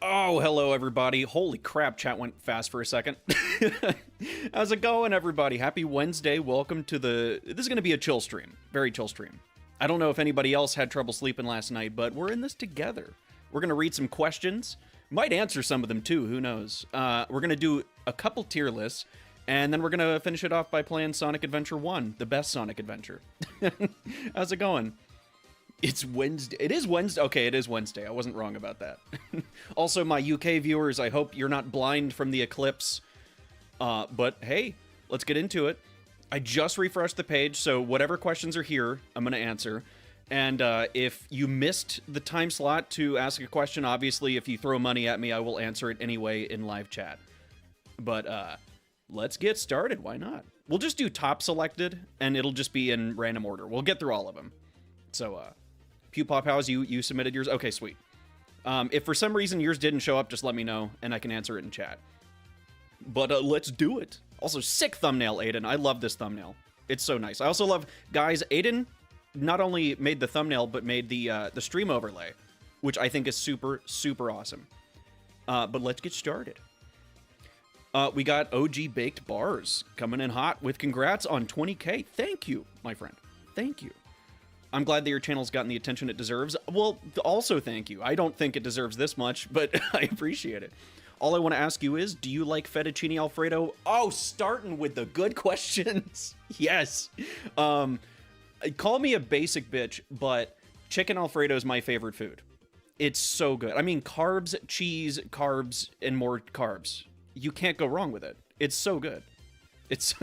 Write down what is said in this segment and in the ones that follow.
Oh, hello everybody. Holy crap, chat went fast for a second. How's it going, everybody? Happy Wednesday. Welcome to this is going to be a chill stream. Very chill stream. I don't know if anybody else had trouble sleeping last night, but we're in this together. We're going to read some questions. Might answer some of them too, who knows. We're going to do a couple tier lists, and then we're going to finish it off by playing Sonic Adventure 1, the best Sonic Adventure. How's it going? It's Wednesday. It is Wednesday. Okay, it is Wednesday. I wasn't wrong about that. Also, my UK viewers, I hope you're not blind from the eclipse. But hey, let's get into it. I just refreshed the page, so whatever questions are here, I'm going to answer. And if you missed the time slot to ask a question, obviously, if you throw money at me, I will answer it anyway in live chat. But let's get started. Why not? We'll just do top selected, and it'll just be in random order. We'll get through all of them. So, Pew Pop House, you submitted yours? Okay, sweet. If for some reason yours didn't show up, just let me know, and I can answer it in chat. But let's do it. Also, sick thumbnail, Aiden. I love this thumbnail. It's so nice. I also love, guys, Aiden not only made the thumbnail, but made the stream overlay, which I think is super, super awesome. But let's get started. We got OG Baked Bars coming in hot with congrats on 20K. Thank you, my friend. Thank you. I'm glad that your channel's gotten the attention it deserves. Well, also thank you. I don't think it deserves this much, but I appreciate it. All I want to ask you is, do you like fettuccine Alfredo? Oh, starting with the good questions. Yes. Call me a basic bitch, but chicken Alfredo is my favorite food. It's so good. I mean, carbs, cheese, carbs, and more carbs. You can't go wrong with it. It's so good.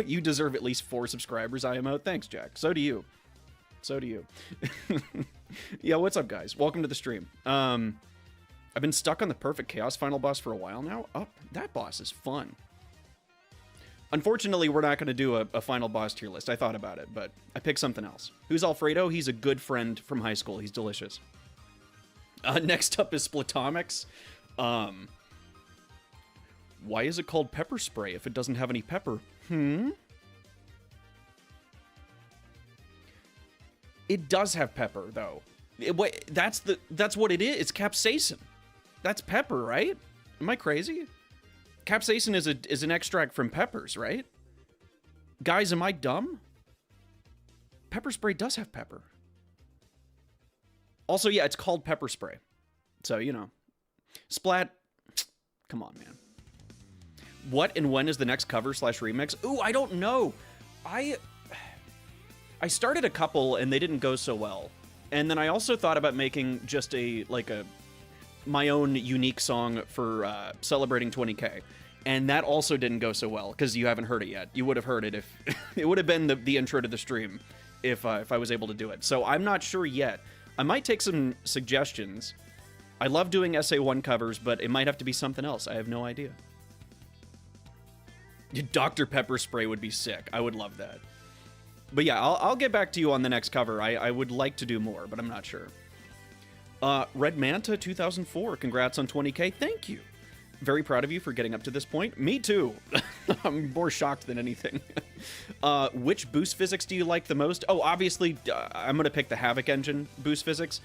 You deserve at least 4 subscribers, IMO. Thanks, Jack. So do you. So do you. Yeah, what's up, guys? Welcome to the stream. I've been stuck on the perfect Chaos final boss for a while now. Oh, that boss is fun. Unfortunately, we're not going to do a final boss tier list. I thought about it, but I picked something else. Who's Alfredo? He's a good friend from high school. He's delicious. Next up is Splatomics. Why is it called pepper spray if it doesn't have any pepper? It does have pepper, though. That's what it is. It's capsaicin. That's pepper, right? Am I crazy? Capsaicin is an extract from peppers, right? Guys, am I dumb? Pepper spray does have pepper. Also, yeah, it's called pepper spray. So, you know. Splat. Come on, man. What and when is the next cover / remix? Ooh, I don't know. I started a couple and they didn't go so well. And then I also thought about making just my own unique song for celebrating 20K. And that also didn't go so well because you haven't heard it yet. You would have heard it if it would have been the intro to the stream if I was able to do it. So I'm not sure yet. I might take some suggestions. I love doing SA1 covers, but it might have to be something else. I have no idea. Dr. Pepper Spray would be sick. I would love that. But yeah, I'll get back to you on the next cover. I would like to do more, but I'm not sure. Red Manta 2004, congrats on 20K. Thank you. Very proud of you for getting up to this point. Me too. I'm more shocked than anything. Which boost physics do you like the most? Oh, obviously, I'm going to pick the Havoc engine boost physics.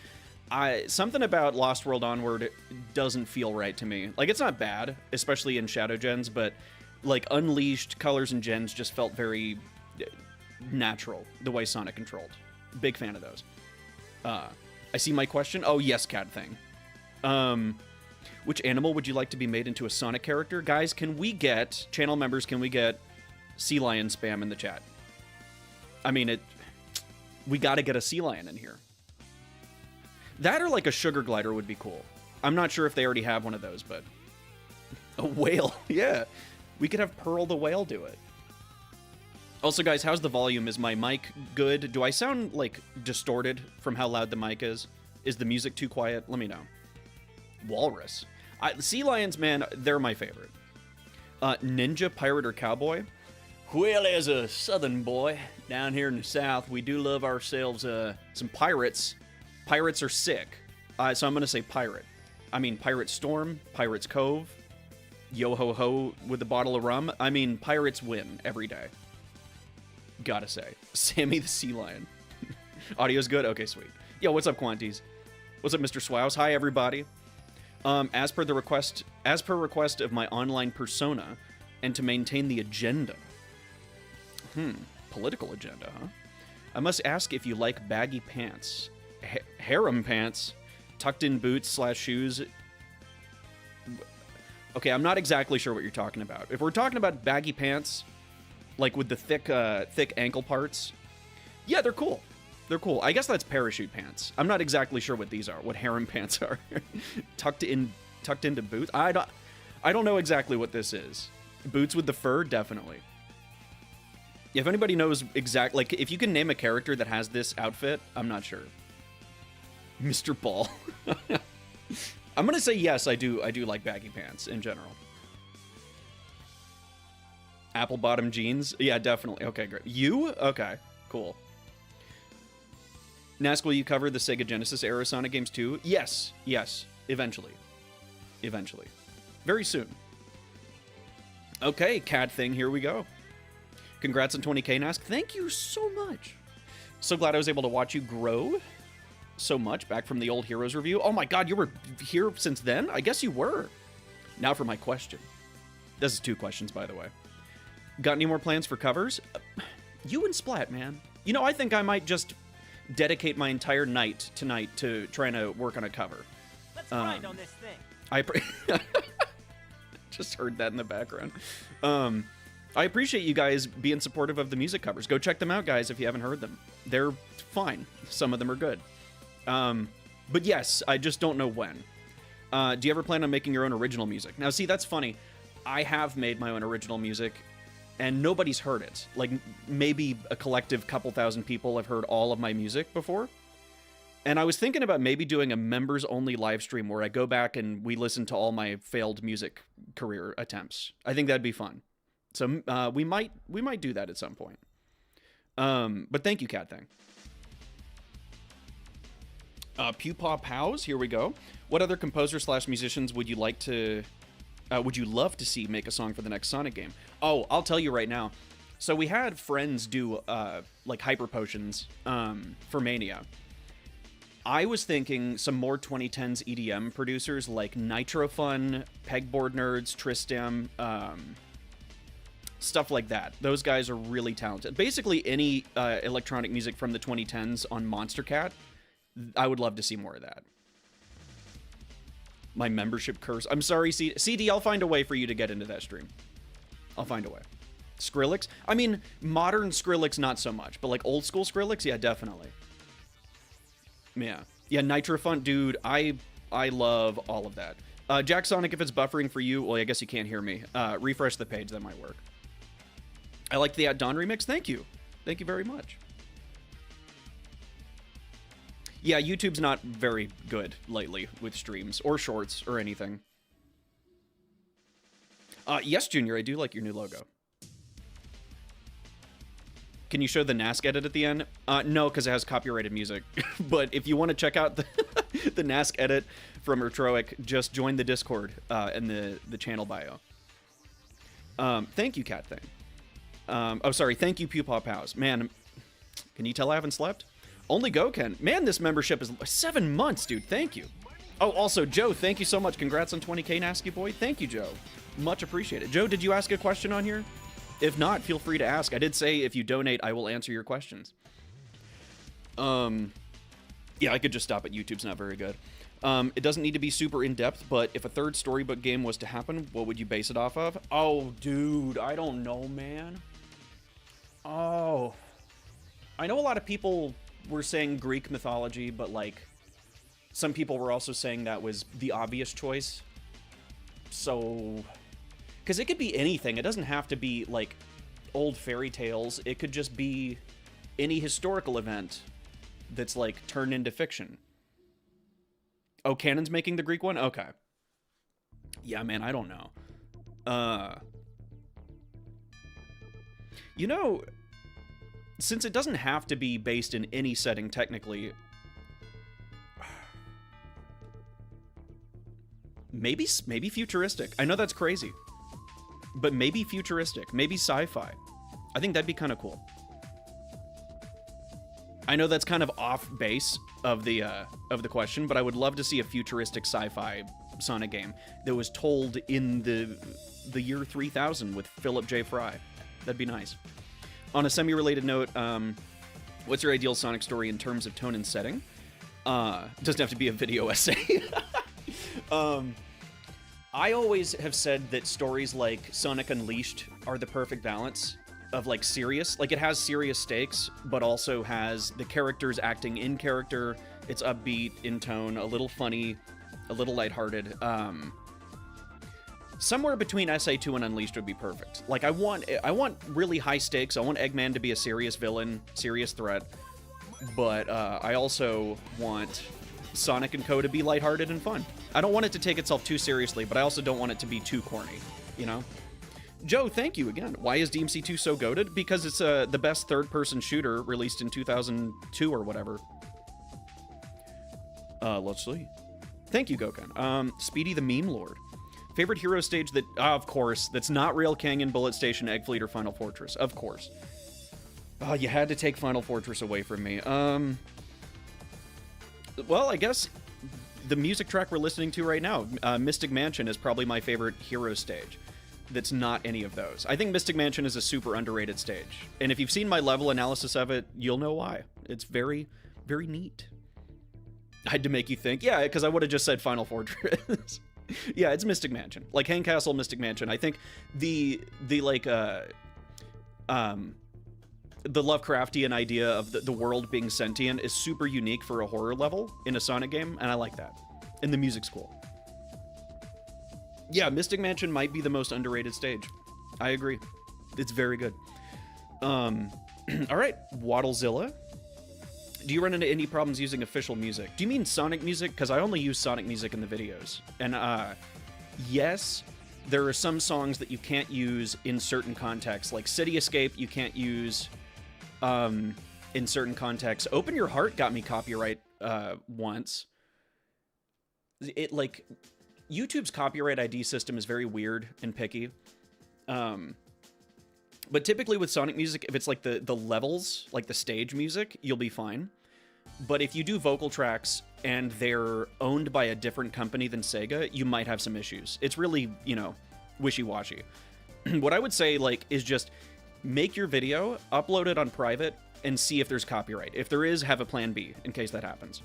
Something about Lost World Onward doesn't feel right to me. Like, it's not bad, especially in Shadow Gens, but like Unleashed, Colors, and Gens just felt very natural the way Sonic controlled. Big fan of those. I see my question. Oh, yes, cat thing. Which animal would you like to be made into a Sonic character? Guys, channel members, can we get sea lion spam in the chat? I mean, we got to get a sea lion in here. That or like a sugar glider would be cool. I'm not sure if they already have one of those, but a whale. Yeah, we could have Pearl the whale do it. Also, guys, how's the volume? Is my mic good? Do I sound, like, distorted from how loud the mic is? Is the music too quiet? Let me know. Walrus. Sea lions, man, they're my favorite. Ninja, pirate, or cowboy? Well, as a southern boy down here in the south, we do love ourselves some pirates. Pirates are sick. So I'm going to say pirate. I mean, Pirate Storm, Pirate's Cove, Yo-ho-ho with a bottle of rum. I mean, pirates win every day. Gotta say. Sammy the Sea Lion. Audio's good? Okay, sweet. Yo, what's up, Quanties? What's up, Mr. Swouse? Hi, everybody. As per request of my online persona, and to maintain the agenda. Political agenda, huh? I must ask if you like baggy pants, harem pants, tucked in boots / shoes. Okay, I'm not exactly sure what you're talking about. If we're talking about baggy pants, like with the thick ankle parts, yeah, they're cool. They're cool. I guess that's parachute pants. I'm not exactly sure what these are, what harem pants are. tucked into boots. I don't know exactly what this is. Boots with the fur, definitely. If anybody knows exactly, like, if you can name a character that has this outfit, I'm not sure. Mr. Ball. I'm gonna say yes, I do like baggy pants in general. Apple bottom jeans? Yeah, definitely. Okay, great. You? Okay, cool. Nask, will you cover the Sega Genesis era Sonic games too? Yes, eventually. Eventually. Very soon. Okay, cat thing, here we go. Congrats on 20K, Nask. Thank you so much. So glad I was able to watch you grow so much back from the old Heroes review. Oh my god, you were here since then? I guess you were. Now for my question. This is 2 questions, by the way. Got any more plans for covers? You and Splat, man. You know, I think I might just dedicate my entire night tonight to trying to work on a cover. Let's grind on this thing. Just heard that in the background. I appreciate you guys being supportive of the music covers. Go check them out, guys, if you haven't heard them. They're fine. Some of them are good. But yes, I just don't know when. Do you ever plan on making your own original music? Now, see, that's funny. I have made my own original music, and nobody's heard it. Like, maybe a collective couple thousand people have heard all of my music before. And I was thinking about maybe doing a members-only live stream where I go back and we listen to all my failed music career attempts. I think that'd be fun. So we might do that at some point. But thank you, Cat Thing. Pewpaw Pows, here we go. What other composers / musicians would you love to see make a song for the next Sonic game? Oh, I'll tell you right now. So we had friends do like Hyper Potions for Mania. I was thinking some more 2010s EDM producers like Nitrofun, Pegboard Nerds, Tristam, stuff like that. Those guys are really talented. Basically, any electronic music from the 2010s on Monster Cat, I would love to see more of that. My membership curse. I'm sorry, CD, I'll find a way for you to get into that stream. I'll find a way. Skrillex? I mean, modern Skrillex, not so much, but like old school Skrillex, yeah, definitely. Yeah. Yeah, Nitrofun, dude, I love all of that. Jack Sonic, if it's buffering for you, well, I guess you can't hear me. Refresh the page, that might work. I like the At Dawn remix. Thank you. Thank you very much. Yeah, YouTube's not very good lately with streams or shorts or anything. Yes, Junior, I do like your new logo. Can you show the Nask edit at the end? No, because it has copyrighted music. But if you want to check out the Nask edit from Retroic, just join the Discord in the channel bio. Thank you, Cat Thing. Oh, sorry. Thank you, Pewpaw Pows. Man, can you tell I haven't slept? Only Go can. Man, this membership is 7 months, dude. Thank you. Oh, also, Joe, thank you so much. Congrats on 20K, Nasky Boy. Thank you, Joe. Much appreciated. Joe, did you ask a question on here? If not, feel free to ask. I did say if you donate, I will answer your questions. Yeah, I could just stop at YouTube's not very good. It doesn't need to be super in-depth, but if a third storybook game was to happen, what would you base it off of? Oh, dude, I don't know, man. Oh. I know a lot of people were saying Greek mythology, but, like, some people were also saying that was the obvious choice. So... because it could be anything. It doesn't have to be, like, old fairy tales. It could just be any historical event that's, like, turned into fiction. Oh, Canon's making the Greek one? Okay. Yeah, man, I don't know. You know, since it doesn't have to be based in any setting, technically... maybe futuristic. I know that's crazy. But maybe futuristic. Maybe sci-fi. I think that'd be kind of cool. I know that's kind of off base of the question, but I would love to see a futuristic sci-fi Sonic game that was told in the year 3000 with Philip J. Fry. That'd be nice. On a semi-related note, what's your ideal Sonic story in terms of tone and setting? Doesn't have to be a video essay. I always have said that stories like Sonic Unleashed are the perfect balance of like serious, like it has serious stakes, but also has the characters acting in character. It's upbeat in tone, a little funny, a little lighthearted. Somewhere between SA2 and Unleashed would be perfect. Like I want really high stakes. I want Eggman to be a serious villain, serious threat, but I also want Sonic and Co. to be lighthearted and fun. I don't want it to take itself too seriously, but I also don't want it to be too corny, you know? Joe, thank you again. Why is DMC2 so goated? Because it's the best third-person shooter released in 2002 or whatever. Let's see. Thank you, Gokan. Speedy the Meme Lord. Favorite hero stage that, of course, that's not Rail Canyon, Bullet Station, Egg Fleet, or Final Fortress. Of course. You had to take Final Fortress away from me. Well, I guess the music track we're listening to right now, Mystic Mansion, is probably my favorite hero stage. That's not any of those. I think Mystic Mansion is a super underrated stage. And if you've seen my level analysis of it, you'll know why. It's very, very neat. I had to make you think. Yeah, because I would have just said Final Fortress. Yeah, it's Mystic Mansion. Like Hang Castle, Mystic Mansion. I think the Lovecraftian idea of the world being sentient is super unique for a horror level in a Sonic game, and I like that. And the music's cool. Yeah, Mystic Mansion might be the most underrated stage. I agree. It's very good. All right, Waddlezilla. Do you run into any problems using official music? Do you mean Sonic music? Because I only use Sonic music in the videos. And yes, there are some songs that you can't use in certain contexts. Like City Escape, you can't use in certain contexts. Open Your Heart got me copyright once. It like YouTube's copyright ID system is very weird and picky. But typically with Sonic music, if it's like the levels, like the stage music, you'll be fine. But if you do vocal tracks and they're owned by a different company than Sega, you might have some issues. It's really, you know, wishy-washy. What I would say, like, is just make your video, upload it on private, and see if there's copyright. If there is, have a plan B in case that happens.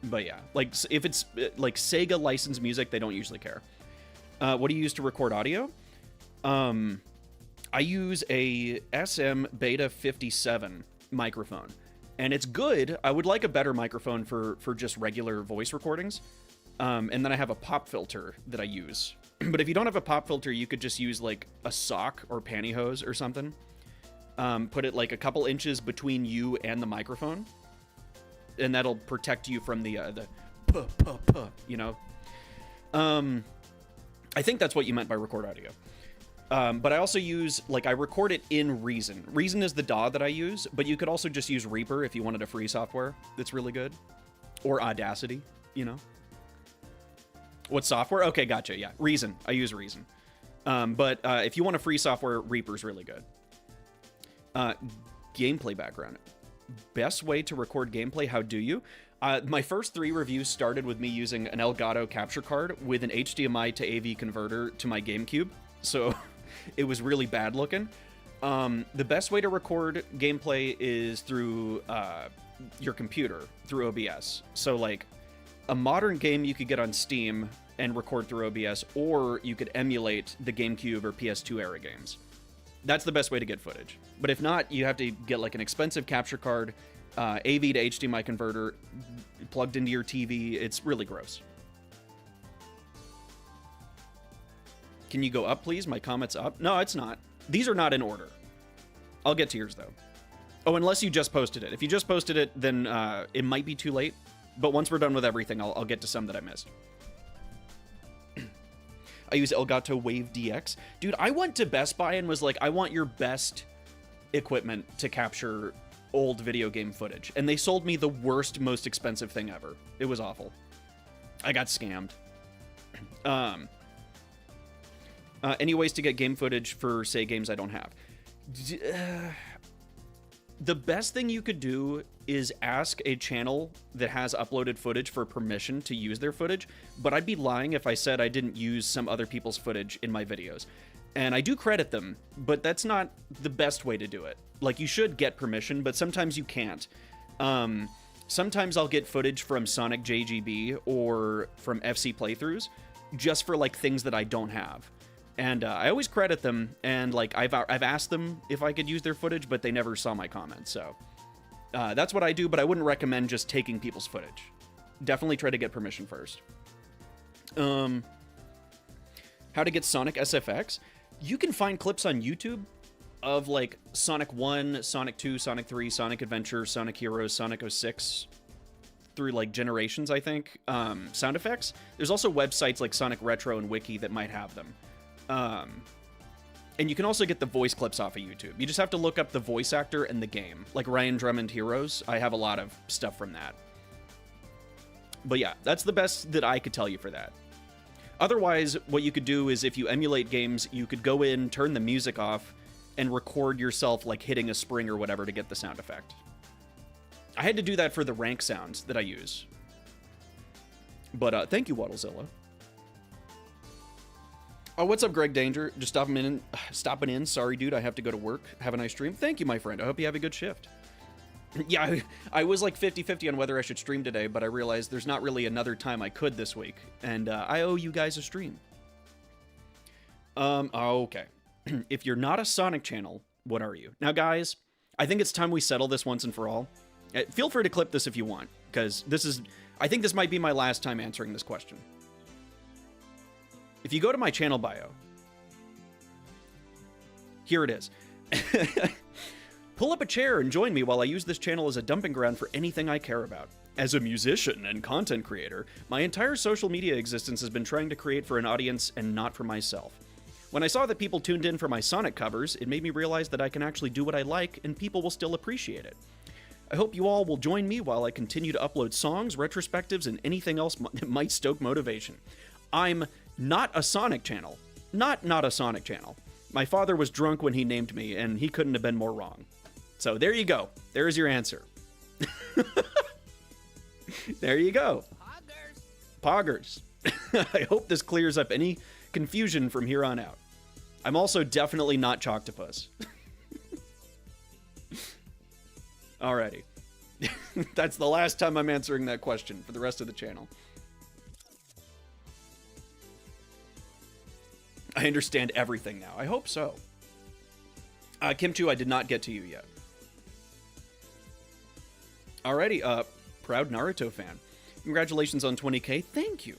But yeah, like, if it's like Sega licensed music, they don't usually care. What do you use to record audio? I use a SM Beta 57 microphone, and it's good. I would like a better microphone for just regular voice recordings. And then I have a pop filter that I use. But if you don't have a pop filter, you could just use like a sock or pantyhose or something. Put it like a couple inches between you and the microphone, and that'll protect you from the you know. I think that's what you meant by record audio. But I also use, like, I record it in Reason. Reason is the DAW that I use, but you could also just use Reaper if you wanted a free software that's really good. Or Audacity, you know. What software? Okay, gotcha, yeah. Reason. I use Reason. But if you want a free software, Reaper's really good. Gameplay background. Best way to record gameplay, how do you? My first 3 reviews started with me using an Elgato capture card with an HDMI to AV converter to my GameCube. So it was really bad looking. The best way to record gameplay is through your computer, through OBS. So like a modern game you could get on Steam and record through OBS, or you could emulate the GameCube or PS2 era games. That's the best way to get footage. But if not, you have to get like an expensive capture card, AV to HDMI converter, plugged into your TV. It's really gross. Can you go up, please? My comment's up. No, it's not. These are not in order. I'll get to yours, though. Oh, unless you just posted it. If you just posted it, then it might be too late. But once we're done with everything, I'll get to some that I missed. I use Elgato Wave DX. Dude, I went to Best Buy and was like, I want your best equipment to capture old video game footage. And they sold me the worst, most expensive thing ever. It was awful. I got scammed. Any ways to get game footage for, say, games I don't have? The best thing you could do is ask a channel that has uploaded footage for permission to use their footage, but I'd be lying if I said I didn't use some other people's footage in my videos. And I do credit them, but that's not the best way to do it. Like, you should get permission, but sometimes you can't. Sometimes I'll get footage from Sonic JGB or from FC playthroughs just for, like, things that I don't have. And I always credit them, and, like, I've asked them if I could use their footage, but they never saw my comments, so... that's what I do, but I wouldn't recommend just taking people's footage. Definitely try to get permission first. How to get Sonic SFX? You can find clips on YouTube of, like, Sonic 1, Sonic 2, Sonic 3, Sonic Adventure, Sonic Heroes, Sonic 06, through, like, generations, I think, sound effects. There's also websites like Sonic Retro and Wiki that might have them. And you can also get the voice clips off of YouTube. You just have to look up the voice actor and the game. Like Ryan Drummond Heroes, I have a lot of stuff from that. But yeah, that's the best that I could tell you for that. Otherwise, what you could do is if you emulate games, you could go in, turn the music off, and record yourself like hitting a spring or whatever to get the sound effect. I had to do that for the rank sounds that I use. But thank you, Waddlezilla. Oh, what's up, Greg Danger? Just stopping in. Sorry, dude, I have to go to work. Have a nice stream. Thank you, my friend. I hope you have a good shift. Yeah, I was like 50-50 on whether I should stream today, but I realized there's not really another time I could this week, and I owe you guys a stream. Okay. If you're not a Sonic channel, what are you? Now, guys, I think it's time we settle this once and for all. Feel free to clip this if you want, because I think this might be my last time answering this question. If you go to my channel bio, here it is. Pull up a chair and join me while I use this channel as a dumping ground for anything I care about. As a musician and content creator, my entire social media existence has been trying to create for an audience and not for myself. When I saw that people tuned in for my Sonic covers, it made me realize that I can actually do what I like and people will still appreciate it. I hope you all will join me while I continue to upload songs, retrospectives, and anything else that might stoke motivation. I'm not a Sonic channel. Not a Sonic channel. My father was drunk when he named me, and he couldn't have been more wrong. So there you go. There's your answer. There you go. Poggers. I hope this clears up any confusion from here on out. I'm also definitely not Choctopus. Alrighty. That's the last time I'm answering that question for the rest of the channel. I understand everything now. I hope so. Kim2, I did not get to you yet. Alrighty, proud Naruto fan. Congratulations on 20k. Thank you.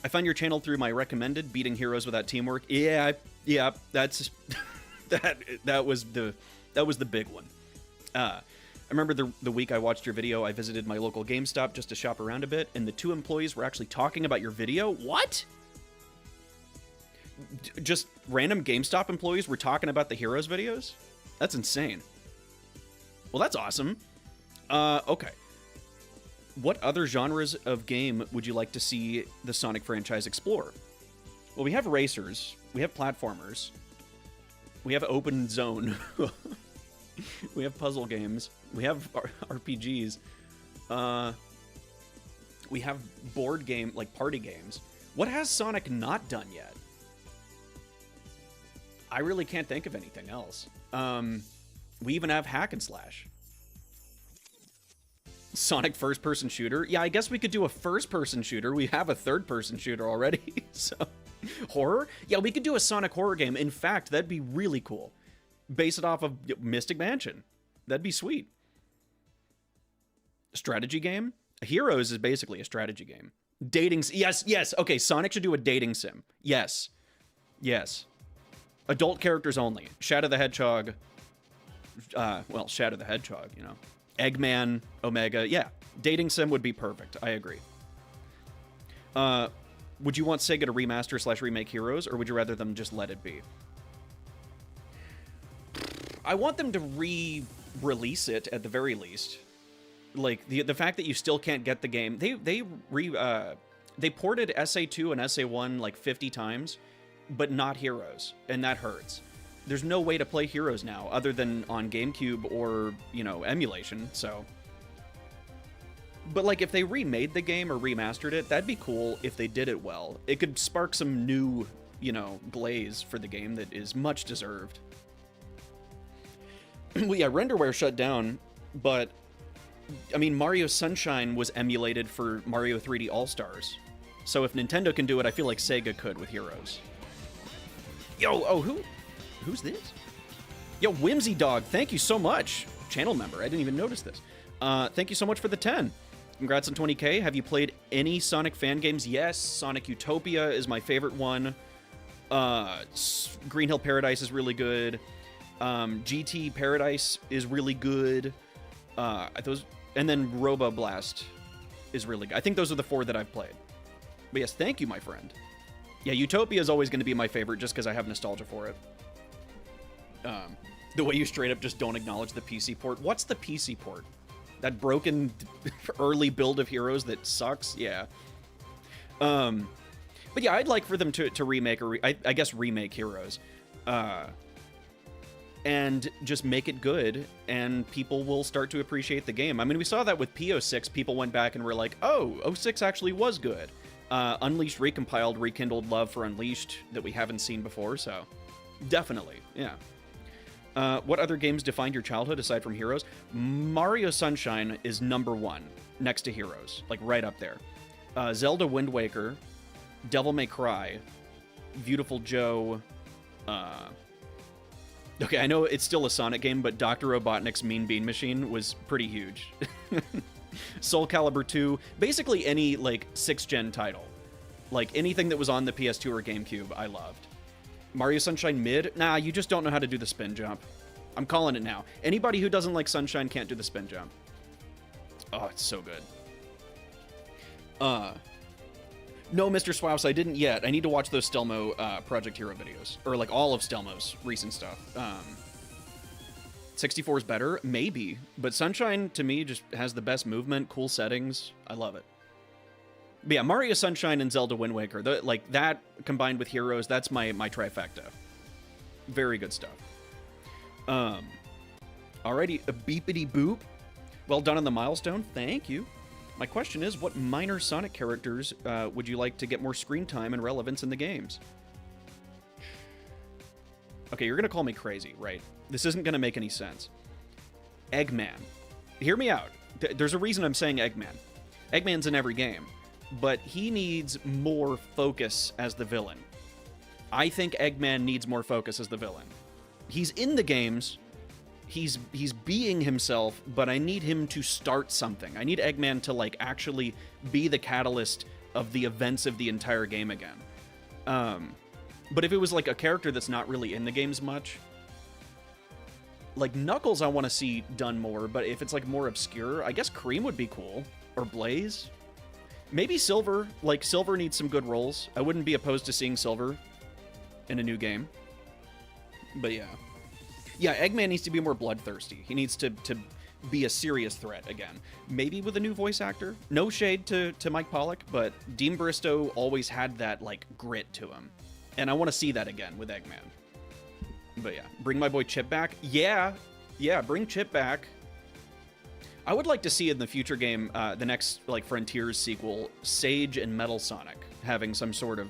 I found your channel through my recommended Beating Heroes Without Teamwork. Yeah, that's that was the big one. I remember the week I watched your video, I visited my local GameStop just to shop around a bit, and the two employees were actually talking about your video. What? Just random GameStop employees were talking about the Heroes videos? That's insane. Well, that's awesome. Okay. What other genres of game would you like to see the Sonic franchise explore? Well, we have racers, we have platformers, we have open zone, we have puzzle games, we have RPGs, we have board game, like party games. What has Sonic not done yet? I really can't think of anything else. We even have hack and slash. Sonic first-person shooter? Yeah, I guess we could do a first-person shooter. We have a third-person shooter already, so... Horror? Yeah, we could do a Sonic horror game. In fact, that'd be really cool. Base it off of Mystic Mansion. That'd be sweet. Strategy game? Heroes is basically a strategy game. Dating... Yes. Okay, Sonic should do a dating sim. Yes. Adult characters only. Shadow the Hedgehog. Well, Shadow the Hedgehog, you know. Eggman, Omega. Yeah, dating sim would be perfect. I agree. Would you want Sega to remaster / remake Heroes, or would you rather them just let it be? I want them to re-release it at the very least. Like the fact that you still can't get the game. They ported SA2 and SA1 like 50 times, but not Heroes, and that hurts. There's no way to play Heroes now other than on GameCube or, you know, emulation, so. But, like, if they remade the game or remastered it, that'd be cool if they did it well. It could spark some new, you know, glaze for the game that is much deserved. Well, yeah, Renderware shut down, but, I mean, Mario Sunshine was emulated for Mario 3D All-Stars. So if Nintendo can do it, I feel like Sega could with Heroes. Yo, oh, who's this? Yo, Whimsy Dog, thank you so much. Channel member, I didn't even notice this. Thank you so much for the 10. Congrats on 20K. Have you played any Sonic fan games? Yes, Sonic Utopia is my favorite one. Green Hill Paradise is really good. GT Paradise is really good. And then Robo Blast is really good. I think those are the 4 that I've played. But yes, thank you, my friend. Yeah, Utopia is always going to be my favorite just because I have nostalgia for it. The way you straight up just don't acknowledge the PC port. What's the PC port? That broken early build of Heroes that sucks? Yeah. But yeah, I'd like for them to remake, or I guess remake Heroes. And just make it good, and people will start to appreciate the game. I mean, we saw that with P06. People went back and were like, oh, 06 actually was good. Unleashed recompiled, rekindled love for Unleashed that we haven't seen before, so definitely, yeah. What other games defined your childhood aside from Heroes? Mario Sunshine is #1 next to Heroes, like right up there. Zelda Wind Waker, Devil May Cry, Beautiful Joe. Okay, I know it's still a Sonic game, but Dr. Robotnik's Mean Bean Machine was pretty huge. Soul Calibur 2, basically any, like, 6th-gen title. Like, anything that was on the PS2 or GameCube, I loved. Mario Sunshine mid? Nah, you just don't know how to do the spin jump. I'm calling it now. Anybody who doesn't like Sunshine can't do the spin jump. Oh, it's so good. No, Mr. Swouse, I didn't yet. I need to watch those Stelmo Project Hero videos. Or, like, all of Stelmo's recent stuff. 64 is better? Maybe. But Sunshine, to me, just has the best movement, cool settings. I love it. But yeah, Mario Sunshine and Zelda Wind Waker, like, that combined with Heroes, that's my trifecta. Very good stuff. Alrighty, a beepity boop. Well done on the milestone. Thank you. My question is, what minor Sonic characters would you like to get more screen time and relevance in the games? Okay, you're going to call me crazy, right? This isn't going to make any sense. Eggman. Hear me out. There's a reason I'm saying Eggman. Eggman's in every game, but he needs more focus as the villain. I think Eggman needs more focus as the villain. He's in the games, he's being himself, but I need him to start something. I need Eggman to, like, actually be the catalyst of the events of the entire game again. But if it was, like, a character that's not really in the games much, like, Knuckles I want to see done more, but if it's, like, more obscure, I guess Cream would be cool. Or Blaze. Maybe Silver. Like, Silver needs some good roles. I wouldn't be opposed to seeing Silver in a new game. But yeah. Yeah, Eggman needs to be more bloodthirsty. He needs to be a serious threat again. Maybe with a new voice actor. No shade to Mike Pollock, but Dean Bristow always had that, like, grit to him. And I want to see that again with Eggman. But yeah, bring my boy Chip back. Yeah, bring Chip back. I would like to see in the future game, the next, like, Frontiers sequel, Sage and Metal Sonic having some sort of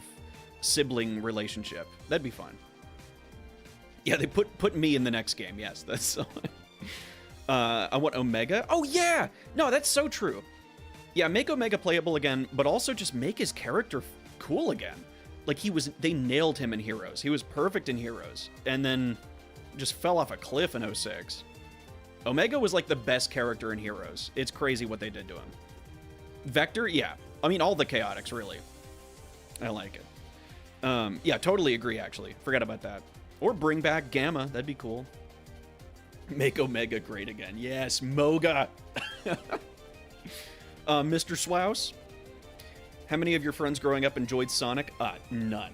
sibling relationship. That'd be fun. Yeah, they put me in the next game. Yes, that's... I want Omega. Oh, yeah! No, that's so true. Yeah, make Omega playable again, but also just make his character cool again. Like, they nailed him in Heroes. He was perfect in Heroes. And then just fell off a cliff in 06. Omega was, like, the best character in Heroes. It's crazy what they did to him. Vector? Yeah. I mean, all the Chaotix, really. I like it. Yeah, totally agree, actually. Forgot about that. Or bring back Gamma. That'd be cool. Make Omega great again. Yes, Moga! Mr. Swouse? How many of your friends growing up enjoyed Sonic? None.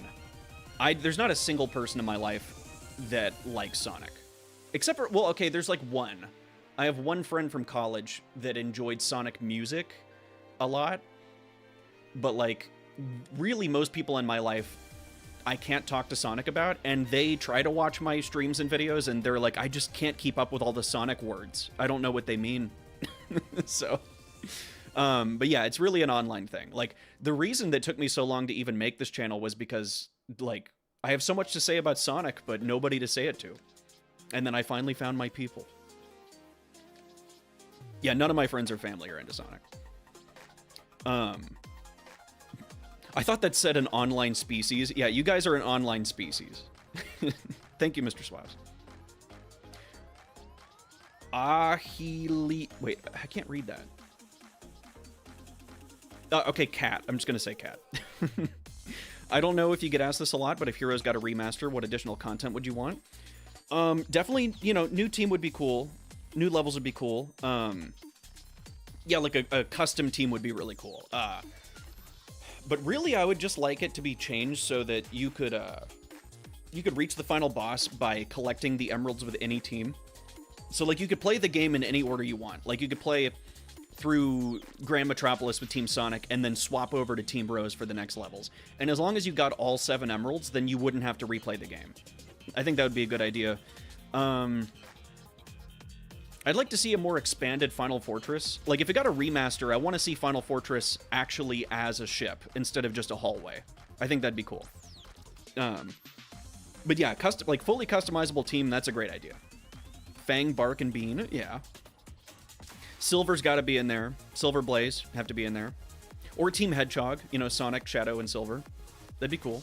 There's not a single person in my life that likes Sonic. Except for, well, okay, there's like one. I have one friend from college that enjoyed Sonic music a lot. But, like, really most people in my life, I can't talk to Sonic about, and they try to watch my streams and videos, and they're like, I just can't keep up with all the Sonic words. I don't know what they mean. So, but yeah, it's really an online thing. Like, the reason that took me so long to even make this channel was because, like, I have so much to say about Sonic, but nobody to say it to. And then I finally found my people. Yeah, none of my friends or family are into Sonic. I thought that said an online species. Yeah, you guys are an online species. Thank you, Mr. Swabs. Wait, I can't read that. Okay, cat. I'm just gonna say cat. I don't know if you get asked this a lot, but if Heroes got a remaster, what additional content would you want? Definitely, you know, new team would be cool. New levels would be cool. Yeah, like a custom team would be really cool. But really, I would just like it to be changed so that you could reach the final boss by collecting the emeralds with any team. So, like, you could play the game in any order you want. Like, you could play through Grand Metropolis with Team Sonic and then swap over to Team Rose for the next levels. And as long as you got all 7 emeralds, then you wouldn't have to replay the game. I think that would be a good idea. I'd like to see a more expanded Final Fortress. Like, if it got a remaster, I want to see Final Fortress actually as a ship instead of just a hallway. I think that'd be cool. But yeah, like, fully customizable team, that's a great idea. Fang, Bark, and Bean, yeah. Silver's got to be in there. Silver Blaze have to be in there. Or Team Hedgehog, you know, Sonic, Shadow, and Silver. That'd be cool.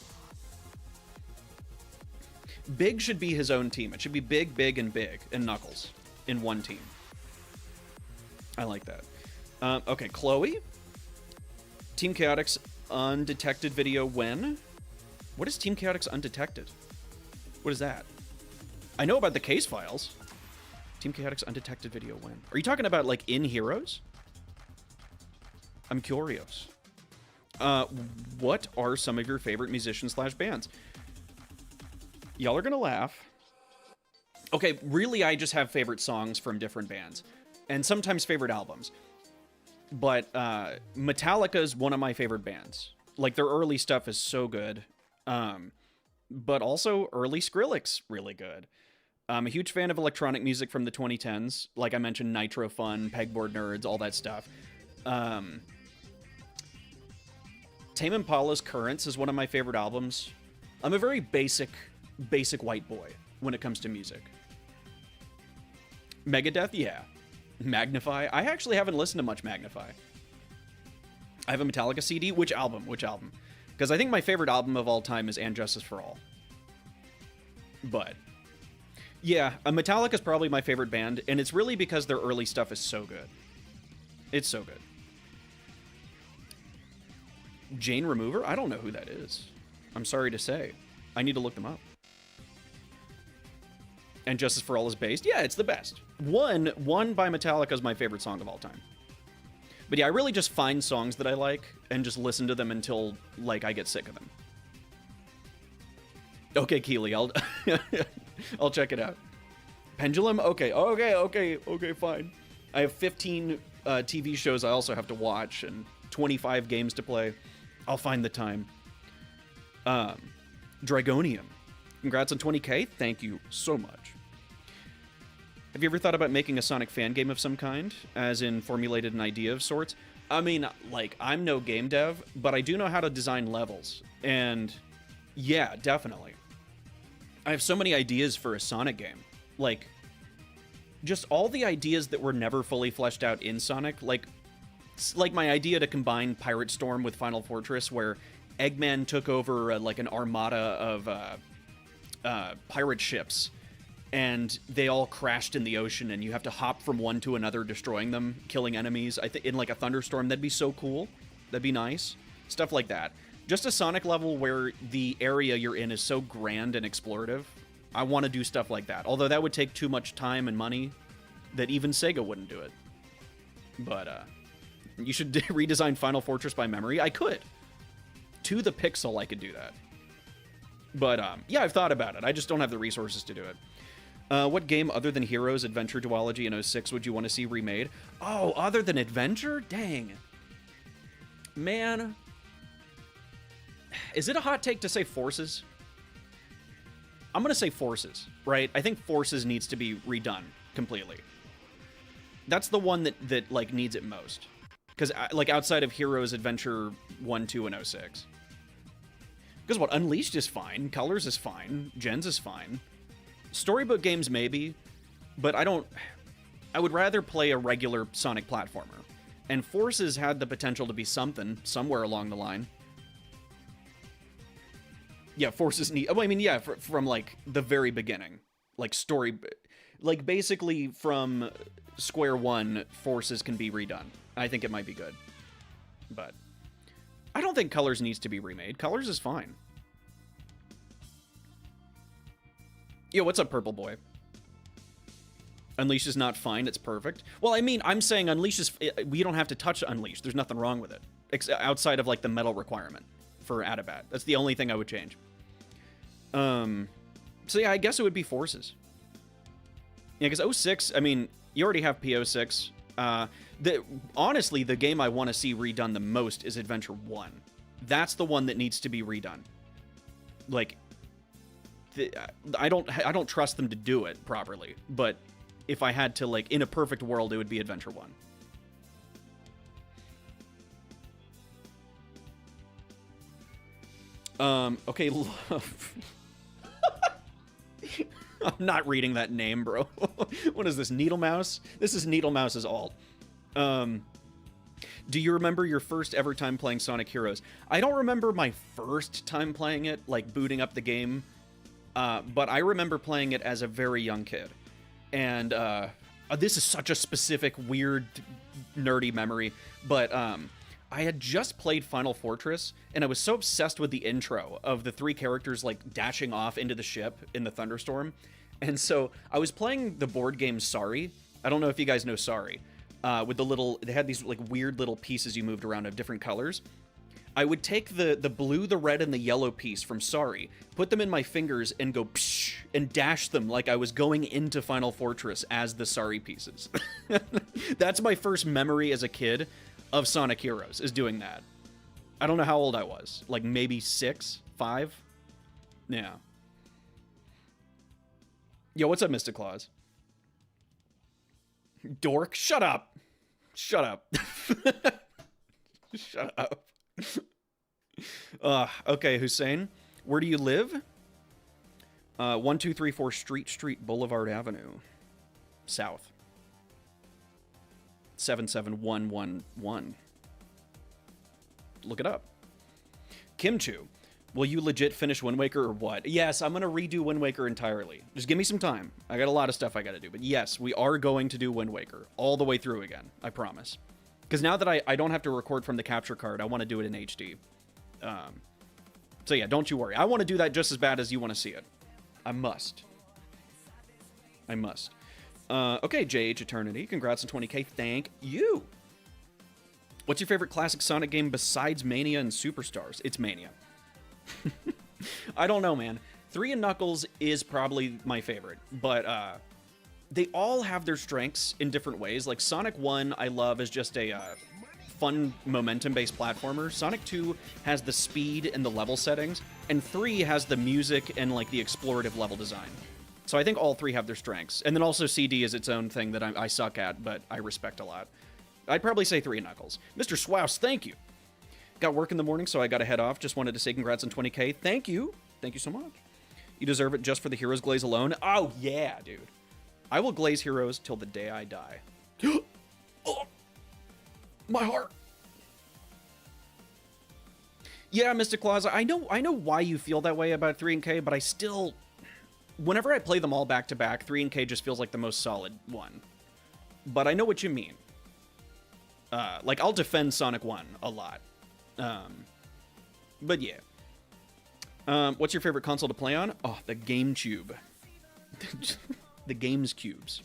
Big should be his own team. It should be Big, Big, and Big, and Knuckles in one team. I like that. Okay, Chloe. Team Chaotix undetected video when? What is Team Chaotix undetected? What is that? I know about the case files. Team Chaotix undetected video when? Are you talking about, like, in Heroes? I'm curious. What are some of your favorite musicians / bands? Y'all are gonna laugh. Okay, really, I just have favorite songs from different bands. And sometimes favorite albums. But Metallica is one of my favorite bands. Like, their early stuff is so good. But also, early Skrillex, really good. I'm a huge fan of electronic music from the 2010s. Like I mentioned, Nitro Fun, Pegboard Nerds, all that stuff. Tame Impala's Currents is one of my favorite albums. I'm a very basic white boy when it comes to music. Megadeth, yeah. Magnify. I actually haven't listened to much Magnify. I have a Metallica CD. Which album? Because I think my favorite album of all time is And Justice for All. But yeah, Metallica is probably my favorite band, and it's really because their early stuff is so good. It's so good. Jane Remover? I don't know who that is. I'm sorry to say. I need to look them up. And Justice for All is based? Yeah, it's the best. One by Metallica is my favorite song of all time. But yeah, I really just find songs that I like and just listen to them until, like, I get sick of them. Okay, Keely, I'll check it out. Pendulum? Okay, fine. I have 15 TV shows I also have to watch and 25 games to play. I'll find the time. Dragonium. Congrats on 20K. Thank you so much. Have you ever thought about making a Sonic fan game of some kind? As in formulated an idea of sorts? I mean, like, I'm no game dev, but I do know how to design levels. And yeah, definitely. I have so many ideas for a Sonic game. Like, just all the ideas that were never fully fleshed out in Sonic. Like my idea to combine Pirate Storm with Final Fortress, where Eggman took over, like, an armada of pirate ships, and they all crashed in the ocean, and you have to hop from one to another, destroying them, killing enemies. I think in, like, a thunderstorm, that'd be so cool. That'd be nice. Stuff like that. Just a Sonic level where the area you're in is so grand and explorative. I want to do stuff like that. Although that would take too much time and money that even Sega wouldn't do it. But, you should redesign Final Fortress by memory. I could. To the pixel, I could do that. But, yeah, I've thought about it. I just don't have the resources to do it. What game other than Heroes, Adventure Duology, and 06 would you want to see remade? Oh, other than Adventure? Dang. Man. Is it a hot take to say Forces? I'm gonna say Forces, right? I think Forces needs to be redone completely. That's the one that like needs it most, because like outside of Heroes Adventure 1, 2, and 06. Because what, Unleashed is fine, Colors is fine, Gens is fine, storybook games maybe, but I would rather play a regular Sonic platformer. And Forces had the potential to be something somewhere along the line. Yeah, Forces need... Well, I mean, yeah, from, like, the very beginning. Like, story... Like, basically, from square one, Forces can be redone. I think it might be good. But I don't think Colors needs to be remade. Colors is fine. Yo, what's up, Purple Boy? Unleashed is not fine, it's perfect. Well, I mean, I'm saying Unleashed is... We don't have to touch Unleashed. There's nothing wrong with it. Outside of, like, the metal requirement for Adabat. That's the only thing I would change. So yeah, I guess it would be Forces. Yeah, because 06, I mean, you already have PO6. Honestly, the game I want to see redone the most is Adventure 1. That's the one that needs to be redone. Like, I don't trust them to do it properly, but if I had to, like, in a perfect world, it would be Adventure 1. Okay, love. I'm not reading that name, bro. What is this, Needle Mouse? This is Needle Mouse's alt. Do you remember your first ever time playing Sonic Heroes? I don't remember my first time playing it, like booting up the game, but I remember playing it as a very young kid. And this is such a specific, weird, nerdy memory, but I had just played Final Fortress, and I was so obsessed with the intro of the three characters, like, dashing off into the ship in the thunderstorm. And so I was playing the board game Sorry. I don't know if you guys know Sorry. With the little... They had these, like, weird little pieces you moved around of different colors. I would take the blue, the red, and the yellow piece from Sorry, put them in my fingers, and go psh, and dash them like I was going into Final Fortress as the Sorry pieces. That's my first memory as a kid of Sonic Heroes, is doing that. I don't know how old I was. Like, maybe 6? 5? Yeah. Yo, what's up, Mystic Claus? Dork, shut up! Shut up. Shut up. Okay, Hussein. Where do you live? 1234 Street Boulevard Avenue. South. 77111. Look it up. Kimchu, will you legit finish Wind Waker or what? Yes, I'm gonna redo Wind Waker entirely. Just give me some time. I got a lot of stuff I gotta do, but yes, we are going to do Wind Waker all the way through again. I promise. Because now that I don't have to record from the capture card, I want to do it in HD. So yeah, don't you worry. I want to do that just as bad as you want to see it. I must. I must. Okay, JH Eternity, congrats on 20k. Thank you. What's your favorite classic Sonic game besides Mania and Superstars? It's Mania. I don't know, man. 3 and Knuckles is probably my favorite, but they all have their strengths in different ways. Like Sonic 1, I love as just a fun momentum-based platformer. Sonic 2 has the speed and the level settings, and 3 has the music and like the explorative level design. So I think all 3 have their strengths. And then also CD is its own thing that I suck at, but I respect a lot. I'd probably say 3 and Knuckles. Mr. Swouse, thank you. Got work in the morning, so I gotta head off. Just wanted to say congrats on 20k. Thank you. Thank you so much. You deserve it just for the Heroes glaze alone. Oh, yeah, dude. I will glaze Heroes till the day I die. Oh, my heart. Yeah, Mystic Claus, I know why you feel that way about 3 and K, but I still... Whenever I play them all back-to-back, 3 and K just feels like the most solid one. But I know what you mean. Like, I'll defend Sonic 1 a lot. But yeah. What's your favorite console to play on? Oh, the GameCube. The Games Cubes.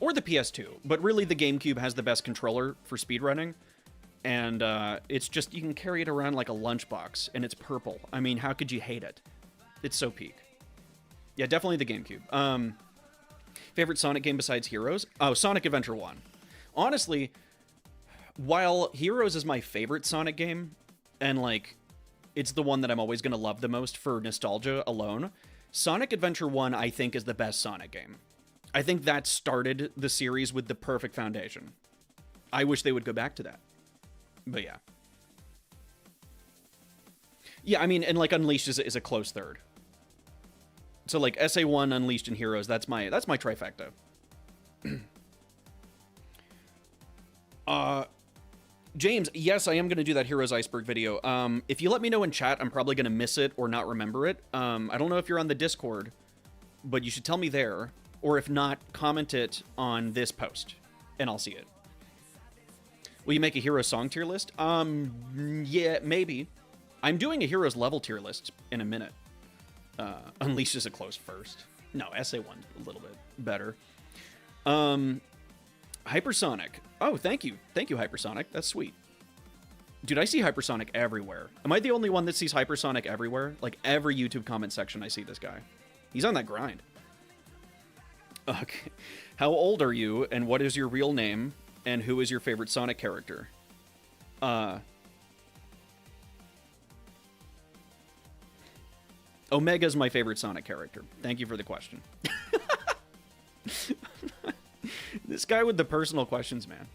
Or the PS2. But really, the GameCube has the best controller for speedrunning. And it's just, you can carry it around like a lunchbox, and it's purple. I mean, how could you hate it? It's so peak. Yeah, definitely the GameCube. Favorite Sonic game besides Heroes? Oh, Sonic Adventure 1. Honestly, while Heroes is my favorite Sonic game, and like, it's the one that I'm always going to love the most for nostalgia alone, Sonic Adventure 1, I think, is the best Sonic game. I think that started the series with the perfect foundation. I wish they would go back to that. But yeah. Yeah, I mean, and like Unleashed is a close third. So like SA1, Unleashed, and Heroes, that's my trifecta. James, yes, I am going to do that Heroes Iceberg video. If you let me know in chat, I'm probably going to miss it or not remember it. I don't know if you're on the Discord, but you should tell me there. Or if not, comment it on this post, and I'll see it. Will you make a Heroes song tier list? Yeah, maybe. I'm doing a Heroes level tier list in a minute. Unleashed is a close first. No, SA1 a little bit better. Hypersonic. Oh, thank you. Thank you, Hypersonic. That's sweet. Dude, I see Hypersonic everywhere. Am I the only one that sees Hypersonic everywhere? Like, every YouTube comment section, I see this guy. He's on that grind. Okay. How old are you, and what is your real name, and who is your favorite Sonic character? Omega's my favorite Sonic character. Thank you for the question. This guy with the personal questions, man.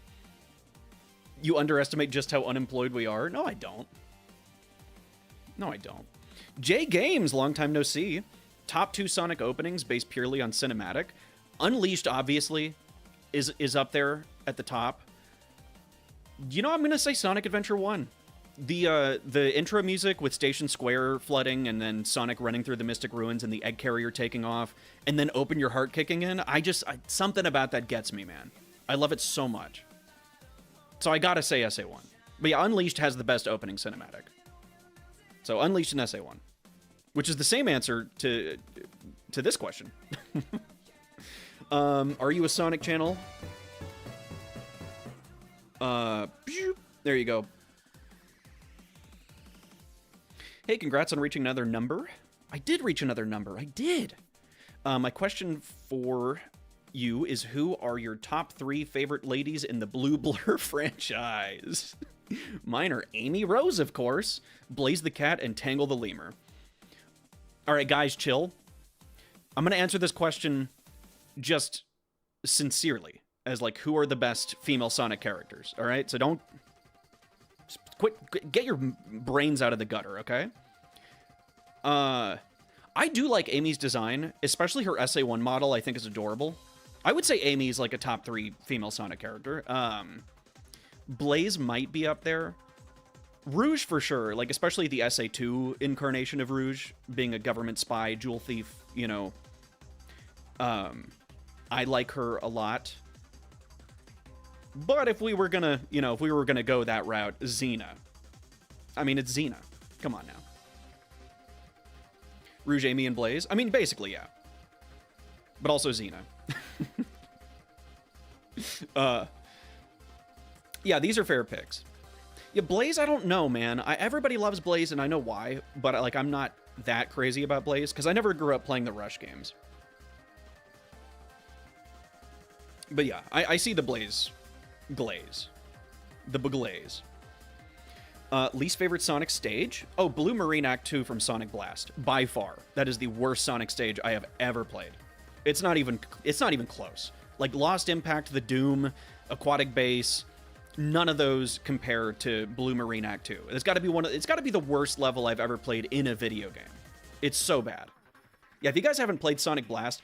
You underestimate just how unemployed we are? No, I don't. No, I don't. Jay Games, long time no see. Top 2 Sonic openings based purely on cinematic. Unleashed, obviously, is up there at the top. You know, I'm going to say Sonic Adventure 1. The intro music with Station Square flooding and then Sonic running through the Mystic Ruins and the egg carrier taking off and then Open Your Heart kicking in. Something about that gets me, man. I love it so much. So I gotta say SA1. But yeah, Unleashed has the best opening cinematic. So Unleashed and SA1. Which is the same answer to this question. Are you a Sonic channel? There you go. Hey, congrats on reaching another number. I did reach another number. I did. My question for you is, who are your top 3 favorite ladies in the Blue Blur franchise? Mine are Amy Rose, of course, Blaze the Cat, and Tangle the Lemur. All right, guys, chill. I'm going to answer this question just sincerely, as like, who are the best female Sonic characters, all right? So don't... Quit, get your brains out of the gutter, okay? I do like Amy's design, especially her SA1 model, I think is adorable. I would say Amy's like a top 3 female Sonic character. Blaze might be up there. Rouge for sure, like especially the SA2 incarnation of Rouge, being a government spy, jewel thief, you know. I like her a lot. But if we were gonna, you know, if we were gonna go that route, Xena. I mean, it's Xena. Come on now. Rouge, Amy, and Blaze? I mean, basically, yeah. But also Xena. Yeah, these are fair picks. Yeah, Blaze, I don't know, man. Everybody loves Blaze, and I know why, but like, I'm not that crazy about Blaze, because I never grew up playing the Rush games. But yeah, I see the Blaze glaze. The Baglaze. Least favorite Sonic stage? Oh, Blue Marine Act 2 from Sonic Blast. By far. That is the worst Sonic stage I have ever played. It's not even close. Like, Lost Impact, The Doom, Aquatic Base, none of those compare to Blue Marine Act 2. It's got to be the worst level I've ever played in a video game. It's so bad. Yeah, if you guys haven't played Sonic Blast,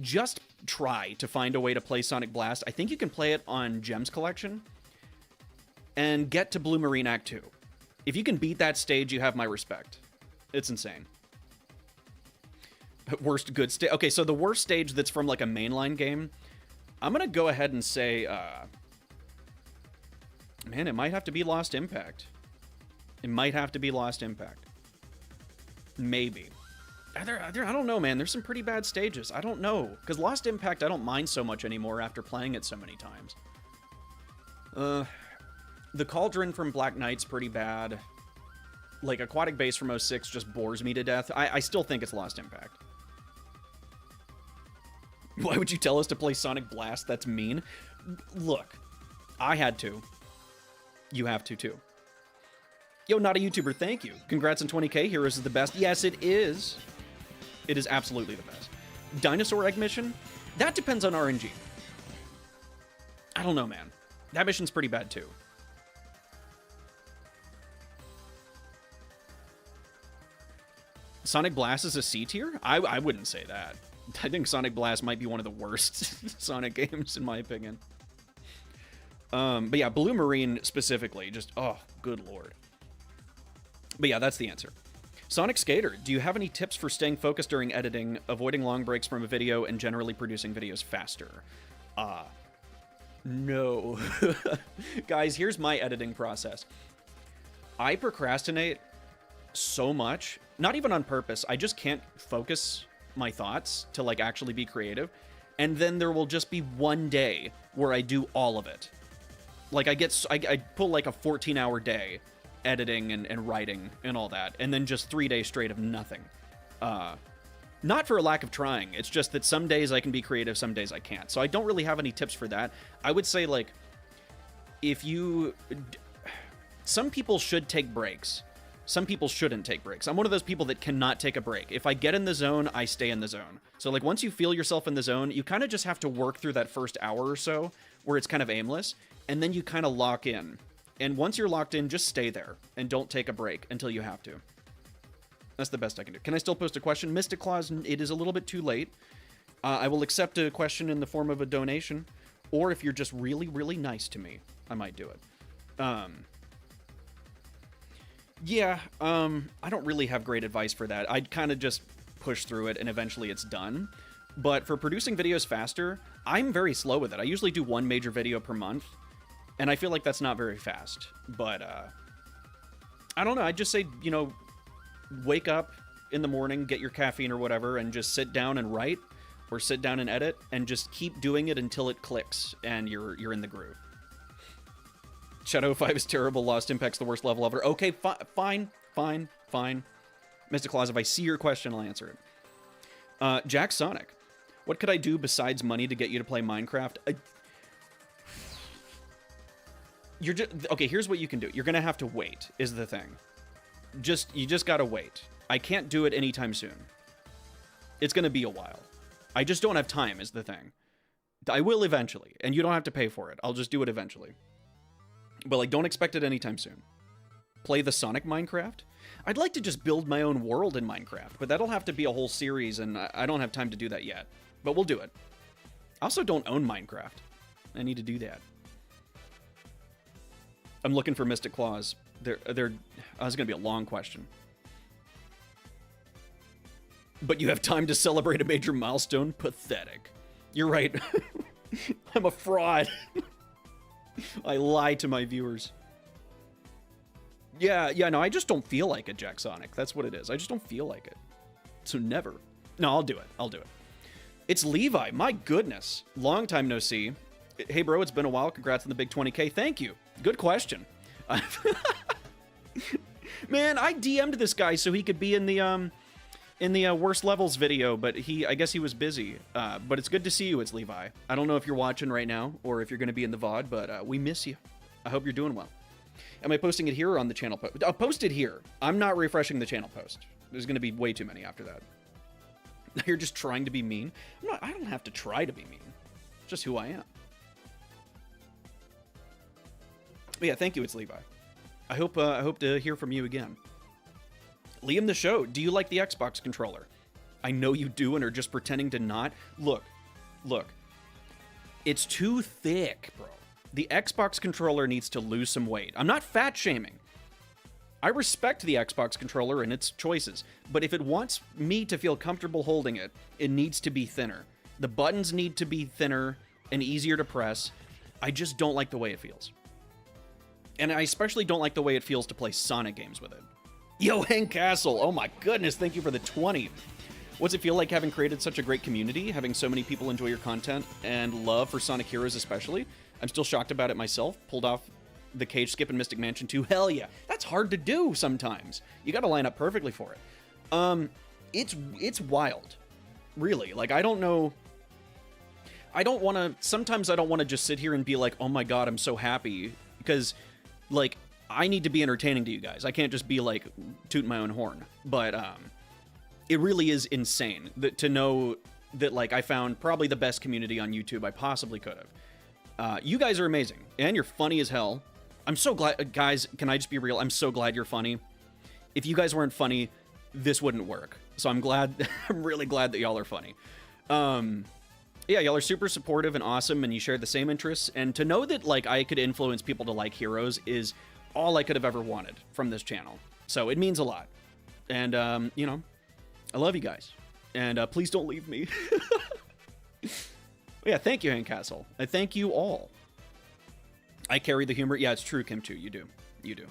just try to find a way to play Sonic Blast. I think you can play it on Gems Collection and get to Blue Marine Act 2. If you can beat that stage, you have my respect. It's insane. Worst good stage. Okay, so the worst stage that's from like a mainline game, I'm gonna go ahead and say, man, it might have to be Lost Impact. It might have to be Lost Impact. Maybe. I don't know, man. There's some pretty bad stages. I don't know. Because Lost Impact, I don't mind so much anymore after playing it so many times. The Cauldron from Black Knight's pretty bad. Like, Aquatic Base from 06 just bores me to death. I still think it's Lost Impact. Why would you tell us to play Sonic Blast? That's mean. Look, I had to. You have to, too. Yo, not a YouTuber, thank you. Congrats on 20K. Heroes is the best. Yes, it is. It is absolutely the best. Dinosaur Egg mission? That depends on RNG. I don't know, man. That mission's pretty bad, too. Sonic Blast is a C tier? I wouldn't say that. I think Sonic Blast might be one of the worst Sonic games, in my opinion. But yeah, Blue Marine specifically, just, oh, good lord. But yeah, that's the answer. Sonic Skater, do you have any tips for staying focused during editing, avoiding long breaks from a video, and generally producing videos faster? No. Guys, here's my editing process. I procrastinate so much, not even on purpose. I just can't focus my thoughts to like actually be creative. And then there will just be one day where I do all of it. Like I pull like a 14-hour day editing and writing and all that, and then just 3 days straight of nothing. Not for a lack of trying, it's just that some days I can be creative, some days I can't. So I don't really have any tips for that. I would say, like, some people should take breaks. Some people shouldn't take breaks. I'm one of those people that cannot take a break. If I get in the zone, I stay in the zone. So like once you feel yourself in the zone, you kind of just have to work through that first hour or so where it's kind of aimless, and then you kind of lock in. And once you're locked in, just stay there and don't take a break until you have to. That's the best I can do. Can I still post a question? Mystic Claus, it is a little bit too late. I will accept a question in the form of a donation, or if you're just really, really nice to me, I might do it. I don't really have great advice for that. I'd kind of just push through it and eventually it's done. But for producing videos faster, I'm very slow with it. I usually do one major video per month, and I feel like that's not very fast. But, I don't know. I'd just say, you know, wake up in the morning, get your caffeine or whatever, and just sit down and write, or sit down and edit, and just keep doing it until it clicks and you're in the groove. Shadow 5 is terrible. Lost Impact's the worst level ever. Okay, fine. Mr. Claus, if I see your question, I'll answer it. Jack Sonic, what could I do besides money to get you to play Minecraft? Okay, here's what you can do. You're gonna have to wait, is the thing. You just gotta wait. I can't do it anytime soon. It's gonna be a while. I just don't have time, is the thing. I will eventually, and you don't have to pay for it. I'll just do it eventually. But, like, don't expect it anytime soon. Play the Sonic Minecraft? I'd like to just build my own world in Minecraft, but that'll have to be a whole series, and I don't have time to do that yet. But we'll do it. I also don't own Minecraft. I need to do that. I'm looking for Mystic Claus. This is going to be a long question. But you have time to celebrate a major milestone? Pathetic. You're right. I'm a fraud. I lie to my viewers. Yeah, no, I just don't feel like it, Jack Sonic. That's what it is. I just don't feel like it. So never. No, I'll do it. It's Levi. My goodness. Long time no see. Hey, bro, it's been a while. Congrats on the big 20K. Thank you. Good question. Man, I DM'd this guy so he could be in the worst levels video, but I guess he was busy. But it's good to see you. It's Levi. I don't know if you're watching right now or if you're going to be in the VOD, but we miss you. I hope you're doing well. Am I posting it here or on the channel post? I'll post it here. I'm not refreshing the channel post. There's going to be way too many after that. You're just trying to be mean? I don't have to try to be mean. It's just who I am. But yeah, thank you. It's Levi. I hope to hear from you again. Liam the Show, do you like the Xbox controller? I know you do and are just pretending to not. Look. It's too thick, bro. The Xbox controller needs to lose some weight. I'm not fat shaming. I respect the Xbox controller and its choices, but if it wants me to feel comfortable holding it, it needs to be thinner. The buttons need to be thinner and easier to press. I just don't like the way it feels. And I especially don't like the way it feels to play Sonic games with it. Yo, Hank Castle, oh my goodness, thank you for the 20. What's it feel like having created such a great community, having so many people enjoy your content, and love for Sonic Heroes especially? I'm still shocked about it myself. Pulled off the cage skip in Mystic Mansion 2. Hell yeah. That's hard to do sometimes. You gotta line up perfectly for it. It's wild. Really. Like, I don't know. Sometimes I don't want to just sit here and be like, oh my god, I'm so happy. Because, like, I need to be entertaining to you guys. I can't just be like, tooting my own horn. But, it really is insane to know that, like, I found probably the best community on YouTube I possibly could have. You guys are amazing, and you're funny as hell. I'm so glad, guys, can I just be real? I'm so glad you're funny. If you guys weren't funny, this wouldn't work. So I'm glad, I'm really glad that y'all are funny. Yeah, y'all are super supportive and awesome, and you share the same interests. And to know that, like, I could influence people to like Heroes is all I could have ever wanted from this channel. So it means a lot. And, you know, I love you guys. And please don't leave me. Yeah, thank you, Hank Castle. I thank you all. I carry the humor. Yeah, it's true, Kim, too. You do. You do.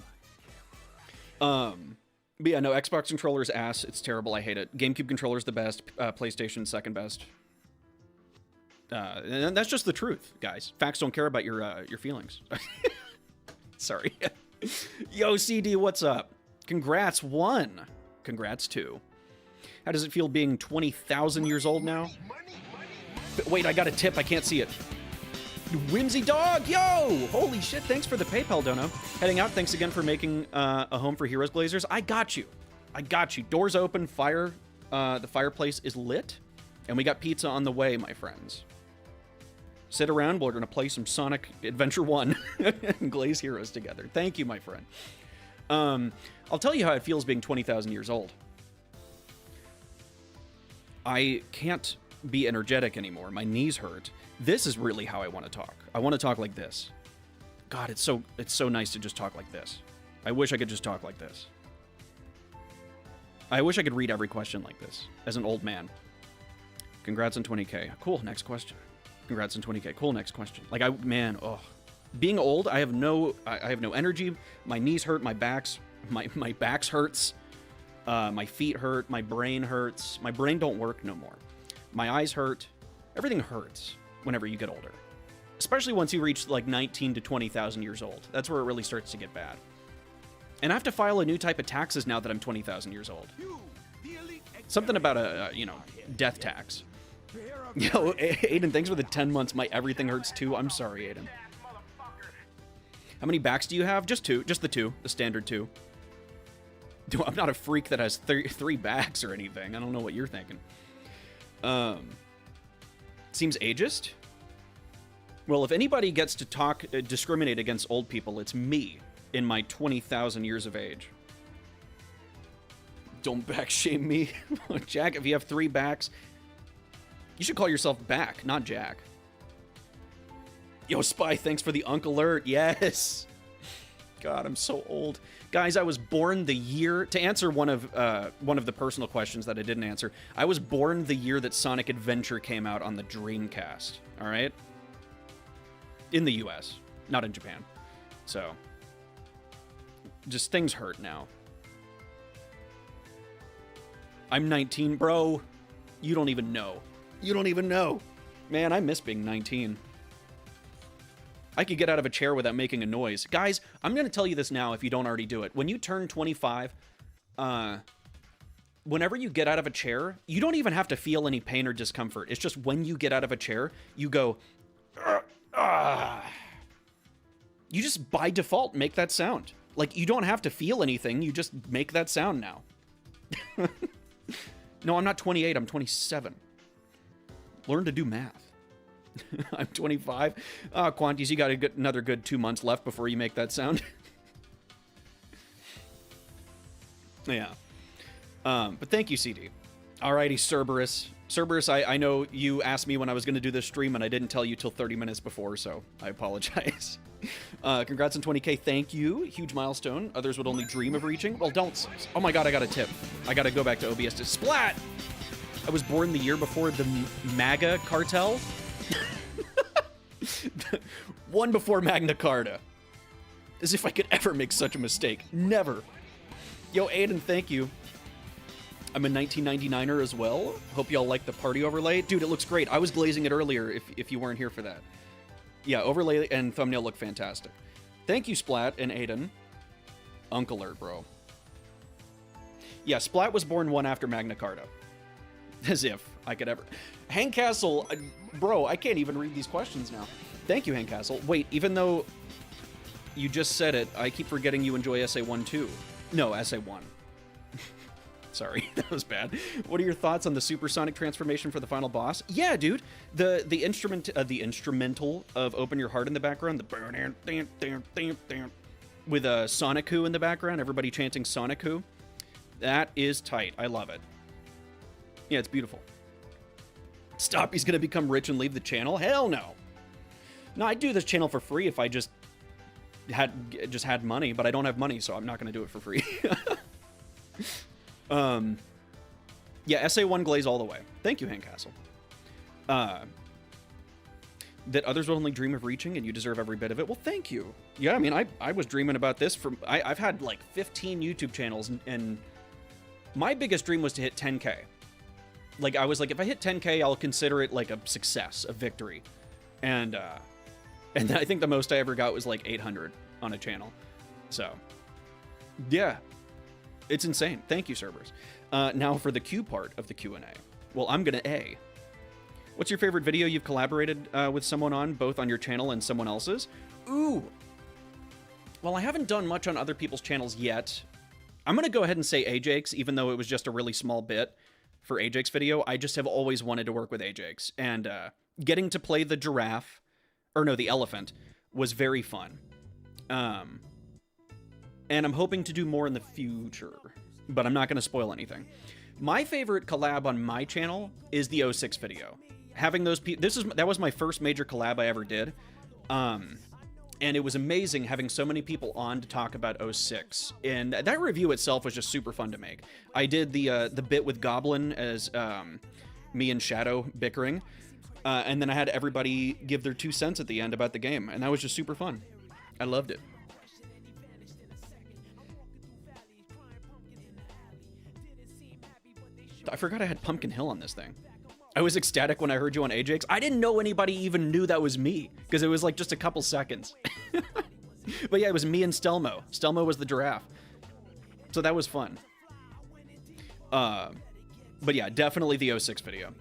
But yeah, no, Xbox controller's ass. It's terrible. I hate it. GameCube controller's the best. PlayStation second best. And that's just the truth, guys. Facts don't care about your feelings. Sorry. Yo, CD, what's up? Congrats, 1. Congrats, 2. How does it feel being 20,000 years old now? Wait, I got a tip. I can't see it. Whimsy Dog, yo! Holy shit, thanks for the PayPal dono. Heading out, thanks again for making a home for Heroes Glazers. I got you. I got you. Doors open, the fireplace is lit, and we got pizza on the way, my friends. Sit around, we're gonna play some Sonic Adventure 1 and glaze Heroes together. Thank you, my friend. I'll tell you how it feels being 20,000 years old. I can't be energetic anymore. My knees hurt. This is really how I want to talk. I want to talk like this. God, it's so nice to just talk like this. I wish I could just talk like this. I wish I could read every question like this as an old man. Congrats on 20K. Cool, next question. Congrats on 20K. Cool, next question. Like, man, oh. Being old, I have no energy. My knees hurt, my backs hurts. My feet hurt, my brain hurts. My brain don't work no more. My eyes hurt. Everything hurts whenever you get older. Especially once you reach like 19 to 20,000 years old. That's where it really starts to get bad. And I have to file a new type of taxes now that I'm 20,000 years old. Something about a death tax. Yo, Aiden, thanks for the 10 months. My everything hurts too. I'm sorry, Aiden. How many backs do you have? Just 2. Just the 2. The standard 2. Dude, I'm not a freak that has 3 backs or anything. I don't know what you're thinking. Seems ageist? Well, if anybody gets to discriminate against old people, it's me in my 20,000 years of age. Don't back shame me. Jack, if you have 3 backs, you should call yourself Back, not Jack. Yo, Spy, thanks for the Uncle Alert. Yes. God, I'm so old. Guys, I was born the year... To answer one of the personal questions that I didn't answer, I was born the year that Sonic Adventure came out on the Dreamcast. All right? In the US, not in Japan. So, just things hurt now. I'm 19, bro. You don't even know. You don't even know. Man, I miss being 19. I could get out of a chair without making a noise. Guys, I'm going to tell you this now if you don't already do it. When you turn 25, whenever you get out of a chair, you don't even have to feel any pain or discomfort. It's just when you get out of a chair, you go, You just by default make that sound. Like, you don't have to feel anything. You just make that sound now. No, I'm not 28. I'm 27. Learn to do math. I'm 25. Quanties, you got another good 2 months left before you make that sound. Yeah. But thank you, CD. Alrighty, Cerberus. Cerberus, I know you asked me when I was going to do this stream, and I didn't tell you till 30 minutes before, so I apologize. Congrats on 20K. Thank you. Huge milestone. Others would only dream of reaching. Well, don't. Oh my god, I got a tip. I got to go back to OBS to Splat! I was born the year before the MAGA cartel. One before Magna Carta. As if I could ever make such a mistake. Never. Yo, Aiden, thank you. I'm a 1999er as well. Hope y'all like the party overlay. Dude, it looks great. I was glazing it earlier if you weren't here for that. Yeah, overlay and thumbnail look fantastic. Thank you, Splat and Aiden. Uncle Alert, bro. Yeah, Splat was born one after Magna Carta. As if I could ever... Hank Castle, bro, I can't even read these questions now. Thank you, Hank Castle. Wait, even though you just said it, I keep forgetting you enjoy SA1 too. No, SA1. Sorry, that was bad. What are your thoughts on the supersonic transformation for the final boss? Yeah, dude. The instrumental of Open Your Heart in the background, with a Sonic-Who in the background, everybody chanting Sonic-Who. That is tight. I love it. Yeah, it's beautiful. Stop, he's gonna become rich and leave the channel? Hell no. No, I'd do this channel for free if I just had money, but I don't have money, so I'm not gonna do it for free. Yeah, SA1 glaze all the way. Thank you, Hank Castle. That others will only dream of reaching, and you deserve every bit of it. Well, thank you. Yeah, I mean, I was dreaming about this for... I've had, like, 15 YouTube channels, and my biggest dream was to hit 10K. Like, I was like, if I hit 10K, I'll consider it, like, a success, a victory. And I think the most I ever got was, like, 800 on a channel. So, yeah. It's insane. Thank you, servers. Now for the Q part of the Q&A. Well, I'm gonna A. What's your favorite video you've collaborated with someone on, both on your channel and someone else's? Ooh. Well, I haven't done much on other people's channels yet. I'm gonna go ahead and say Ajax, even though it was just a really small bit for Ajax video. I just have always wanted to work with Ajax. And getting to play the giraffe, or no, the elephant, was very fun. And I'm hoping to do more in the future, but I'm not going to spoil anything. My favorite collab on my channel is the 06 video. Having those people, that was my first major collab I ever did. And it was amazing having so many people on to talk about 06. And that review itself was just super fun to make. I did the bit with Goblin as me and Shadow bickering. And then I had everybody give their 2 cents at the end about the game. And that was just super fun. I loved it. I forgot I had Pumpkin Hill on this thing. I was ecstatic when I heard you on Ajax. I didn't know anybody even knew that was me, because it was like just a couple seconds. But yeah, it was me and Stelmo. Stelmo was the giraffe. So that was fun. But yeah, definitely the 06 video.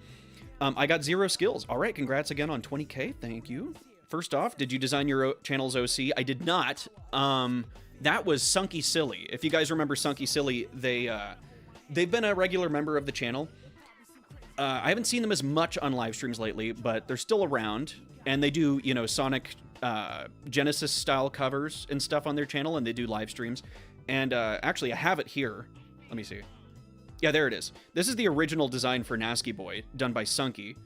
I got 0 skills. All right, congrats again on 20K. Thank you. First off, did you design your channel's OC? I did not. That was Sunky Silly. If you guys remember Sunky Silly, they've been a regular member of the channel. I haven't seen them as much on live streams lately, but they're still around. And they do, you know, Sonic Genesis style covers and stuff on their channel, and they do live streams. And actually, I have it here. Let me see. Yeah, there it is. This is the original design for Nasky Boy, done by Sunky.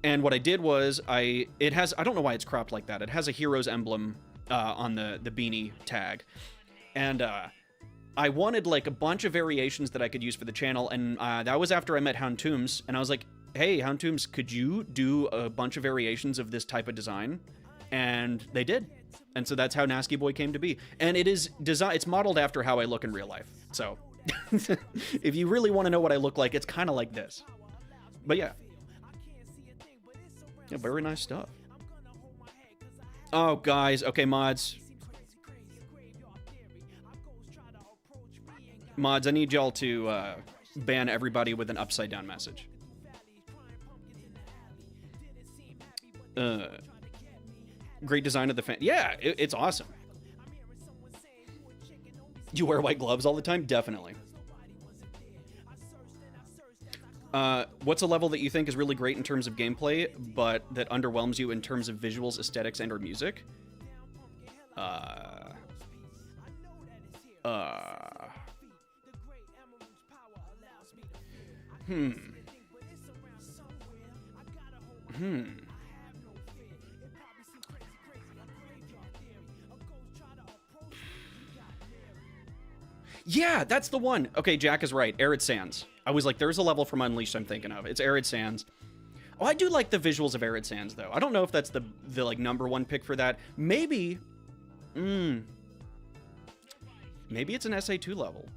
And what I did was, I don't know why it's cropped like that. It has a hero's emblem on the beanie tag. And I wanted like a bunch of variations that I could use for the channel, and that was after I met Houndtombs, and I was like, hey, Houndtombs, could you do a bunch of variations of this type of design? And they did. And so that's how Nasky Boy came to be. And it's modeled after how I look in real life. So if you really want to know what I look like, it's kind of like this. But yeah. Yeah, very nice stuff. Oh, guys. Okay, mods. Mods, I need y'all to ban everybody with an upside down message. Great design of the fan. Yeah, it's awesome. You wear white gloves all the time? Definitely. What's a level that you think is really great in terms of gameplay, but that underwhelms you in terms of visuals, aesthetics, and or music? Yeah, that's the one. Okay, Jack is right. Arid Sands. I was like, there's a level from Unleashed I'm thinking of. It's Arid Sands. Oh, I do like the visuals of Arid Sands, though. I don't know if that's the like #1 pick for that. Maybe. Maybe it's an SA2 level.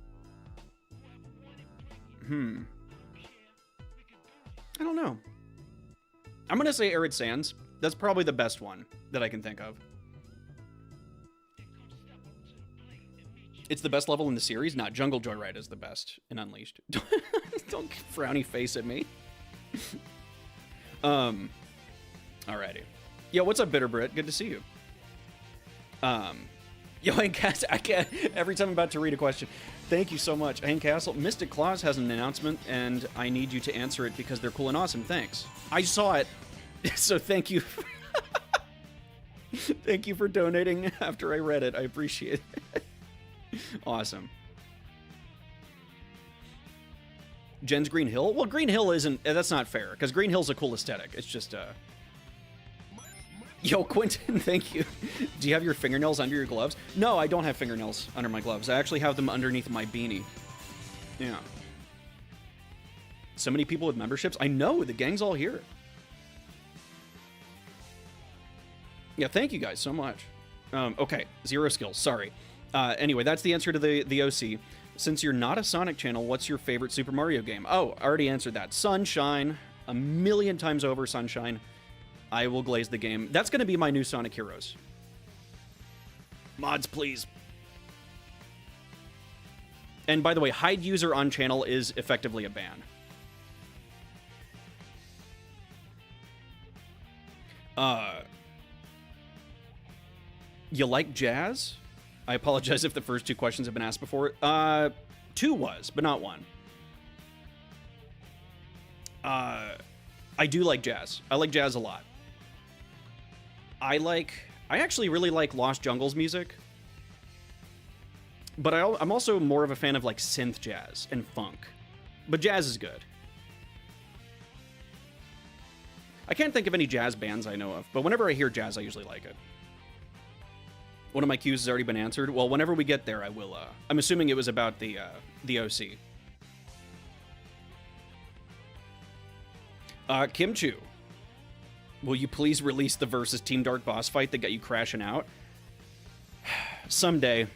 I don't know. I'm gonna say Arid Sands. That's probably the best one that I can think of. It's the best level in the series? Not Jungle Joyride is the best in Unleashed. Don't frowny face at me. Alrighty. Yeah, what's up, Bitter Brit? Good to see you. Yo, Hank Castle, I can't, every time I'm about to read a question. Thank you so much. Hank Castle, Mystic Claus has an announcement, and I need you to answer it because they're cool and awesome. Thanks. I saw it, so thank you. Thank you for donating after I read it. I appreciate it. Awesome. Jen's Green Hill? Well, Green Hill isn't, that's not fair, because Green Hill's a cool aesthetic. It's just, Yo, Quentin, thank you. Do you have your fingernails under your gloves? No, I don't have fingernails under my gloves. I actually have them underneath my beanie. Yeah. So many people with memberships. I know, the gang's all here. Yeah, thank you guys so much. Okay, 0 skills, sorry. Anyway, that's the answer to the OC. Since you're not a Sonic channel, what's your favorite Super Mario game? Oh, I already answered that. Sunshine. A million times over, Sunshine. I will glaze the game. That's going to be my new Sonic Heroes. Mods, please. And by the way, hide user on channel is effectively a ban. You like jazz? I apologize if the first 2 questions have been asked before. 2 was, but not 1. I do like jazz. I like jazz a lot. I actually really like Lost Jungles music. But I'm also more of a fan of like synth jazz and funk. But jazz is good. I can't think of any jazz bands I know of, but whenever I hear jazz, I usually like it. One of my cues has already been answered. Well, whenever we get there, I will, I'm assuming it was about the OC. Kim Chu. Will you please release the versus Team Dark boss fight that got you crashing out? Someday.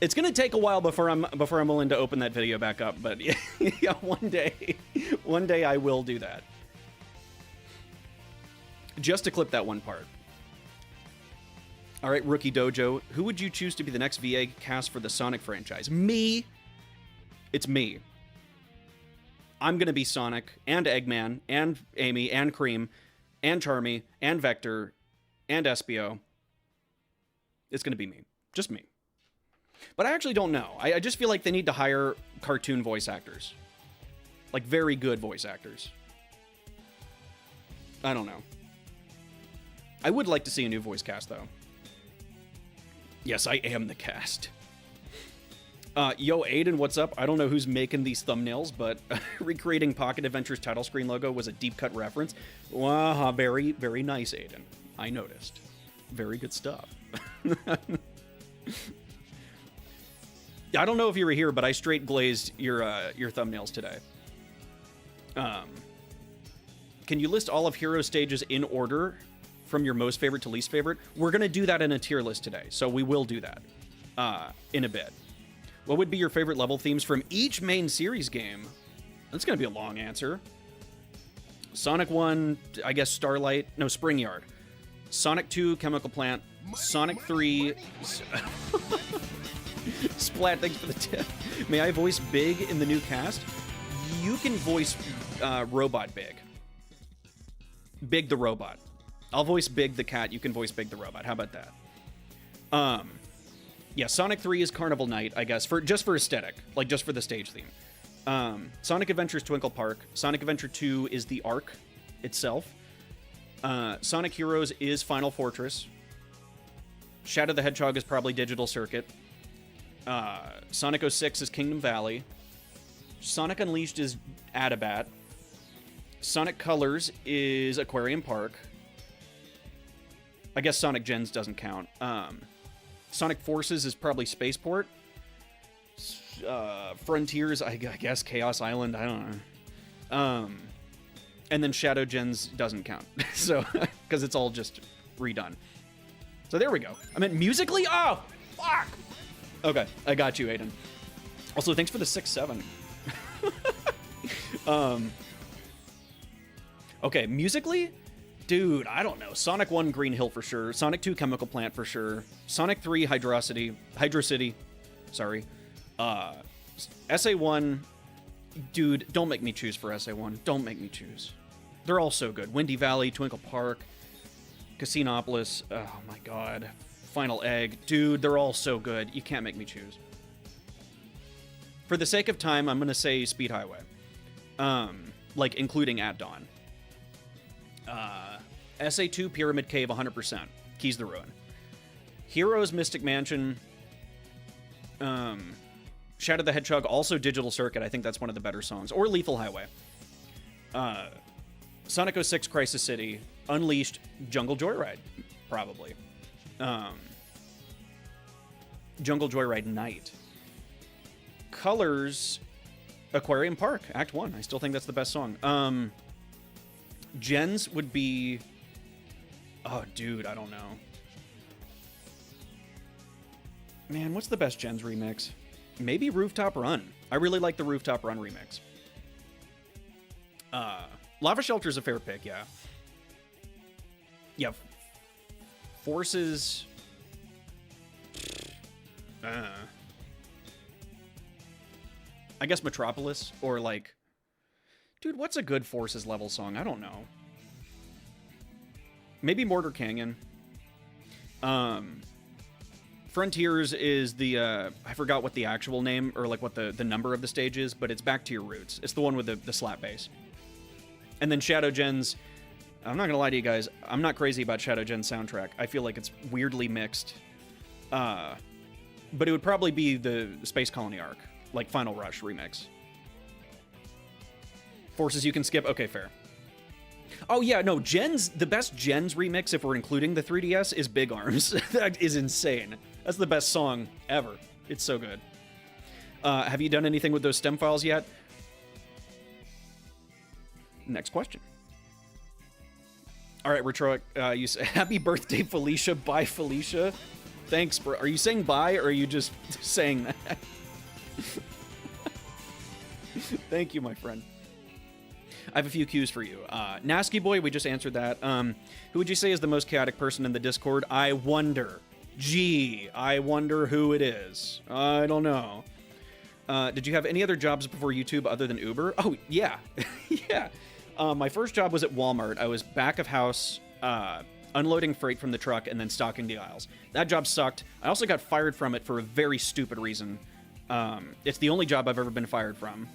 It's gonna take a while before I'm willing to open that video back up, but yeah, one day I will do that. Just to clip that one part. All right, Rookie Dojo, who would you choose to be the next VA cast for the Sonic franchise? Me. It's me. I'm gonna be Sonic and Eggman and Amy and Cream and Charmy, and Vector, and Espio. It's gonna be me. Just me. But I actually don't know. I just feel like they need to hire cartoon voice actors. Like, very good voice actors. I don't know. I would like to see a new voice cast, though. Yes, I am the cast. Yo, Aiden, what's up? I don't know who's making these thumbnails, but recreating Pocket Adventures title screen logo was a deep cut reference. Wow, very, very nice, Aiden. I noticed. Very good stuff. I don't know if you were here, but I straight glazed your thumbnails today. Can you list all of Hero stages in order from your most favorite to least favorite? We're going to do that in a tier list today, so we will do that in a bit. What would be your favorite level themes from each main series game? That's going to be a long answer. Sonic 1, I guess Starlight. No, Spring Yard. Sonic 2, Chemical Plant. Sonic 3... Splat, thanks for the tip. May I voice Big in the new cast? You can voice Robot Big. Big the Robot. I'll voice Big the Cat. You can voice Big the Robot. How about that? Yeah, Sonic 3 is Carnival Night, I guess, just for aesthetic, like just for the stage theme. Sonic Adventures Twinkle Park. Sonic Adventure 2 is the Arc itself. Sonic Heroes is Final Fortress. Shadow the Hedgehog is probably Digital Circuit. Sonic 06 is Kingdom Valley. Sonic Unleashed is Adabat. Sonic Colors is Aquarium Park. I guess Sonic Gens doesn't count. Sonic Forces is probably Spaceport. Frontiers, I guess Chaos Island. I don't know. And then Shadow Gens doesn't count. So, because it's all just redone. So there we go. I meant musically? Oh, fuck! Okay, I got you, Aiden. Also, thanks for the 6-7. Okay, musically? Dude, I don't know. Sonic 1, Green Hill for sure. Sonic 2, Chemical Plant for sure. Sonic 3, Hydro City. Sorry. SA1, dude, don't make me choose for SA1. Don't make me choose. They're all so good. Windy Valley, Twinkle Park, Casinopolis. Oh my god. Final Egg. Dude, they're all so good. You can't make me choose. For the sake of time, I'm going to say Speed Highway. Like, including At Dawn. SA2 Pyramid Cave 100%. Keys the Ruin. Heroes Mystic Mansion. Shadow the Hedgehog, also Digital Circuit. I think that's one of the better songs. Or Lethal Highway. Sonic 06 Crisis City. Unleashed, Jungle Joyride. Probably. Jungle Joyride Night. Colors, Aquarium Park, Act 1. I still think that's the best song. Gens would be... Oh, dude, I don't know. Man, what's the best Gens remix? Maybe Rooftop Run. I really like the Rooftop Run remix. Lava Shelter's a fair pick, yeah. Yeah. Forces... I guess Metropolis, or like... Dude, what's a good Forces level song? I don't know. Maybe Mortar Canyon. Frontiers is the, I forgot what the actual name, or like what the number of the stage is, but it's Back to Your Roots. It's the one with the slap bass. And then Shadow Gens, I'm not gonna lie to you guys, I'm not crazy about Shadow Gen's soundtrack. I feel like it's weirdly mixed. But it would probably be the Space Colony arc, like Final Rush remix. Forces you can skip, okay, fair. Oh yeah, no, Gens, the best Gens remix, if we're including the 3DS, is Big Arms. That is insane. That's the best song ever. It's so good. Have you done anything with those stem files yet? Next question. All right, Retro, you say, happy birthday, Felicia. Bye, Felicia. Thanks, bro. Are you saying bye, or are you just saying that? Thank you, my friend. I have a few cues for you. Nasky Boy, we just answered that. Who would you say is the most chaotic person in the Discord? I wonder. Gee, I wonder who it is. I don't know. Did you have any other jobs before YouTube other than Uber? Oh, yeah. Yeah. My first job was at Walmart. I was back of house, unloading freight from the truck and then stocking the aisles. That job sucked. I also got fired from it for a very stupid reason. It's the only job I've ever been fired from.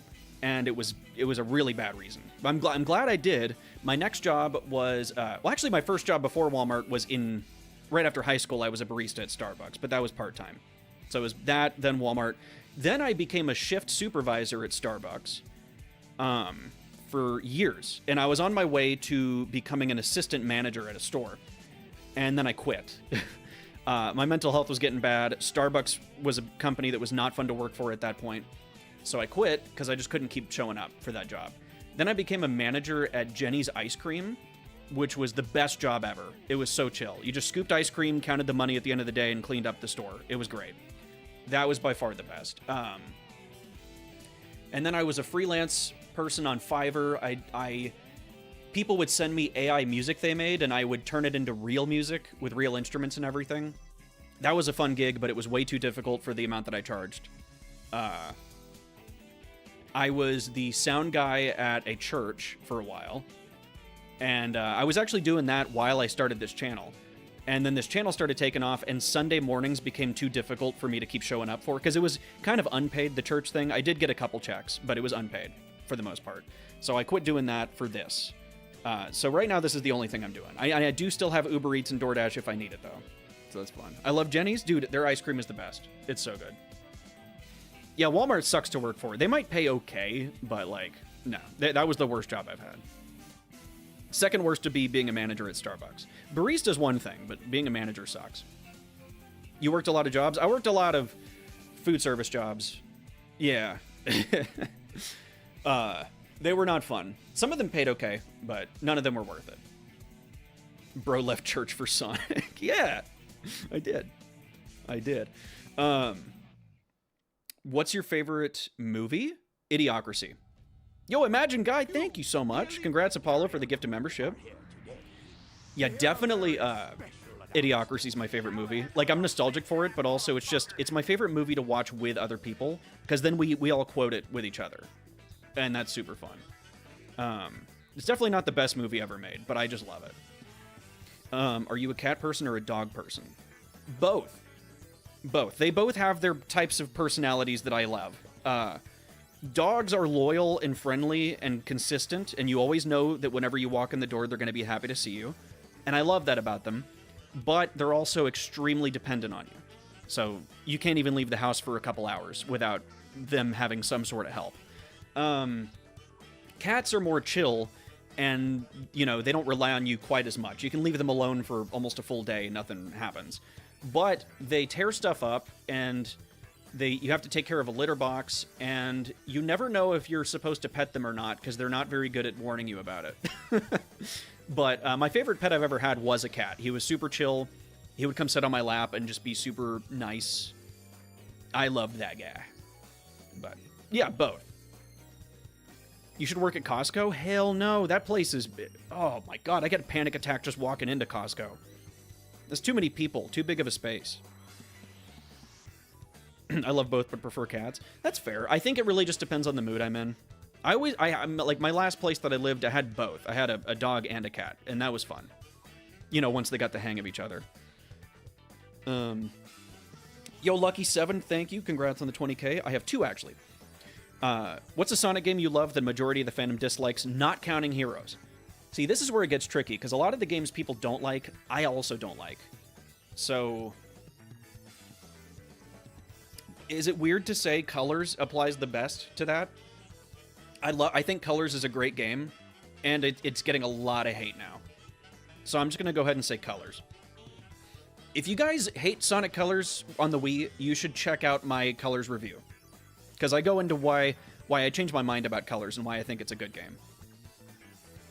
And it was a really bad reason. I'm glad I did. My next job was, well, actually my first job before Walmart was right after high school. I was a barista at Starbucks, but that was part-time. So it was that, then Walmart. Then I became a shift supervisor at Starbucks for years. And I was on my way to becoming an assistant manager at a store. And then I quit. My mental health was getting bad. Starbucks was a company that was not fun to work for at that point. So I quit because I just couldn't keep showing up for that job. Then I became a manager at Jenny's Ice Cream, which was the best job ever. It was so chill. You just scooped ice cream, counted the money at the end of the day, and cleaned up the store. It was great. That was by far the best. And then I was a freelance person on Fiverr. People would send me AI music they made, and I would turn it into real music with real instruments and everything. That was a fun gig, but it was way too difficult for the amount that I charged. I was the sound guy at a church for a while, and I was actually doing that while I started this channel. And then this channel started taking off, and Sunday mornings became too difficult for me to keep showing up for, because it was kind of unpaid, the church thing. I did get a couple checks, but it was unpaid for the most part. So I quit doing that for this. So right now, this is the only thing I'm doing. I do still have Uber Eats and DoorDash if I need it, though. So that's fun. I love Jenny's. Dude, their ice cream is the best. It's so good. Yeah, Walmart sucks to work for. They might pay okay, but, like, no. That was the worst job I've had. Second worst to be being a manager at Starbucks. Barista's one thing, but being a manager sucks. You worked a lot of jobs? I worked a lot of food service jobs. Yeah. They were not fun. Some of them paid okay, but none of them were worth it. Bro left church for Sonic. Yeah, I did. What's your favorite movie? Idiocracy. Yo, Imagine Guy, thank you so much. Congrats, Apollo, for the gift of membership. Yeah, definitely Idiocracy is my favorite movie. Like, I'm nostalgic for it, but also it's my favorite movie to watch with other people, because then we all quote it with each other. And that's super fun. It's definitely not the best movie ever made, but I just love it. Are you a cat person or a dog person? Both. Both. They both have their types of personalities that I love. Dogs are loyal and friendly and consistent, and you always know that whenever you walk in the door, they're going to be happy to see you. And I love that about them. But they're also extremely dependent on you. So you can't even leave the house for a couple hours without them having some sort of help. Cats are more chill, and, you know, they don't rely on you quite as much. You can leave them alone for almost a full day, nothing happens. But they tear stuff up, and you have to take care of a litter box, and you never know if you're supposed to pet them or not, because they're not very good at warning you about it. But my favorite pet I've ever had was a cat. He was super chill. He would come sit on my lap and just be super nice. I loved that guy. But, yeah, both. You should work at Costco? Hell no, that place is... Oh my god, I get a panic attack just walking into Costco. There's too many people, too big of a space. I love both, but prefer cats. That's fair. I think it really just depends on the mood I'm in. I'm like, my last place that I lived, I had both. I had a dog and a cat, and that was fun. You know, once they got the hang of each other. Yo, Lucky7, thank you. Congrats on the 20K. I have two, actually. What's a Sonic game you love that majority of the fandom dislikes, not counting Heroes? See, this is where it gets tricky, because a lot of the games people don't like, I also don't like. So... Is it weird to say Colors applies the best to that? I think Colors is a great game, and it's getting a lot of hate now. So I'm just going to go ahead and say Colors. If you guys hate Sonic Colors on the Wii, you should check out my Colors review. Because I go into why I changed my mind about Colors and why I think it's a good game.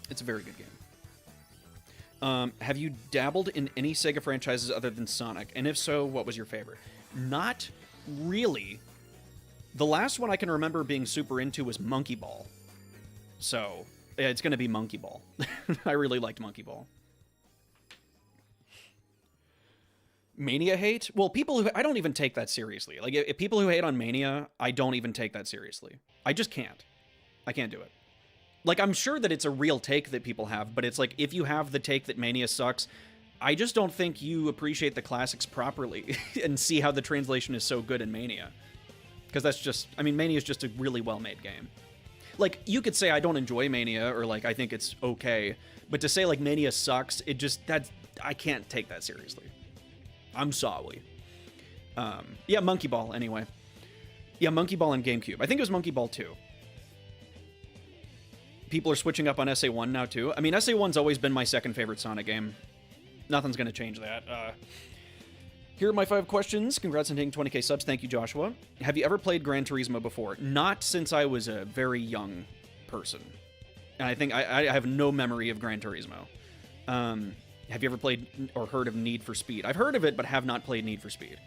It's a very good game. Have you dabbled in any Sega franchises other than Sonic? And if so, what was your favorite? Not really. The last one I can remember being super into was Monkey Ball. So, yeah, it's going to be Monkey Ball. I really liked Monkey Ball. Mania hate? Well, people who... I don't even take that seriously. Like, if people who hate on Mania, I don't even take that seriously. I just can't. I can't do it. Like, I'm sure that it's a real take that people have, but it's like, if you have the take that Mania sucks, I just don't think you appreciate the classics properly and see how the translation is so good in Mania. Because that's just... I mean, Mania is just a really well-made game. Like, you could say I don't enjoy Mania, or, like, I think it's okay, but to say, like, Mania sucks, it just... That's... I can't take that seriously. I'm sorry. Yeah, Monkey Ball, anyway. Yeah, Monkey Ball and GameCube. I think it was Monkey Ball 2. People are switching up on SA1 now, too. I mean, SA1's always been my second favorite Sonic game. Nothing's going to change that. Here are my 5 questions. Congrats on hitting 20k subs. Thank you, Joshua. Have you ever played Gran Turismo before? Not since I was a very young person. And I think I have no memory of Gran Turismo. Have you ever played or heard of Need for Speed? I've heard of it, but have not played Need for Speed.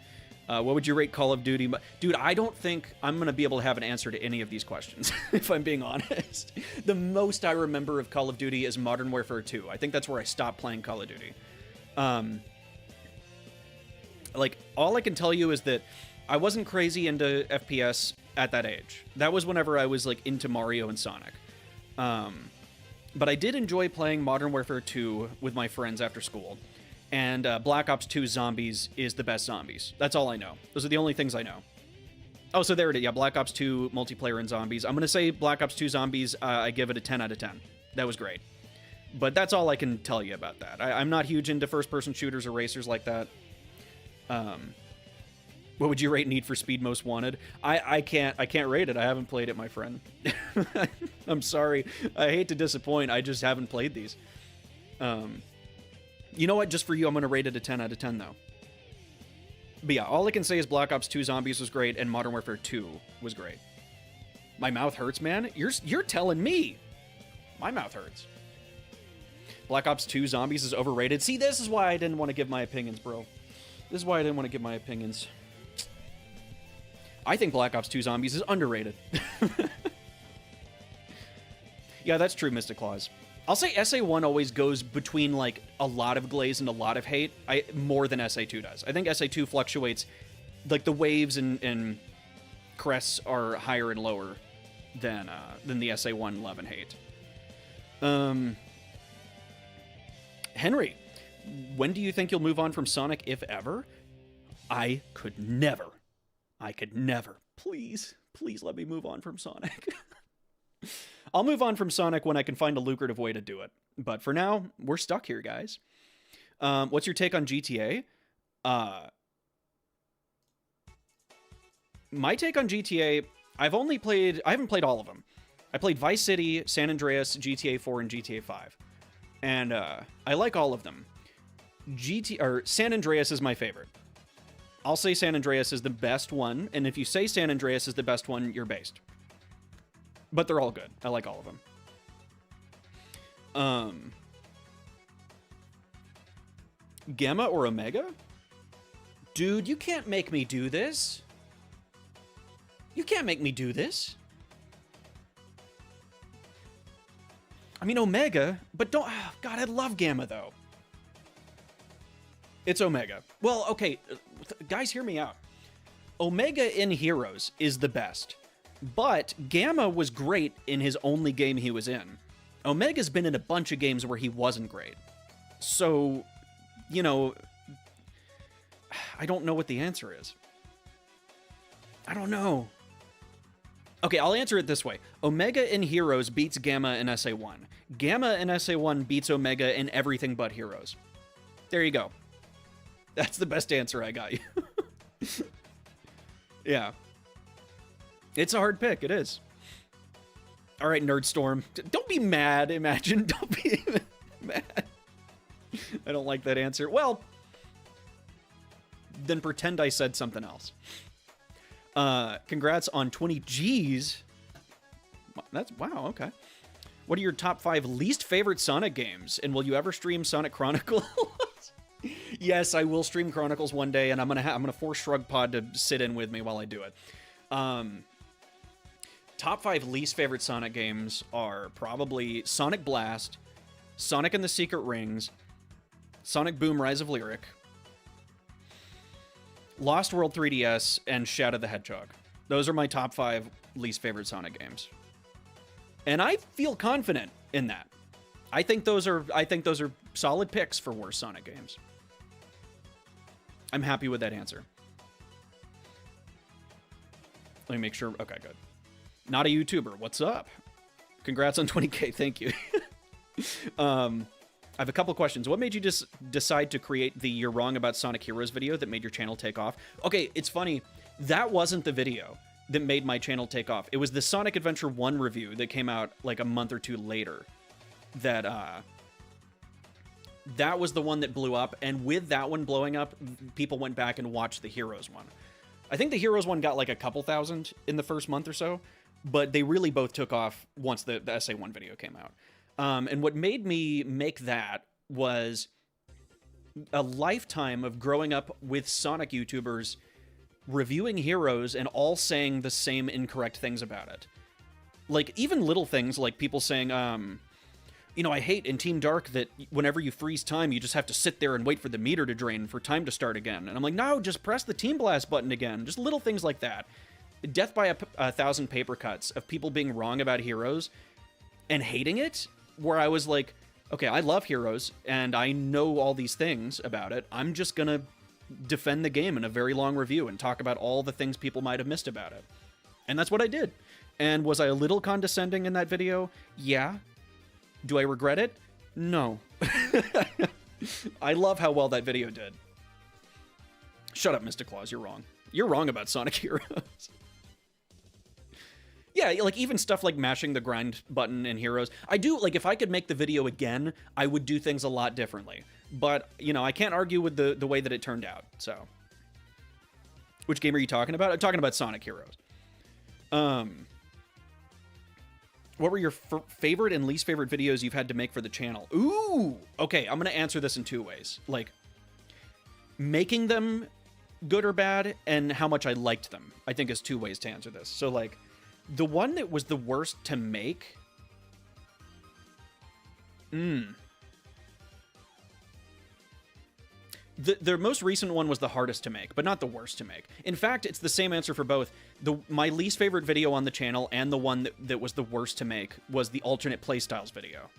What would you rate Call of Duty? Dude, I don't think I'm going to be able to have an answer to any of these questions, if I'm being honest. The most I remember of Call of Duty is Modern Warfare 2. I think that's where I stopped playing Call of Duty. Like, all I can tell you is that I wasn't crazy into FPS at that age. That was whenever I was, like, into Mario and Sonic. But I did enjoy playing Modern Warfare 2 with my friends after school. And Black Ops 2 Zombies is the best zombies. That's all I know. Those are the only things I know. Oh, so there it is. Yeah, Black Ops 2 multiplayer and zombies. I'm going to say Black Ops 2 Zombies, I give it a 10 out of 10. That was great. But that's all I can tell you about that. I'm not huge into first-person shooters or racers like that. What would you rate Need for Speed Most Wanted? I can't rate it. I haven't played it, my friend. I'm sorry. I hate to disappoint. I just haven't played these. You know what? Just for you, I'm going to rate it a 10 out of 10, though. But yeah, all I can say is Black Ops 2 Zombies was great, and Modern Warfare 2 was great. My mouth hurts, man. You're telling me. My mouth hurts. Black Ops 2 Zombies is overrated. See, this is why I didn't want to give my opinions, bro. This is why I didn't want to give my opinions. I think Black Ops 2 Zombies is underrated. Yeah, that's true, Mystic Claus. I'll say SA1 always goes between, like, a lot of glaze and a lot of hate, more than SA2 does. I think SA2 fluctuates, like, the waves and crests are higher and lower than the SA1 love and hate. Henry, when do you think you'll move on from Sonic, if ever? I could never. Please let me move on from Sonic. I'll move on from Sonic when I can find a lucrative way to do it. But for now, we're stuck here, guys. What's your take on GTA? My take on GTA, I haven't played all of them. I played Vice City, San Andreas, GTA 4, and GTA 5. And I like all of them. San Andreas is my favorite. I'll say San Andreas is the best one, and if you say San Andreas is the best one, you're based. But they're all good. I like all of them. Gamma or Omega? Dude, you can't make me do this. You can't make me do this. I mean, Omega, but don't... Oh, God, I love Gamma, though. It's Omega. Well, okay, guys, hear me out. Omega in Heroes is the best, but Gamma was great in his only game he was in. Omega's been in a bunch of games where he wasn't great. So, you know, I don't know what the answer is. I don't know. Okay, I'll answer it this way. Omega in Heroes beats Gamma in SA1. Gamma in SA1 beats Omega in everything but Heroes. There you go. That's the best answer I got you. Yeah. It's a hard pick, it is. All right, Nerdstorm. Don't be mad, Imagine. Don't be mad. I don't like that answer. Well, then pretend I said something else. Congrats on 20 G's. That's, wow, okay. What are your top 5 least favorite Sonic games? And will you ever stream Sonic Chronicles? Yes, I will stream Chronicles one day, and I'm gonna force ShrugPod to sit in with me while I do it. Top 5 least favorite Sonic games are probably Sonic Blast, Sonic and the Secret Rings, Sonic Boom Rise of Lyric, Lost World 3DS, and Shadow the Hedgehog. Those are my top 5 least favorite Sonic games. And I feel confident in that. I think those are solid picks for worst Sonic games. I'm happy with that answer. Let me make sure. Okay, good. Not a YouTuber. What's up? Congrats on 20K. Thank you. I have a couple questions. What made you just decide to create the You're Wrong About Sonic Heroes video that made your channel take off? Okay, it's funny. That wasn't the video that made my channel take off. It was the Sonic Adventure 1 review that came out like a month or two later. That was the one that blew up, and with that one blowing up, people went back and watched the Heroes one. I think the Heroes one got like a couple thousand in the first month or so, but they really both took off once the SA1 video came out. And what made me make that was a lifetime of growing up with Sonic YouTubers reviewing Heroes and all saying the same incorrect things about it. Like, even little things like people saying, you know, I hate in Team Dark that whenever you freeze time, you just have to sit there and wait for the meter to drain for time to start again. And I'm like, no, just press the Team Blast button again. Just little things like that. Death by a thousand paper cuts of people being wrong about Heroes and hating it, where I was like, okay, I love Heroes, and I know all these things about it. I'm just gonna defend the game in a very long review and talk about all the things people might have missed about it. And that's what I did. And was I a little condescending in that video? Yeah. Do I regret it? No. I love how well that video did. Shut up, Mr. Claus, you're wrong. You're wrong about Sonic Heroes. Yeah, like even stuff like mashing the grind button in Heroes. I do, like, if I could make the video again, I would do things a lot differently. But, you know, I can't argue with the way that it turned out, so. Which game are you talking about? I'm talking about Sonic Heroes. What were your favorite and least favorite videos you've had to make for the channel? Ooh! Okay, I'm gonna answer this in 2 ways. Like, making them good or bad, and how much I liked them, I think is 2 ways to answer this. So, like, the one that was the worst to make... The most recent one was the hardest to make, but not the worst to make. In fact, it's the same answer for both. My least favorite video on the channel and the one that was the worst to make was the alternate playstyles video.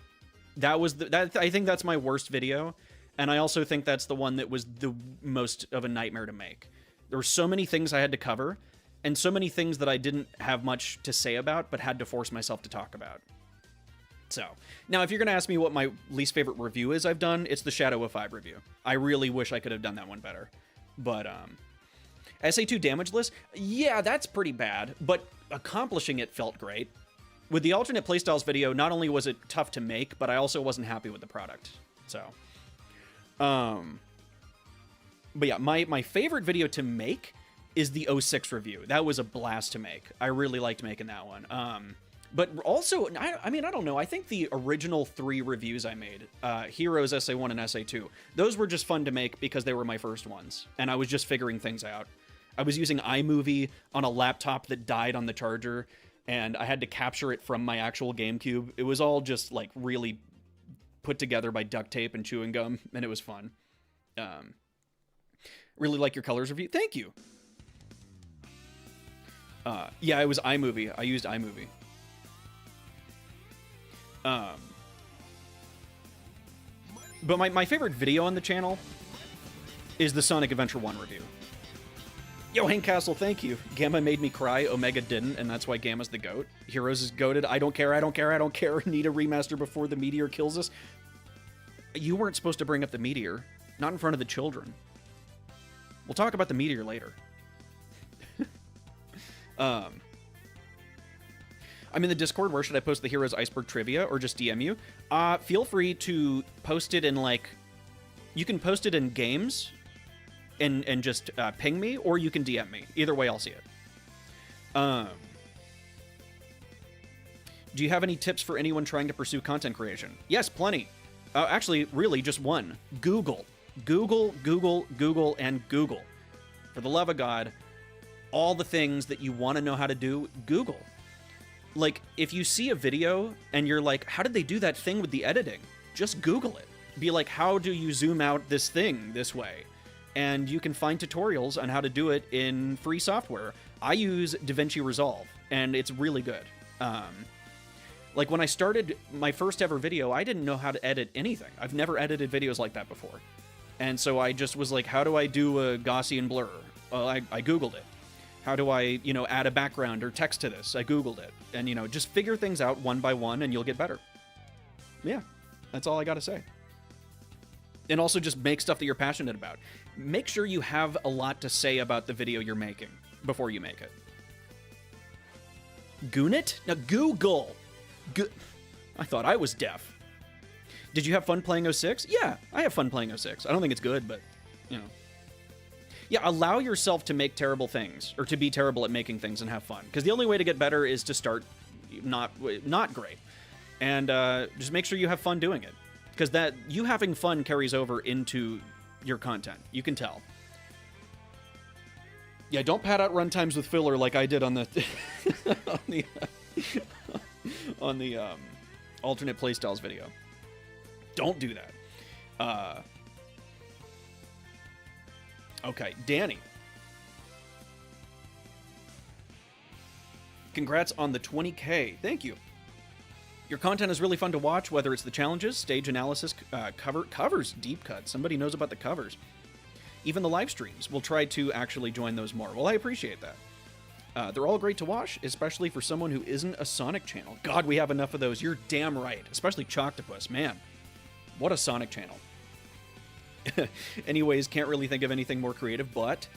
I think that's my worst video, and I also think that's the one that was the most of a nightmare to make. There were so many things I had to cover, and so many things that I didn't have much to say about, but had to force myself to talk about. So, now if you're going to ask me what my least favorite review is I've done, it's the Shadow of 5 review. I really wish I could have done that one better. But, SA2 Damageless, yeah, that's pretty bad, but accomplishing it felt great. With the alternate playstyles video, not only was it tough to make, but I also wasn't happy with the product. So, but yeah, my favorite video to make is the 06 review. That was a blast to make. I really liked making that one. But also, I mean, I don't know. I think the original 3 reviews I made, Heroes, SA1, and SA2, those were just fun to make because they were my first ones. And I was just figuring things out. I was using iMovie on a laptop that died on the charger, and I had to capture it from my actual GameCube. It was all just, like, really put together by duct tape and chewing gum, and it was fun. Really like your colors review. Thank you. Yeah, it was iMovie. I used iMovie. But my favorite video on the channel is the Sonic Adventure 1 review. Yo, Hank Castle, thank you. Gamma made me cry, Omega didn't, and that's why Gamma's the GOAT. Heroes is goated. I don't care, I don't care, I don't care. Need a remaster before the meteor kills us. You weren't supposed to bring up the meteor. Not in front of the children. We'll talk about the meteor later. I'm in the Discord. Where should I post the Heroes Iceberg trivia or just DM you? Feel free to post it in, like... You can post it in games and just ping me, or you can DM me. Either way, I'll see it. Do you have any tips for anyone trying to pursue content creation? Yes, plenty. Actually, really, just one. Google. Google, Google, Google, and Google. For the love of God, all the things that you want to know how to do, Google. Like, if you see a video and you're like, how did they do that thing with the editing? Just Google it. Be like, how do you zoom out this thing this way? And you can find tutorials on how to do it in free software. I use DaVinci Resolve, and it's really good. Like, when I started my first ever video, I didn't know how to edit anything. I've never edited videos like that before. And so I just was like, how do I do a Gaussian blur? Well, I Googled it. How do I, add a background or text to this? I Googled it. And, just figure things out one by one and you'll get better. Yeah, that's all I got to say. And also just make stuff that you're passionate about. Make sure you have a lot to say about the video you're making before you make it. Goonit? Now, Google. I thought I was deaf. Did you have fun playing 06? Yeah, I have fun playing 06. I don't think it's good, but, Yeah, allow yourself to make terrible things, or to be terrible at making things and have fun. Because the only way to get better is to start not great. And just make sure you have fun doing it. Because that you having fun carries over into your content. You can tell. Yeah, don't pad out runtimes with filler like I did on the on the alternate playstyles video. Don't do that. Okay, Danny. Congrats on the 20K. Thank you. Your content is really fun to watch, whether it's the challenges, stage analysis, covers, deep cuts. Somebody knows about the covers. Even the live streams. We'll try to actually join those more. Well, I appreciate that. They're all great to watch, especially for someone who isn't a Sonic channel. God, we have enough of those. You're damn right. Especially Choctopus. Man, what a Sonic channel. Anyways, can't really think of anything more creative, but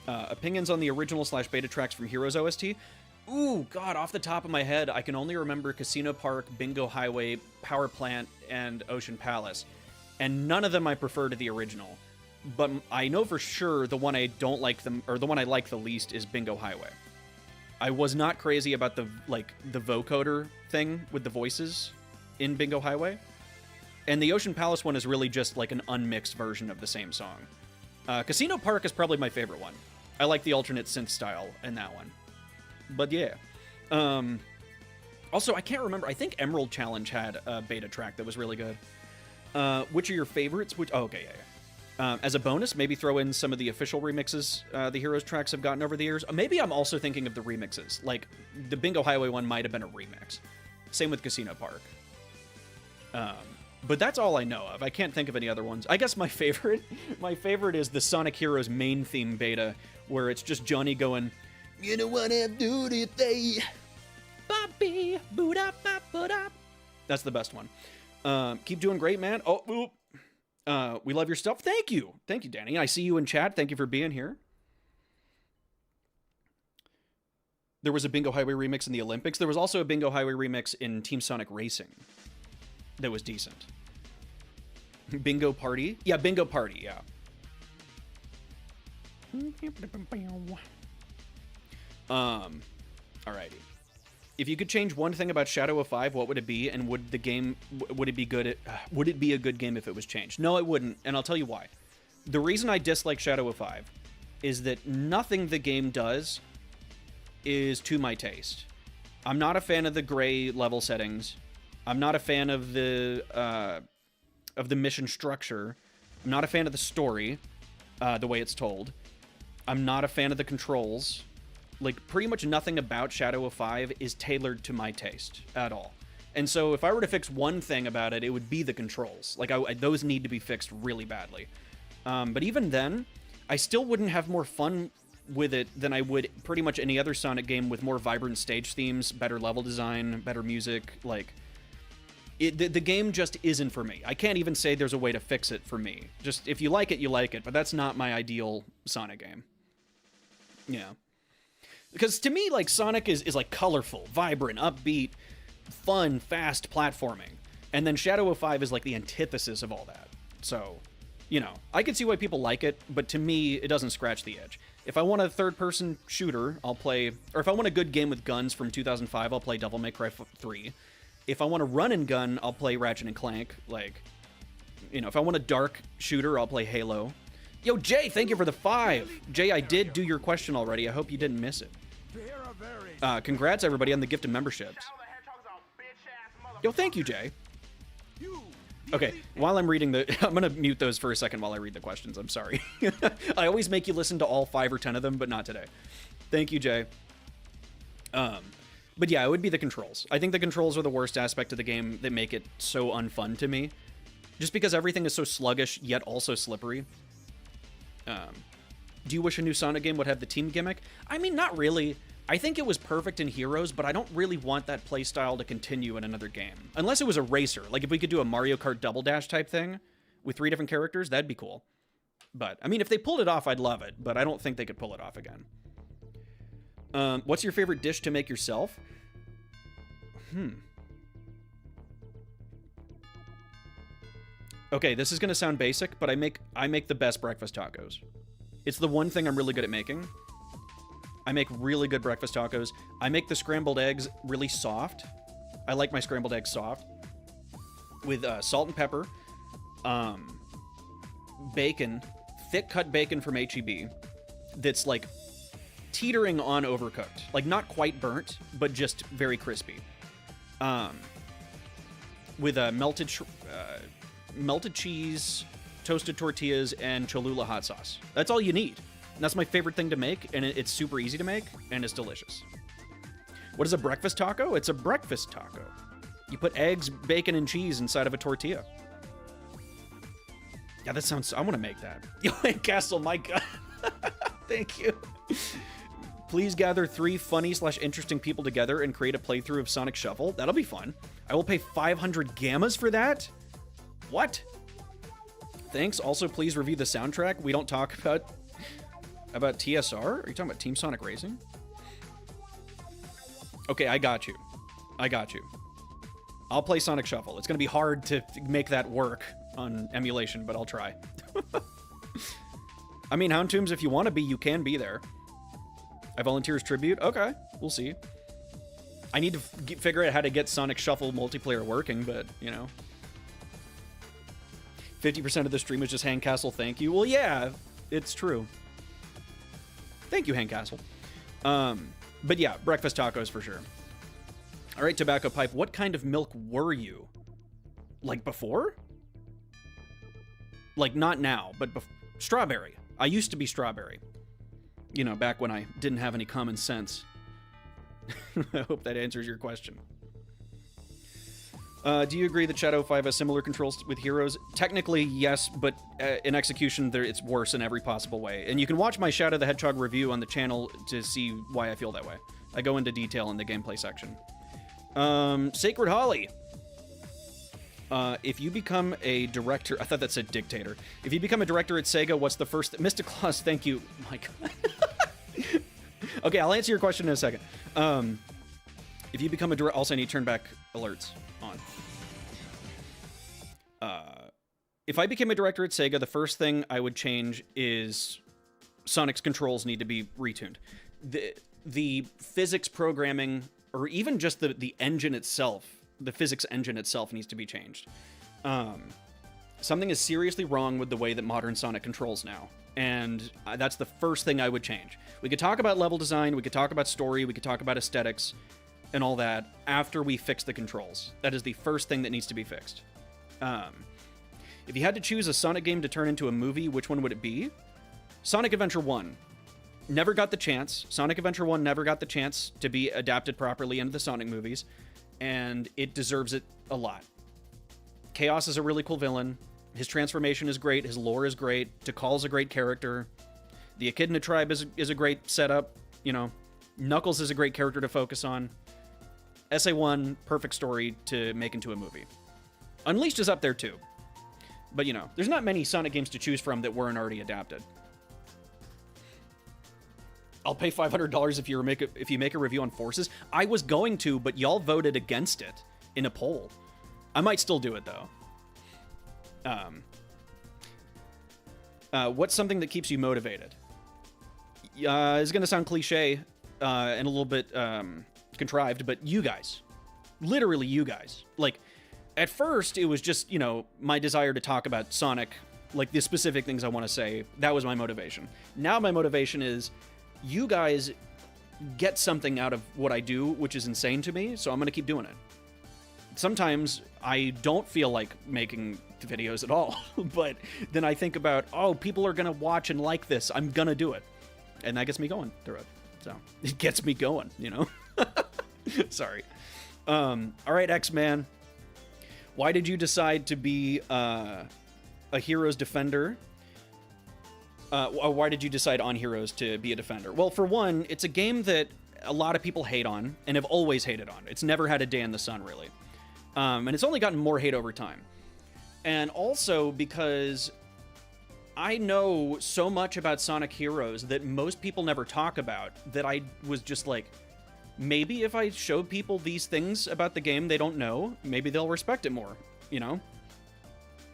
opinions on the original/beta tracks from Heroes OST. Ooh, God, off the top of my head, I can only remember Casino Park, Bingo Highway, Power Plant, and Ocean Palace. And none of them I prefer to the original. But I know for sure the one I don't like them, or the one I like the least is Bingo Highway. I was not crazy about the vocoder thing with the voices in Bingo Highway. And the Ocean Palace one is really just like an unmixed version of the same song. Casino Park is probably my favorite one. I like the alternate synth style in that one. But yeah. Also, I can't remember. I think Emerald Challenge had a beta track that was really good. Which are your favorites? Oh, okay, yeah. As a bonus, maybe throw in some of the official remixes the Heroes tracks have gotten over the years. Maybe I'm also thinking of the remixes. Like, the Bingo Highway one might have been a remix. Same with Casino Park. But that's all I know of. I can't think of any other ones. I guess my favorite is the Sonic Heroes main theme beta, where it's just Johnny going, "You know what I'm doing today, Bobby, boot up, boot up." That's the best one. Keep doing great, man. Oh, we love your stuff. Thank you, Danny. I see you in chat. Thank you for being here. There was a Bingo Highway remix in the Olympics. There was also a Bingo Highway remix in Team Sonic Racing that was decent. Bingo Party? Yeah, Bingo Party, yeah. Alrighty. If you could change one thing about Shadow of 5, what would it be? And would it be a good game if it was changed? No, it wouldn't, and I'll tell you why. The reason I dislike Shadow of 5 is that nothing the game does is to my taste. I'm not a fan of the gray level settings. I'm not a fan of the mission structure. I'm not a fan of the story, the way it's told. I'm not a fan of the controls. Like, pretty much nothing about Shadow of 5 is tailored to my taste at all. And so if I were to fix one thing about it, it would be the controls. Like, those need to be fixed really badly. But even then, I still wouldn't have more fun with it than I would pretty much any other Sonic game with more vibrant stage themes, better level design, better music. Like, the game just isn't for me. I can't even say there's a way to fix it for me. Just, if you like it, you like it. But that's not my ideal Sonic game. Yeah. Because to me, like, Sonic is like colorful, vibrant, upbeat, fun, fast platforming. And then Shadow of 5 is like the antithesis of all that. So, you know, I can see why people like it, but to me, it doesn't scratch the edge. If I want a third-person shooter, I'll play... Or if I want a good game with guns from 2005, I'll play Devil May Cry 3. If I want a run-and-gun, I'll play Ratchet & Clank. Like, you know, if I want a dark shooter, I'll play Halo. Yo, Jay, thank you for the 5. Jay, I did do your question already. I hope you didn't miss it. Congrats, everybody, on the gifted memberships. Yo, thank you, Jay. Okay, while I'm reading the... I'm gonna mute those for a second while I read the questions. I'm sorry. I always make you listen to all 5 or 10 of them, but not today. Thank you, Jay. But yeah, it would be the controls. I think the controls are the worst aspect of the game that make it so unfun to me. Just because everything is so sluggish, yet also slippery. Do you wish a new Sonic game would have the team gimmick? I mean, not really. I think it was perfect in Heroes, but I don't really want that playstyle to continue in another game. Unless it was a racer. Like, if we could do a Mario Kart Double Dash type thing with 3 different characters, that'd be cool. But, I mean, if they pulled it off, I'd love it. But I don't think they could pull it off again. What's your favorite dish to make yourself? Okay, this is gonna sound basic, but I make the best breakfast tacos. It's the one thing I'm really good at making. I make really good breakfast tacos. I make the scrambled eggs really soft. I like my scrambled eggs soft. With salt and pepper. Bacon. Thick cut bacon from H-E-B. That's like teetering on overcooked. Like not quite burnt, but just very crispy. With melted cheese, toasted tortillas, and Cholula hot sauce. That's all you need. And that's my favorite thing to make, and it's super easy to make, and it's delicious. What is a breakfast taco? It's a breakfast taco. You put eggs, bacon, and cheese inside of a tortilla. Yeah, that sounds... I want to make that. Yo, Castle, my God. Thank you. Please gather 3 funny/interesting people together and create a playthrough of Sonic Shuffle. That'll be fun. I will pay 500 gammas for that? What? Thanks. Also, please review the soundtrack. We don't talk about TSR? Are you talking about Team Sonic Racing? Okay, I got you. I'll play Sonic Shuffle. It's gonna be hard to make that work on emulation, but I'll try. I mean, Houndtombs, if you want to be, you can be there. I volunteer as tribute? Okay, we'll see. I need to figure out how to get Sonic Shuffle multiplayer working, but, you know. 50% of the stream is just Handcastle, thank you. Well, yeah, it's true. Thank you, Handcastle. But yeah, breakfast tacos for sure. All right, Tobacco Pipe, what kind of milk were you? Like before? Like not now, but strawberry. I used to be strawberry. You know, back when I didn't have any common sense. I hope that answers your question. Do you agree that Shadow 5 has similar controls with Heroes? Technically, yes, but in execution, it's worse in every possible way. And you can watch my Shadow the Hedgehog review on the channel to see why I feel that way. I go into detail in the gameplay section. Sacred Holly. If you become a director... I thought that said dictator. If you become a director at Sega, what's the first... Mystic Claus, thank you. My God. Okay, I'll answer your question in a second. If you become a director... Also, I need to turn back alerts on. If I became a director at Sega, the first thing I would change is Sonic's controls need to be retuned. The physics programming, or even just the engine itself, the physics engine itself needs to be changed. Something is seriously wrong with the way that modern Sonic controls now, and that's the first thing I would change. We could talk about level design, we could talk about story, we could talk about aesthetics, and all that after we fix the controls. That is the first thing that needs to be fixed. If you had to choose a Sonic game to turn into a movie, which one would it be? Sonic Adventure 1. Never got the chance. Sonic Adventure 1 never got the chance to be adapted properly into the Sonic movies, and it deserves it a lot. Chaos is a really cool villain. His transformation is great. His lore is great. Tikal's a great character. The Echidna tribe is a great setup. You know, Knuckles is a great character to focus on. SA1, perfect story to make into a movie. Unleashed is up there too. But, you know, there's not many Sonic games to choose from that weren't already adapted. I'll pay $500 if you make a review on Forces. I was going to, but y'all voted against it in a poll. I might still do it, though. What's something that keeps you motivated? It's going to sound cliche and a little bit contrived, but you guys. Literally you guys. Like, at first, it was just, you know, my desire to talk about Sonic, like the specific things I want to say. That was my motivation. Now my motivation is you guys get something out of what I do, which is insane to me, so I'm going to keep doing it. Sometimes I don't feel like making videos at all, but then I think about, oh, people are going to watch and like this. I'm going to do it. And that gets me going through it. So it gets me going, you know? Sorry. All right, X-Man. Why did you decide to be a Heroes defender? Why did you decide on Heroes to be a defender? Well, for one, it's a game that a lot of people hate on and have always hated on. It's never had a day in the sun, really. And it's only gotten more hate over time. And also because I know so much about Sonic Heroes that most people never talk about, that I was just like, maybe if I show people these things about the game they don't know, maybe they'll respect it more, you know?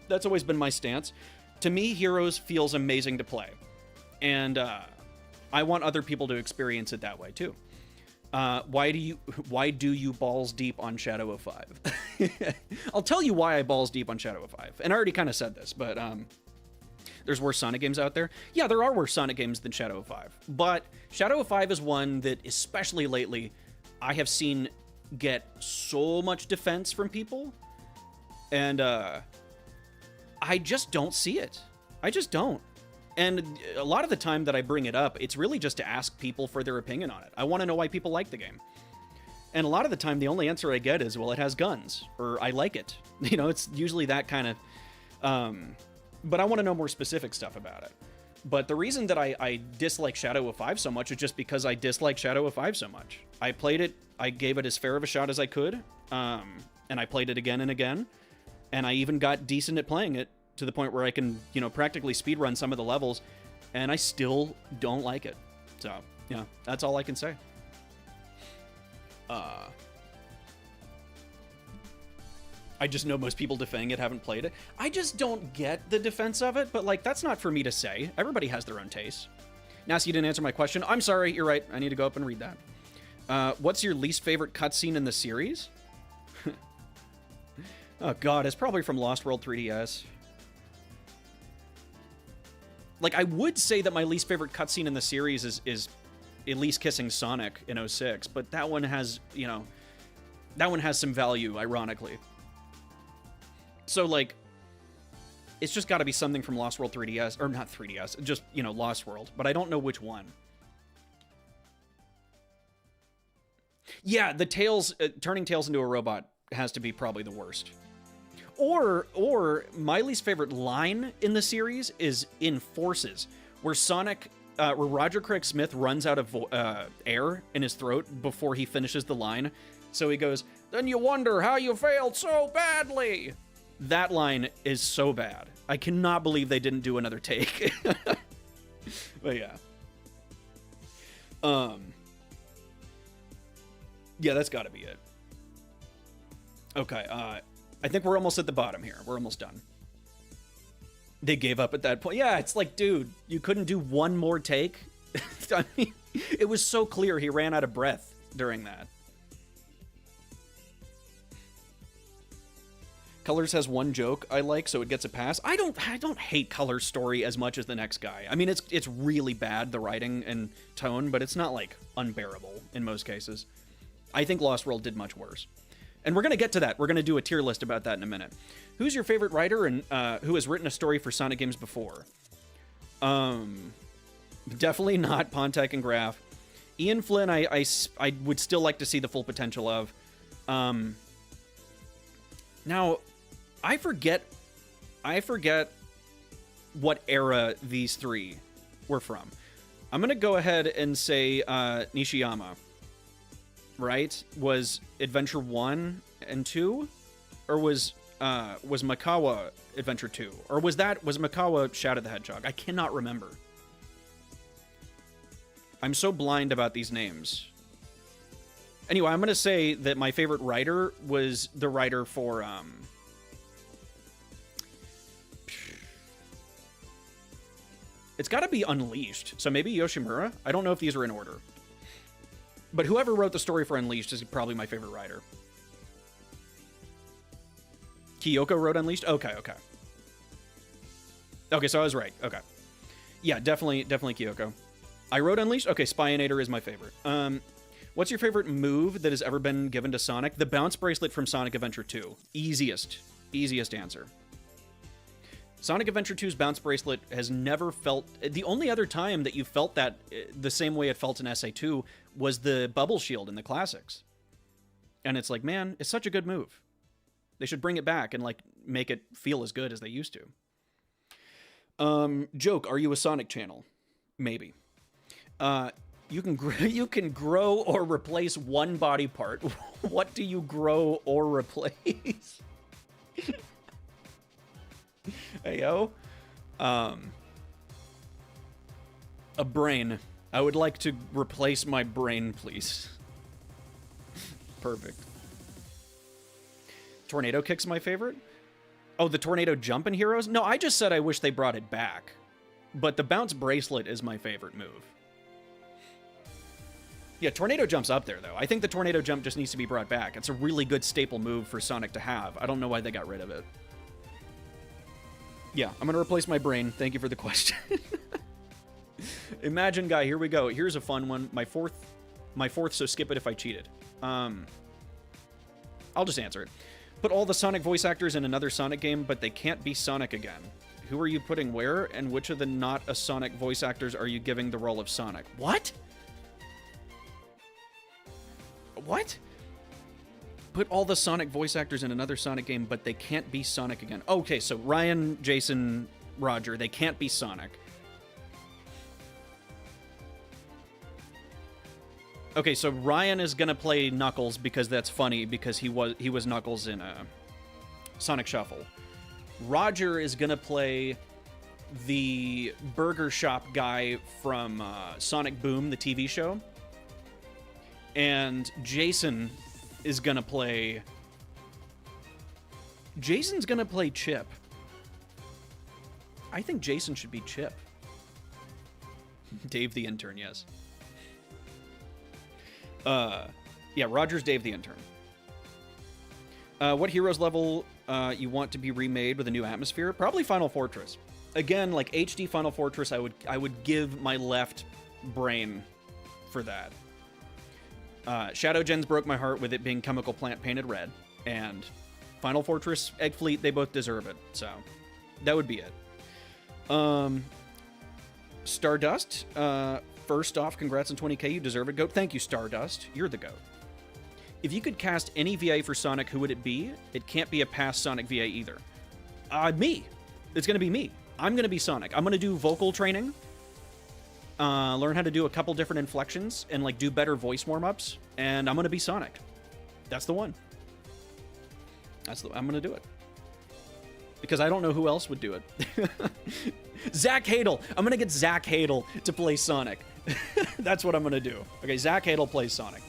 That's always been my stance. To me, Heroes feels amazing to play. And I want other people to experience it that way, too. Why do you balls deep on Shadow of 5? I'll tell you why I balls deep on Shadow of 5. And I already kind of said this, but there's worse Sonic games out there. Yeah, there are worse Sonic games than Shadow of 5. But Shadow of 5 is one that, especially lately, I have seen get so much defense from people. And I just don't see it. I just don't. And a lot of the time that I bring it up, it's really just to ask people for their opinion on it. I want to know why people like the game. And a lot of the time, the only answer I get is, well, it has guns, or I like it. You know, it's usually that kind of... but I want to know more specific stuff about it. But the reason that I dislike Shadow of 5 so much is just because I dislike Shadow of 5 so much. I played it, I gave it as fair of a shot as I could, and I played it again and again, and I even got decent at playing it to the point where I can, you know, practically speedrun some of the levels, and I still don't like it. So, yeah, that's all I can say. I just know most people defending it haven't played it. I just don't get the defense of it, but, like, that's not for me to say. Everybody has their own taste. Nasty, you didn't answer my question. I'm sorry, you're right. I need to go up and read that. What's your least favorite cutscene in the series? Oh, God, it's probably from Lost World 3DS. Like, I would say that my least favorite cutscene in the series is Elise kissing Sonic in 06, but that one has, you know, that one has some value, ironically. So, like, it's just got to be something from Lost World 3DS, or not 3DS, just, you know, Lost World, but I don't know which one. Yeah, the Tails, turning Tails into a robot has to be probably the worst. Or my least favorite line in the series is in Forces, where where Roger Craig Smith runs out of air in his throat before he finishes the line. So he goes, "Then you wonder how you failed so badly." That line is so bad. I cannot believe they didn't do another take. But yeah. Yeah, that's gotta be it. Okay, I think we're almost at the bottom here. We're almost done. They gave up at that point. Yeah, it's like, dude, you couldn't do one more take? I mean, it was so clear he ran out of breath during that. Colors has one joke I like, so it gets a pass. I don't hate Colors' story as much as the next guy. I mean, it's really bad, the writing and tone, but it's not, like, unbearable in most cases. I think Lost World did much worse. And we're going to get to that. We're going to do a tier list about that in a minute. Who's your favorite writer and who has written a story for Sonic games before? Definitely not Pontek and Graf. Ian Flynn, I would still like to see the full potential of. Now, I forget what era these three were from. I'm going to go ahead and say Nishiyama. Right? Was Adventure 1 and 2? Or was Makawa Adventure 2? Or was Makawa Shadow the Hedgehog? I cannot remember. I'm so blind about these names. Anyway, I'm going to say that my favorite writer was the writer for it's got to be Unleashed. So maybe Yoshimura? I don't know if these are in order. But whoever wrote the story for Unleashed is probably my favorite writer. Kyoko wrote Unleashed? Okay. Okay, so I was right. Okay. Yeah, definitely Kyoko. I wrote Unleashed? Okay, Spyinator is my favorite. What's your favorite move that has ever been given to Sonic? The bounce bracelet from Sonic Adventure 2. Easiest answer. Sonic Adventure 2's bounce bracelet has never felt... The only other time that you felt that the same way it felt in SA2 was the bubble shield in the classics. And it's like, man, it's such a good move. They should bring it back and, like, make it feel as good as they used to. Joke, are you a Sonic channel? Maybe. You can grow or replace one body part. What do you grow or replace? Hey, yo. A brain. I would like to replace my brain, please. Perfect. Tornado Kick's my favorite? Oh, the tornado jump in Heroes? No, I just said I wish they brought it back. But the bounce bracelet is my favorite move. Yeah, tornado jump's up there, though. I think the tornado jump just needs to be brought back. It's a really good staple move for Sonic to have. I don't know why they got rid of it. Yeah, I'm going to replace my brain. Thank you for the question. Imagine Guy, here we go. Here's a fun one. My fourth, so skip it if I cheated. I'll just answer it. Put all the Sonic voice actors in another Sonic game, but they can't be Sonic again. Who are you putting where, and which of the not a Sonic voice actors are you giving the role of Sonic? What? What? Put all the Sonic voice actors in another Sonic game, but they can't be Sonic again. Okay, so Ryan, Jason, Roger, they can't be Sonic. Okay, so Ryan is gonna play Knuckles because that's funny, because he was Knuckles in Sonic Shuffle. Roger is gonna play the burger shop guy from Sonic Boom, the TV show. And Jason is gonna play... Jason's gonna play Chip. I think Jason should be Chip. Dave the Intern, yes. Yeah, Roger's Dave the Intern. What Heroes level you want to be remade with a new atmosphere? Probably Final Fortress. Again, like HD Final Fortress, I would give my left brain for that. Shadow Gens broke my heart with it being Chemical Plant painted red, and Final Fortress, Egg Fleet, they both deserve it, so that would be it. Stardust, first off, congrats on 20k, you deserve it, GOAT. Thank you, Stardust, you're the GOAT. If you could cast any VA for Sonic, who would it be? It can't be a past Sonic VA either. Me. It's going to be me. I'm going to be Sonic. I'm going to do vocal training, learn how to do a couple different inflections, and like do better voice warm-ups, and I'm going to be Sonic. That's the one. I'm going to do it. Because I don't know who else would do it. Zach Hadel. I'm going to get Zach Hadel to play Sonic. That's what I'm going to do. Okay, Zach Hadel plays Sonic.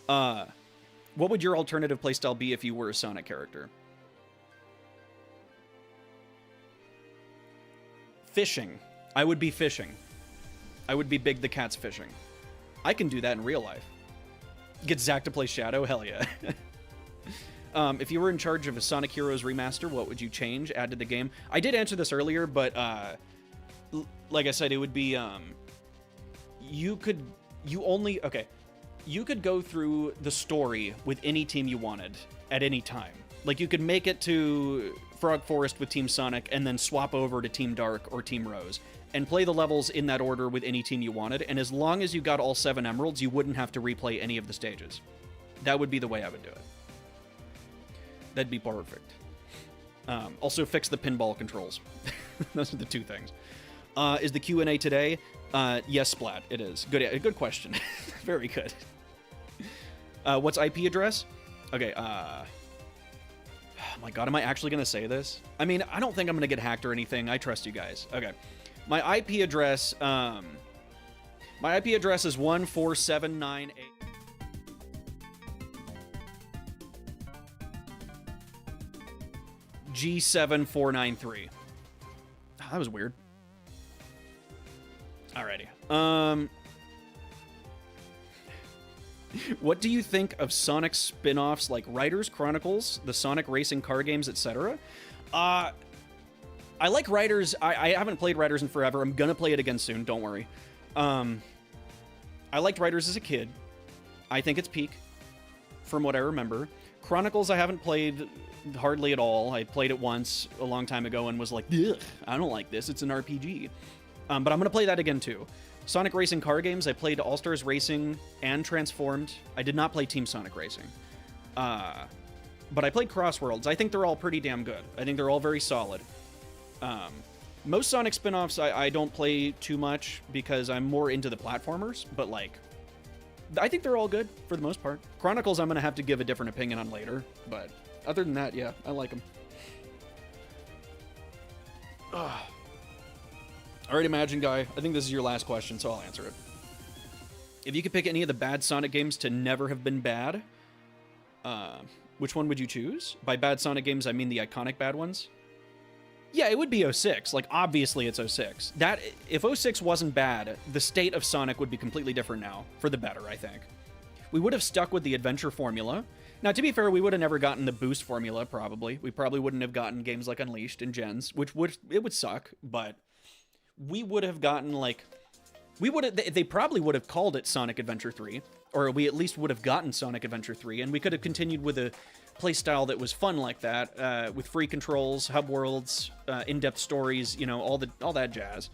What would your alternative playstyle be if you were a Sonic character? Fishing. I would be fishing. I would be Big the Cat's fishing. I can do that in real life. Get Zach to play Shadow? Hell yeah. If you were in charge of a Sonic Heroes remaster, what would you change, add to the game? I did answer this earlier, but like I said, it would be you could go through the story with any team you wanted at any time. Like, you could make it to Frog Forest with Team Sonic and then swap over to Team Dark or Team Rose and play the levels in that order with any team you wanted. And as long as you got all 7 emeralds, you wouldn't have to replay any of the stages. That would be the way I would do it. That'd be perfect. Also, fix the pinball controls. Those are the 2 things. Is the Q&A today? Yes, Splat, it is. Good question. Very good. What's IP address? Okay, oh my god, am I actually going to say this? I mean, I don't think I'm going to get hacked or anything. I trust you guys. Okay. My IP address, is 14798. G7493. Oh, that was weird. Alrighty. What do you think of Sonic spin-offs like Riders Chronicles, the Sonic racing car games, etc.? I like Riders. I haven't played Riders in forever. I'm gonna play it again soon, don't worry. I liked Riders as a kid. I think it's peak, from what I remember. Chronicles I haven't played hardly at all. I played it once a long time ago and was like, ugh, I don't like this. It's an RPG. But I'm gonna play that again too. Sonic Racing car games, I played All-Stars Racing and Transformed. I did not play Team Sonic Racing. But I played Crossworlds. I think they're all pretty damn good. I think they're all very solid. Most Sonic spin-offs I don't play too much because I'm more into the platformers, but like, I think they're all good for the most part. Chronicles I'm going to have to give a different opinion on later, but other than that, yeah, I like them. All right, Imagine Guy, I think this is your last question, so I'll answer it. If you could pick any of the bad Sonic games to never have been bad, which one would you choose? By bad Sonic games, I mean the iconic bad ones. Yeah, it would be 06. Like, obviously it's 06. If 06 wasn't bad, the state of Sonic would be completely different now. For the better, I think. We would have stuck with the adventure formula. Now, to be fair, we would have never gotten the boost formula, probably. We probably wouldn't have gotten games like Unleashed and Gens, which would suck, but we would have gotten, like... They probably would have called it Sonic Adventure 3, or we at least would have gotten Sonic Adventure 3, and we could have continued with a playstyle that was fun like that, with free controls, hub worlds, in-depth stories, you know, all that jazz.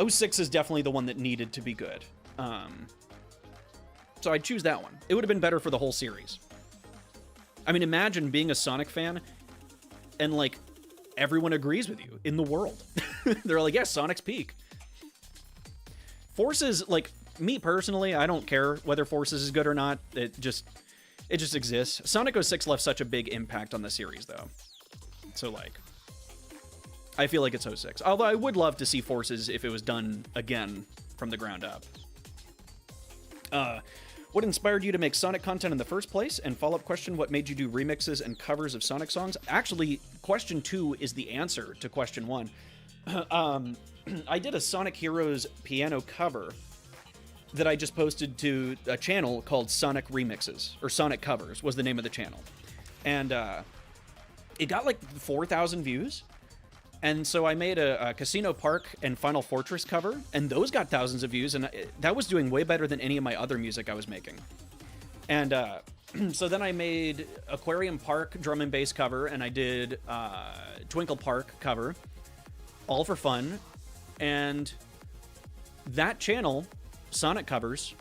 06 is definitely the one that needed to be good. So I'd choose that one. It would have been better for the whole series. I mean, imagine being a Sonic fan, and, like, everyone agrees with you in the world. They're like, yes, Sonic's peak. Forces, like, me personally, I don't care whether Forces is good or not. It just exists. Sonic 06 left such a big impact on the series, though. So, like, I feel like it's 06. Although I would love to see Forces if it was done again from the ground up. What inspired you to make Sonic content in the first place? And follow-up question, what made you do remixes and covers of Sonic songs? Actually, question 2 is the answer to question 1. I did a Sonic Heroes piano cover that I just posted to a channel called Sonic Remixes, or Sonic Covers was the name of the channel. And it got like 4,000 views. And so I made a Casino Park and Final Fortress cover, and those got thousands of views, and that was doing way better than any of my other music I was making. And so then I made Aquarium Park drum and bass cover, and I did Twinkle Park cover, all for fun. And that channel, Sonic Covers,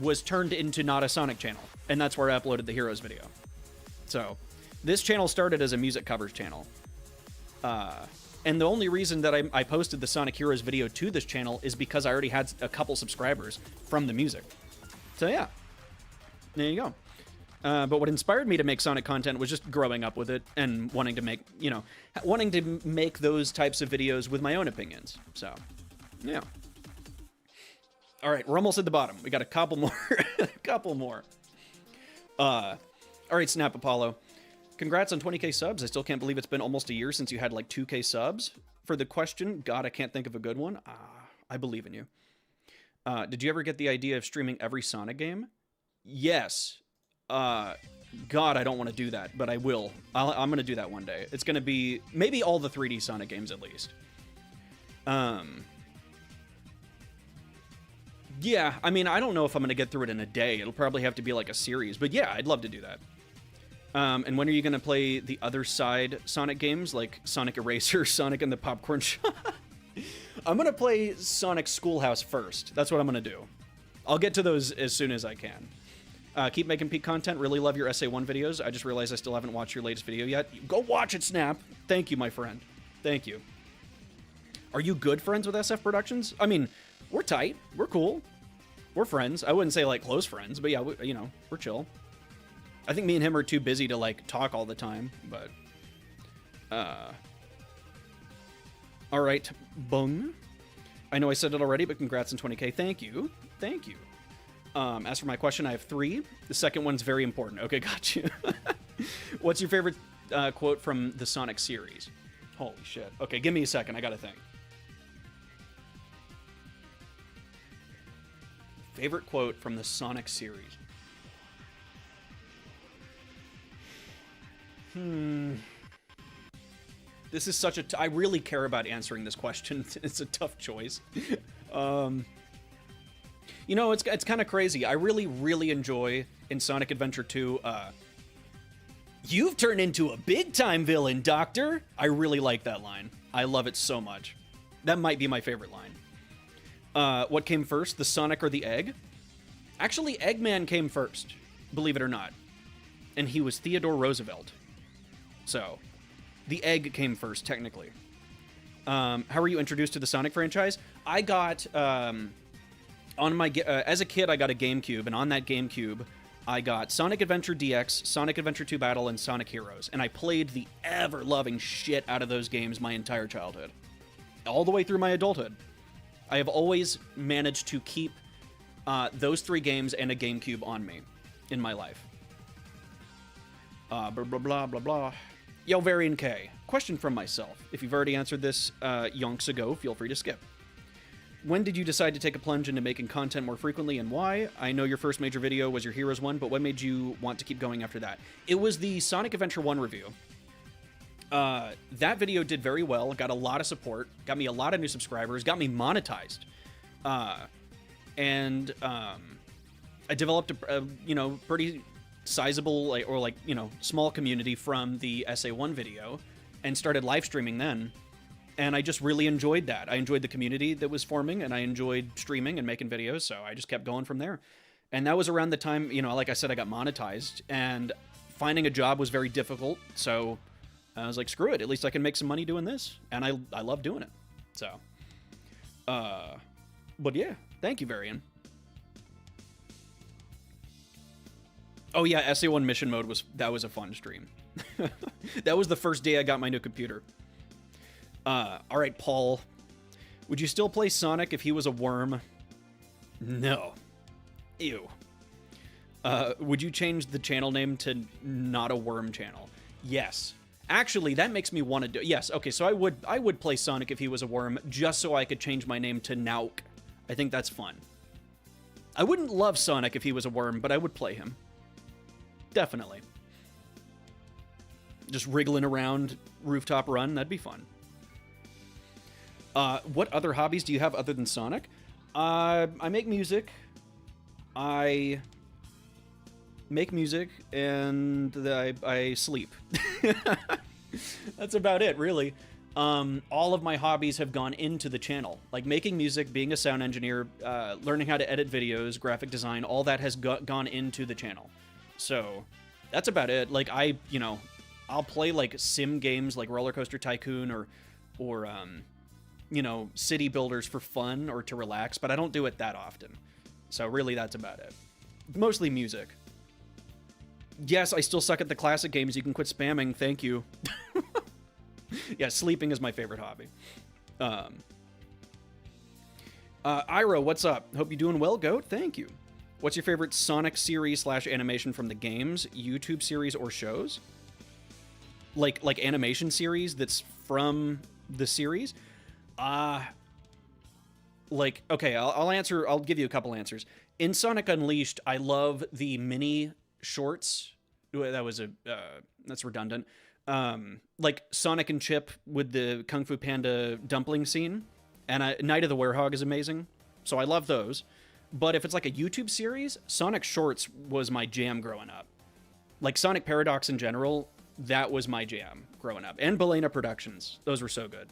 was turned into not a Sonic channel, and that's where I uploaded the Heroes video. So this channel started as a music covers channel. And the only reason that I posted the Sonic Heroes video to this channel is because I already had a couple subscribers from the music. So yeah, there you go. But what inspired me to make Sonic content was just growing up with it and wanting to make, wanting to make those types of videos with my own opinions. So, yeah. All right, we're almost at the bottom. We got a couple more. A couple more. All right, Snap Apollo. Congrats on 20k subs. I still can't believe it's been almost a year since you had like 2k subs. For the question, God, I can't think of a good one. I believe in you. Did you ever get the idea of streaming every Sonic game? Yes. God, I don't want to do that, but I will. I'm going to do that one day. It's going to be maybe all the 3D Sonic games at least. Yeah, I mean, I don't know if I'm going to get through it in a day. It'll probably have to be like a series, but yeah, I'd love to do that. And when are you going to play the other side Sonic games, like Sonic Eraser, Sonic and the Popcorn Shop? I'm going to play Sonic Schoolhouse first. That's what I'm going to do. I'll get to those as soon as I can. Keep making peak content. Really love your SA1 videos. I just realized I still haven't watched your latest video yet. Go watch it, Snap. Thank you, my friend. Thank you. Are you good friends with SF Productions? I mean, we're tight. We're cool. We're friends. I wouldn't say, like, close friends, but yeah, we're chill. I think me and him are too busy to, like, talk all the time, but... All right, Bung. I know I said it already, but congrats on 20k. Thank you. Thank you. As for my question, I have 3. The second one's very important. Okay, got you. What's your favorite quote from the Sonic series? Holy shit. Okay, give me a second. I gotta think. Favorite quote from the Sonic series? This is such a... I really care about answering this question. It's a tough choice. You know, it's kind of crazy. I really, really enjoy in Sonic Adventure 2, "You've turned into a big-time villain, Doctor." I really like that line. I love it so much. That might be my favorite line. What came first, the Sonic or the egg? Actually, Eggman came first, believe it or not. And he was Theodore Roosevelt. So, the egg came first, technically. How were you introduced to the Sonic franchise? I got... on my as a kid, I got a GameCube, and on that GameCube, I got Sonic Adventure DX, Sonic Adventure 2 Battle, and Sonic Heroes. And I played the ever-loving shit out of those games my entire childhood. All the way through my adulthood. I have always managed to keep those 3 games and a GameCube on me in my life. Blah, blah, blah, blah, blah. Yo, Varian K. Question from myself. If you've already answered this yonks ago, feel free to skip. When did you decide to take a plunge into making content more frequently, and why? I know your first major video was your Heroes one, but what made you want to keep going after that? It was the Sonic Adventure 1 review. That video did very well, got a lot of support, got me a lot of new subscribers, got me monetized. And I developed a pretty sizable, small community from the SA1 video, and started live streaming then. And I just really enjoyed that. I enjoyed the community that was forming, and I enjoyed streaming and making videos, so I just kept going from there. And that was around the time, like I said, I got monetized, and finding a job was very difficult, so I was like, screw it, at least I can make some money doing this. And I love doing it. So, but yeah, thank you, Varian. Oh yeah, SA1 mission mode was a fun stream. That was the first day I got my new computer. All right, Paul. Would you still play Sonic if he was a worm? No. Ew. Would you change the channel name to Not a Worm Channel? Yes. Actually, that makes me want to do... Yes, okay, so I would play Sonic if he was a worm, just so I could change my name to Nauk. I think that's fun. I wouldn't love Sonic if he was a worm, but I would play him. Definitely. Just wriggling around Rooftop Run, that'd be fun. What other hobbies do you have other than Sonic? I make music. I make music, and I sleep. That's about it, really. all of my hobbies have gone into the channel. Like making music, being a sound engineer, learning how to edit videos, graphic design, all that has gone into the channel. So that's about it. Like I'll play like sim games like Roller Coaster Tycoon or city builders for fun or to relax, but I don't do it that often. So really that's about it. Mostly music. Yes, I still suck at the classic games. You can quit spamming. Thank you. Yeah, sleeping is my favorite hobby. Iro, what's up? Hope you're doing well, Goat. Thank you. What's your favorite Sonic series / animation from the games, YouTube series, or shows? Like animation series that's from the series? Okay, I'll give you a couple answers. In Sonic Unleashed, I love the mini shorts. That's redundant. Like Sonic and Chip with the Kung Fu Panda dumpling scene, and Night of the Werehog is amazing, so I love those. But if it's like a YouTube series, Sonic Shorts was my jam growing up. Like Sonic Paradox in general, that was my jam growing up. And Balena Productions, those were so good.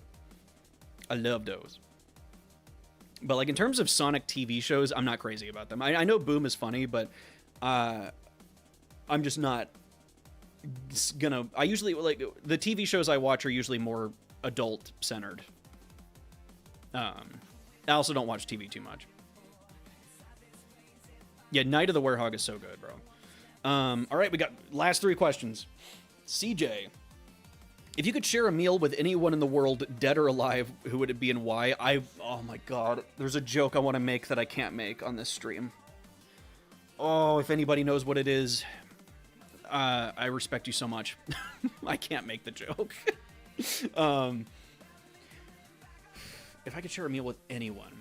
I love those. But like in terms of Sonic TV shows, I'm not crazy about them. I know Boom is funny, but I'm just not gonna. I usually like the TV shows I watch are usually more adult centered. I also don't watch TV too much. Yeah, Night of the Werehog is so good, bro. All right, we got last 3 questions. CJ, if you could share a meal with anyone in the world, dead or alive, who would it be and why? Oh my god, there's a joke I want to make that I can't make on this stream. Oh, if anybody knows what it is, I respect you so much. I can't make the joke. If I could share a meal with anyone,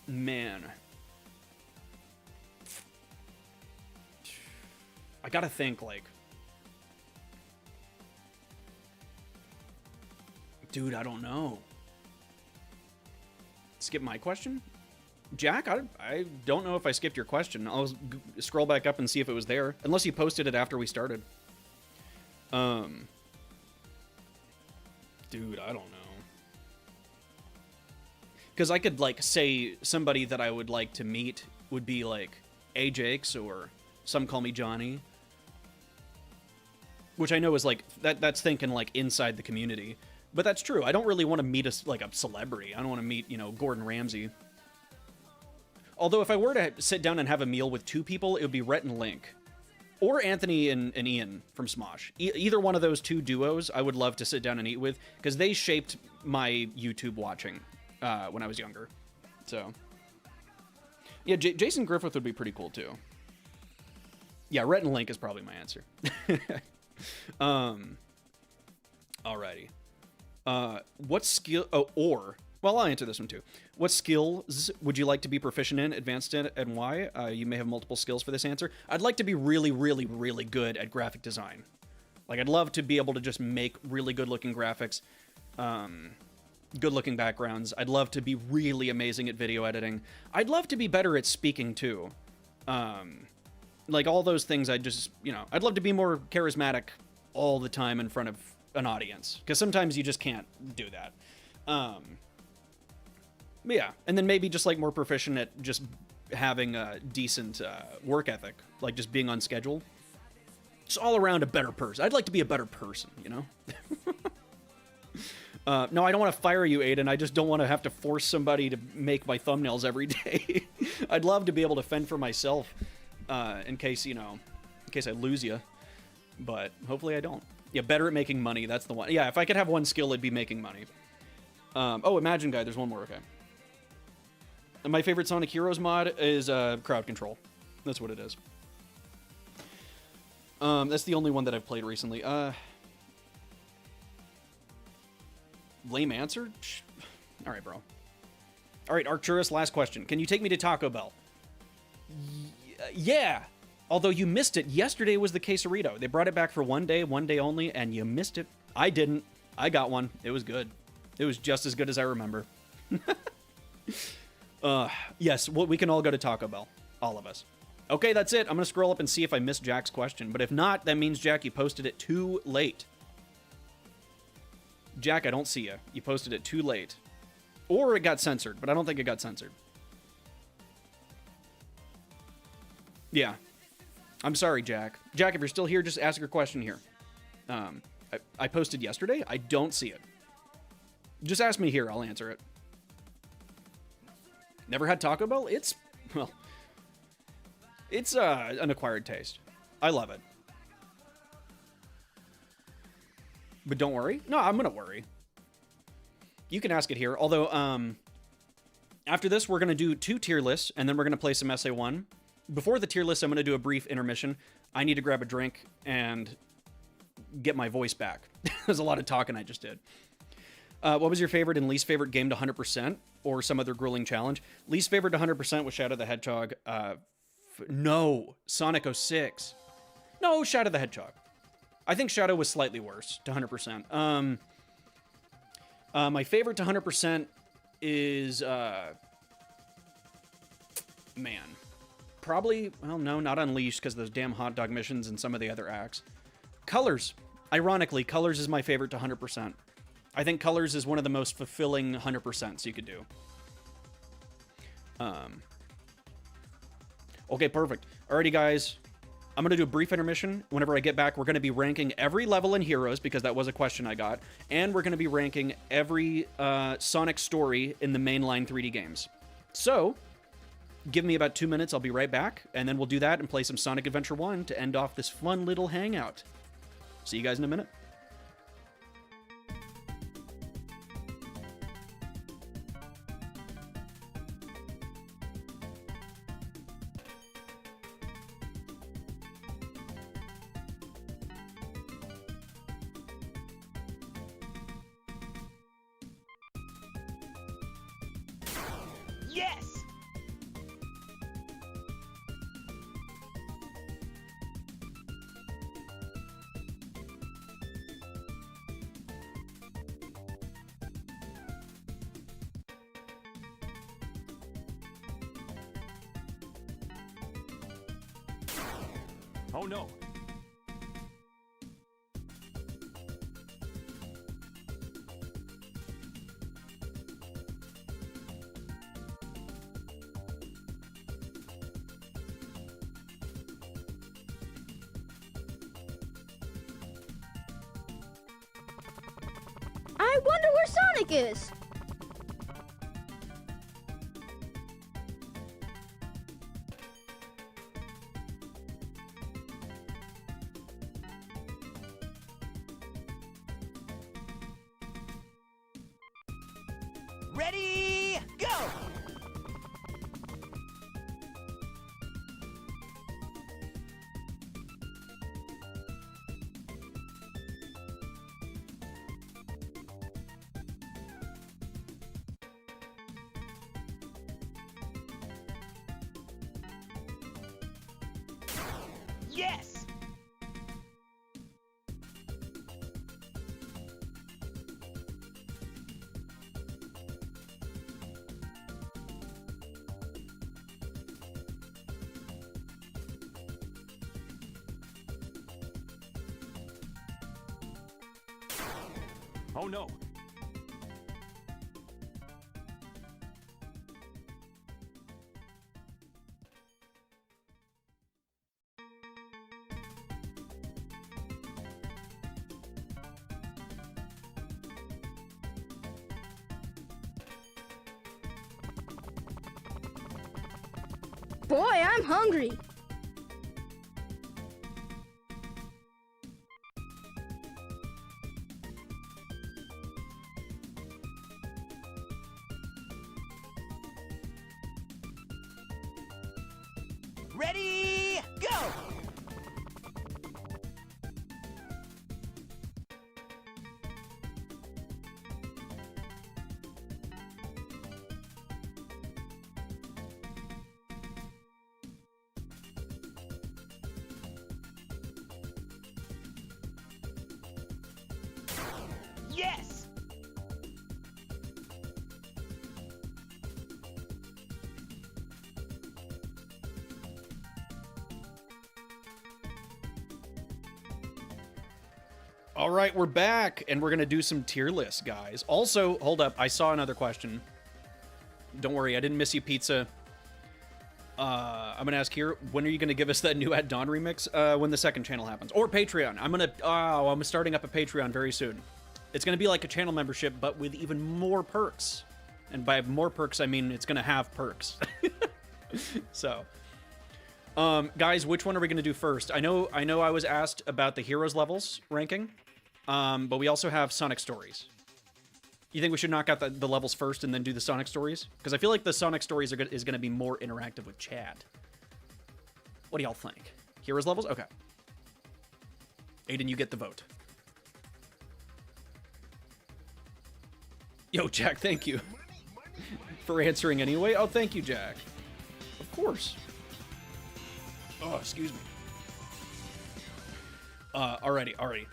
man, I gotta think, like, dude, I don't know. Skip my question? Jack, I don't know if I skipped your question. I'll scroll back up and see if it was there. Unless you posted it after we started. Dude, I don't know. Because I could, like, say somebody that I would like to meet would be, like, Ajax or Some Call Me Johnny. Which I know is, like, that's thinking, like, inside the community. But that's true. I don't really want to meet a celebrity. I don't want to meet, Gordon Ramsay. Although if I were to sit down and have a meal with 2 people, it would be Rhett and Link. Or Anthony and Ian from Smosh. Either one of those 2 duos I would love to sit down and eat with, because they shaped my YouTube watching when I was younger. So, yeah, Jason Griffith would be pretty cool, too. Yeah, Rhett and Link is probably my answer. Alrighty. What skill... Well, I'll answer this one, too. What skills would you like to be proficient in, advanced in, and why? You may have multiple skills for this answer. I'd like to be really, really, really good at graphic design. Like, I'd love to be able to just make really good-looking graphics, good-looking backgrounds. I'd love to be really amazing at video editing. I'd love to be better at speaking, too. Like, all those things, I'd love to be more charismatic all the time in front of an audience. Because sometimes you just can't do that. But yeah, and then maybe just, like, more proficient at just having a decent work ethic. Like, just being on schedule. Just all around a better person. I'd like to be a better person, No, I don't want to fire you, Aiden. I just don't want to have to force somebody to make my thumbnails every day. I'd love to be able to fend for myself in case I lose you. But hopefully I don't. Yeah, better at making money. That's the one. Yeah, if I could have one skill, it'd be making money. Imagine Guy. There's one more, okay. And my favorite Sonic Heroes mod is crowd control. That's what it is. That's the only one that I've played recently. Lame answer? All right, bro. All right, Arcturus, last question. Can you take me to Taco Bell? Yeah. Although you missed it. Yesterday was the quesarito. They brought it back for one day only, and you missed it. I didn't. I got one. It was good. It was just as good as I remember. Yes, we can all go to Taco Bell. All of us. Okay, that's it. I'm going to scroll up and see if I missed Jack's question. But if not, that means, Jack, you posted it too late. Jack, I don't see you. You posted it too late. Or it got censored, but I don't think it got censored. Yeah. I'm sorry, Jack. Jack, if you're still here, just ask your question here. I posted yesterday. I don't see it. Just ask me here. I'll answer it. Never had Taco Bell? It's, well, it's an acquired taste. I love it. But don't worry. No, I'm going to worry. You can ask it here. Although, after this, we're going to do 2 tier lists, and then we're going to play some SA1. Before the tier list, I'm going to do a brief intermission. I need to grab a drink and get my voice back. There's a lot of talking I just did. What was your favorite and least favorite game to 100%? Or some other grueling challenge? Least favorite to 100% was Shadow the Hedgehog. No, Sonic 06. No, Shadow the Hedgehog. I think Shadow was slightly worse to 100%. My favorite to 100% is, man. Probably, well, no, not Unleashed because of those damn hot dog missions and some of the other acts. Colors. Ironically, Colors is my favorite to 100%. I think Colors is one of the most fulfilling 100%s you could do. Okay, perfect. Alrighty, guys. I'm going to do a brief intermission. Whenever I get back, we're going to be ranking every level in Heroes, because that was a question I got. And we're going to be ranking every Sonic story in the mainline 3D games. So, give me about 2 minutes. I'll be right back. And then we'll do that and play some Sonic Adventure 1 to end off this fun little hangout. See you guys in a minute. Yes! Oh no. I wonder where Sonic is. Ready, go! Yes! Oh no. Boy, I'm hungry. Ready, go! Yes! All right, we're back, and we're gonna do some tier lists, guys. Also, hold up, I saw another question. Don't worry, I didn't miss you, pizza. I'm gonna ask here, when are you gonna give us that new At Dawn remix? When the second channel happens, or Patreon. I'm starting up a Patreon very soon. It's gonna be like a channel membership, but with even more perks. And by more perks, I mean it's gonna have perks. So, guys, which one are we gonna do first? I know I was asked about the heroes levels ranking, but we also have Sonic Stories. You think we should knock out the levels first and then do the Sonic Stories? Because I feel like the Sonic Stories is going to be more interactive with chat. What do y'all think? Heroes levels? Okay. Aiden, you get the vote. Yo, Jack, thank you for answering anyway. Oh, thank you, Jack. Of course. Oh, excuse me. Alrighty.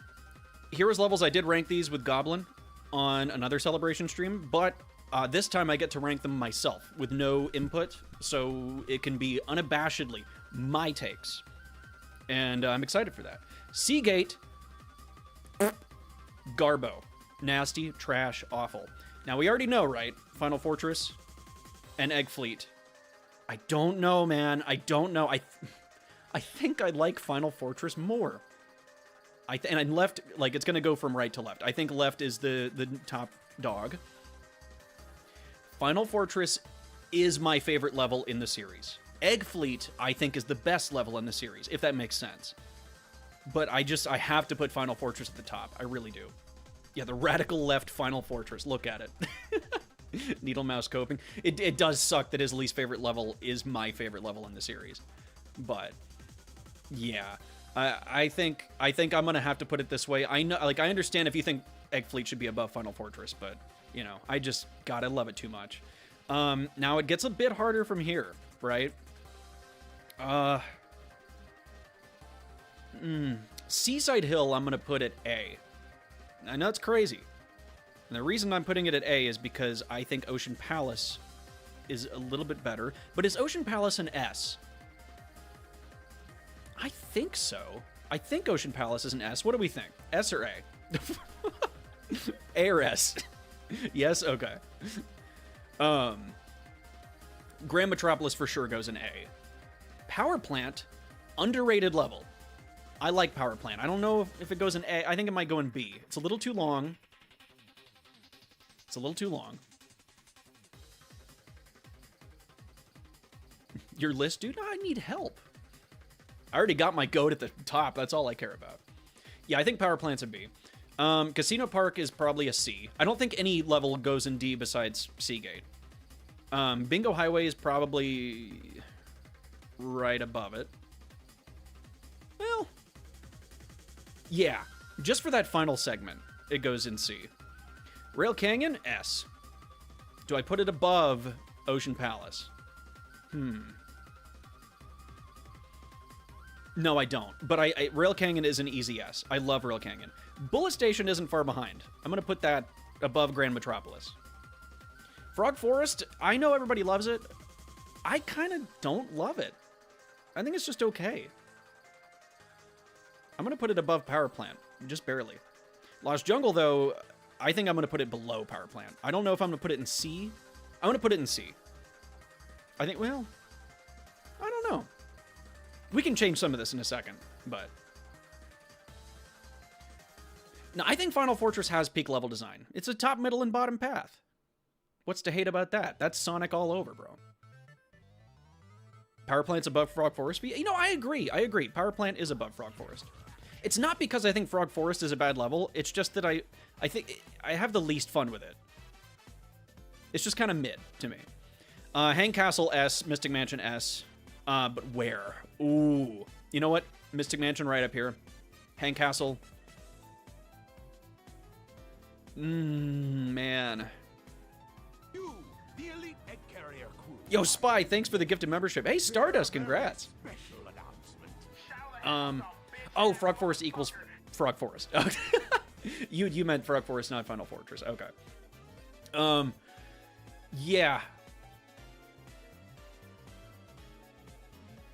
Heroes levels, I did rank these with Goblin on another Celebration stream, but this time I get to rank them myself with no input, so it can be unabashedly my takes. And I'm excited for that. Seagate, Garbo. Nasty, trash, awful. Now, we already know, right? Final Fortress and Egg Fleet. I don't know, man. I don't know. I think I like Final Fortress more. And I'm left, like, it's going to go from right to left. I think left is the top dog. Final Fortress is my favorite level in the series. Egg Fleet, I think, is the best level in the series, if that makes sense. But I have to put Final Fortress at the top. I really do. Yeah, the radical left Final Fortress. Look at it. Needle mouse coping. It does suck that his least favorite level is my favorite level in the series. But, yeah. I think I'm gonna have to put it this way. I know, like, I understand if you think Egg Fleet should be above Final Fortress, but you know, I love it too much. Now it gets a bit harder from here, right? Seaside Hill, I'm gonna put at A. I know it's crazy, and the reason I'm putting it at A is because I think Ocean Palace is a little bit better. But is Ocean Palace an S? I think so. I think Ocean Palace is an S. What do we think? S or A? A or S? Yes? Okay. Grand Metropolis for sure goes in A. Power Plant, underrated level. I like Power Plant. I don't know if it goes in A. I think it might go in B. It's a little too long. Your list, dude? I need help. I already got my goat at the top. That's all I care about. Yeah, I think Power Plant's a B. Casino Park is probably a C. I don't think any level goes in D besides Seagate. Bingo Highway is probably right above it. Well, yeah. Just for that final segment, it goes in C. Rail Canyon, S. Do I put it above Ocean Palace? No, I don't. But Rail Canyon is an easy S. I love Rail Canyon. Bullet Station isn't far behind. I'm going to put that above Grand Metropolis. Frog Forest, I know everybody loves it. I kind of don't love it. I think it's just okay. I'm going to put it above Power Plant, just barely. Lost Jungle, though, I think I'm going to put it below Power Plant. I don't know if I'm going to put it in C. I'm going to put it in C. I think, well, I don't know. We can change some of this in a second, but... No, I think Final Fortress has peak level design. It's a top, middle, and bottom path. What's to hate about that? That's Sonic all over, bro. Power Plant's above Frog Forest. You know, I agree. Power Plant is above Frog Forest. It's not because I think Frog Forest is a bad level. It's just that I think I have the least fun with it. It's just kind of mid to me. Hang Castle, S. Mystic Mansion, S. But where? Ooh. You know what? Mystic Mansion right up here. Hang Castle. Man. You, the elite egg carrier crew. Yo, Spy, thanks for the gifted membership. Hey, Stardust, congrats. Special announcement. Oh, Frog Forest equals Frog Forest. You meant Frog Forest, not Final Fortress. Okay. Yeah.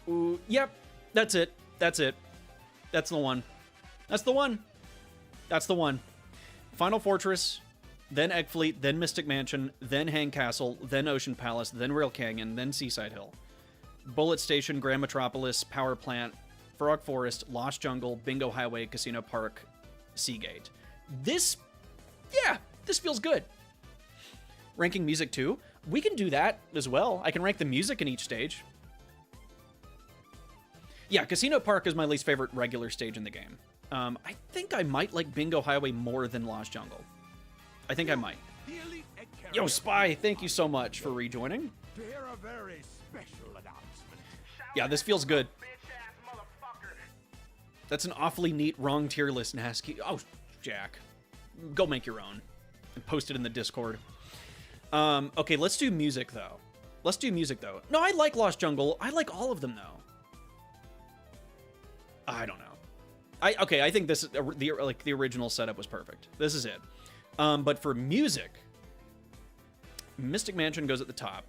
Ooh, yep. That's it. That's the one. That's That's the one. Final Fortress, then Egg Fleet, then Mystic Mansion, then Hang Castle, then Ocean Palace, then Rail Canyon, then Seaside Hill. Bullet Station, Grand Metropolis, Power Plant, Frog Forest, Lost Jungle, Bingo Highway, Casino Park, Seagate. This feels good. Ranking music too. We can do that as well. I can rank the music in each stage. Yeah, Casino Park is my least favorite regular stage in the game. I think I might like Bingo Highway more than Lost Jungle. I think I might. The elite egg carrier. Yo, Spy, thank you so much for rejoining. To hear a very special announcement. Yeah, this feels good. That's an awfully neat wrong tier list, Nasky. Oh, Jack. Go make your own. And post it in the Discord. Okay, let's do music, though. No, I like Lost Jungle. I like all of them, though. I don't know. I think this is the original setup was perfect. This is it. But for music, Mystic Mansion goes at the top.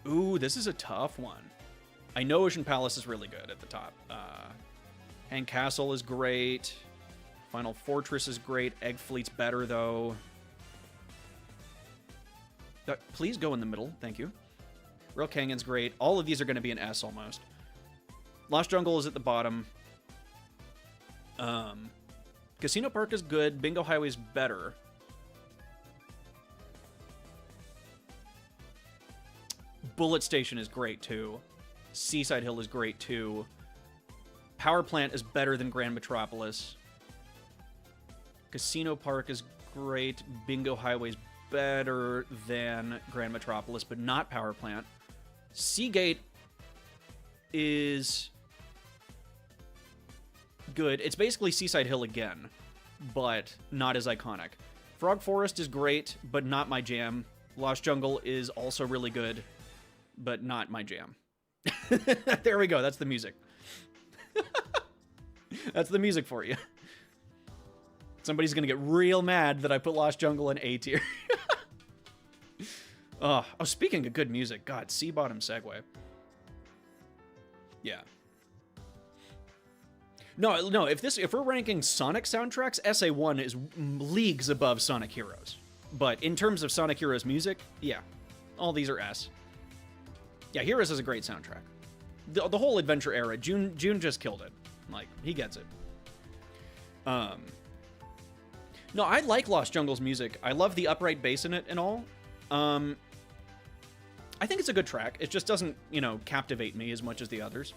Ooh, this is a tough one. I know Ocean Palace is really good at the top. Hang Castle is great. Final Fortress is great. Egg Fleet's better, though. Please go in the middle. Thank you. Rail Canyon's great. All of these are going to be an S almost. Lost Jungle is at the bottom. Casino Park is good. Bingo Highway's better. Bullet Station is great, too. Seaside Hill is great, too. Power Plant is better than Grand Metropolis. Casino Park is great. Bingo Highway's better than Grand Metropolis, but not Power Plant. Seagate is good. It's basically Seaside Hill again, but not as iconic. Frog Forest is great, but not my jam. Lost Jungle is also really good, but not my jam. There we go. That's the music. That's the music for you. Somebody's gonna get real mad that I put Lost Jungle in A tier. Oh, speaking of good music, God, C-bottom segue. Yeah. No, if we're ranking Sonic soundtracks, SA1 is leagues above Sonic Heroes. But in terms of Sonic Heroes music, yeah, all these are S. Yeah, Heroes is a great soundtrack. The whole adventure era, June just killed it. Like, he gets it. No, I like Lost Jungle's music. I love the upright bass in it and all. I think it's a good track. It just doesn't, captivate me as much as the others.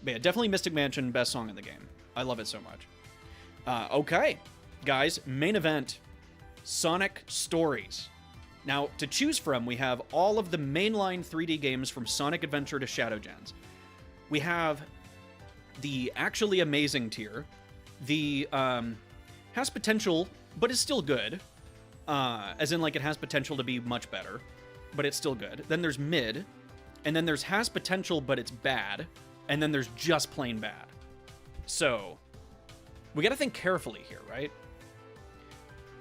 But yeah, definitely Mystic Mansion, best song in the game. I love it so much. Okay, guys, main event, Sonic Stories. Now, to choose from, we have all of the mainline 3D games from Sonic Adventure to Shadow Gens. We have the actually amazing tier, the has potential, but is still good, as in, like, it has potential to be much better, but it's still good. Then there's mid, and then there's has potential, but it's bad, and then there's just plain bad. So, we gotta think carefully here, right?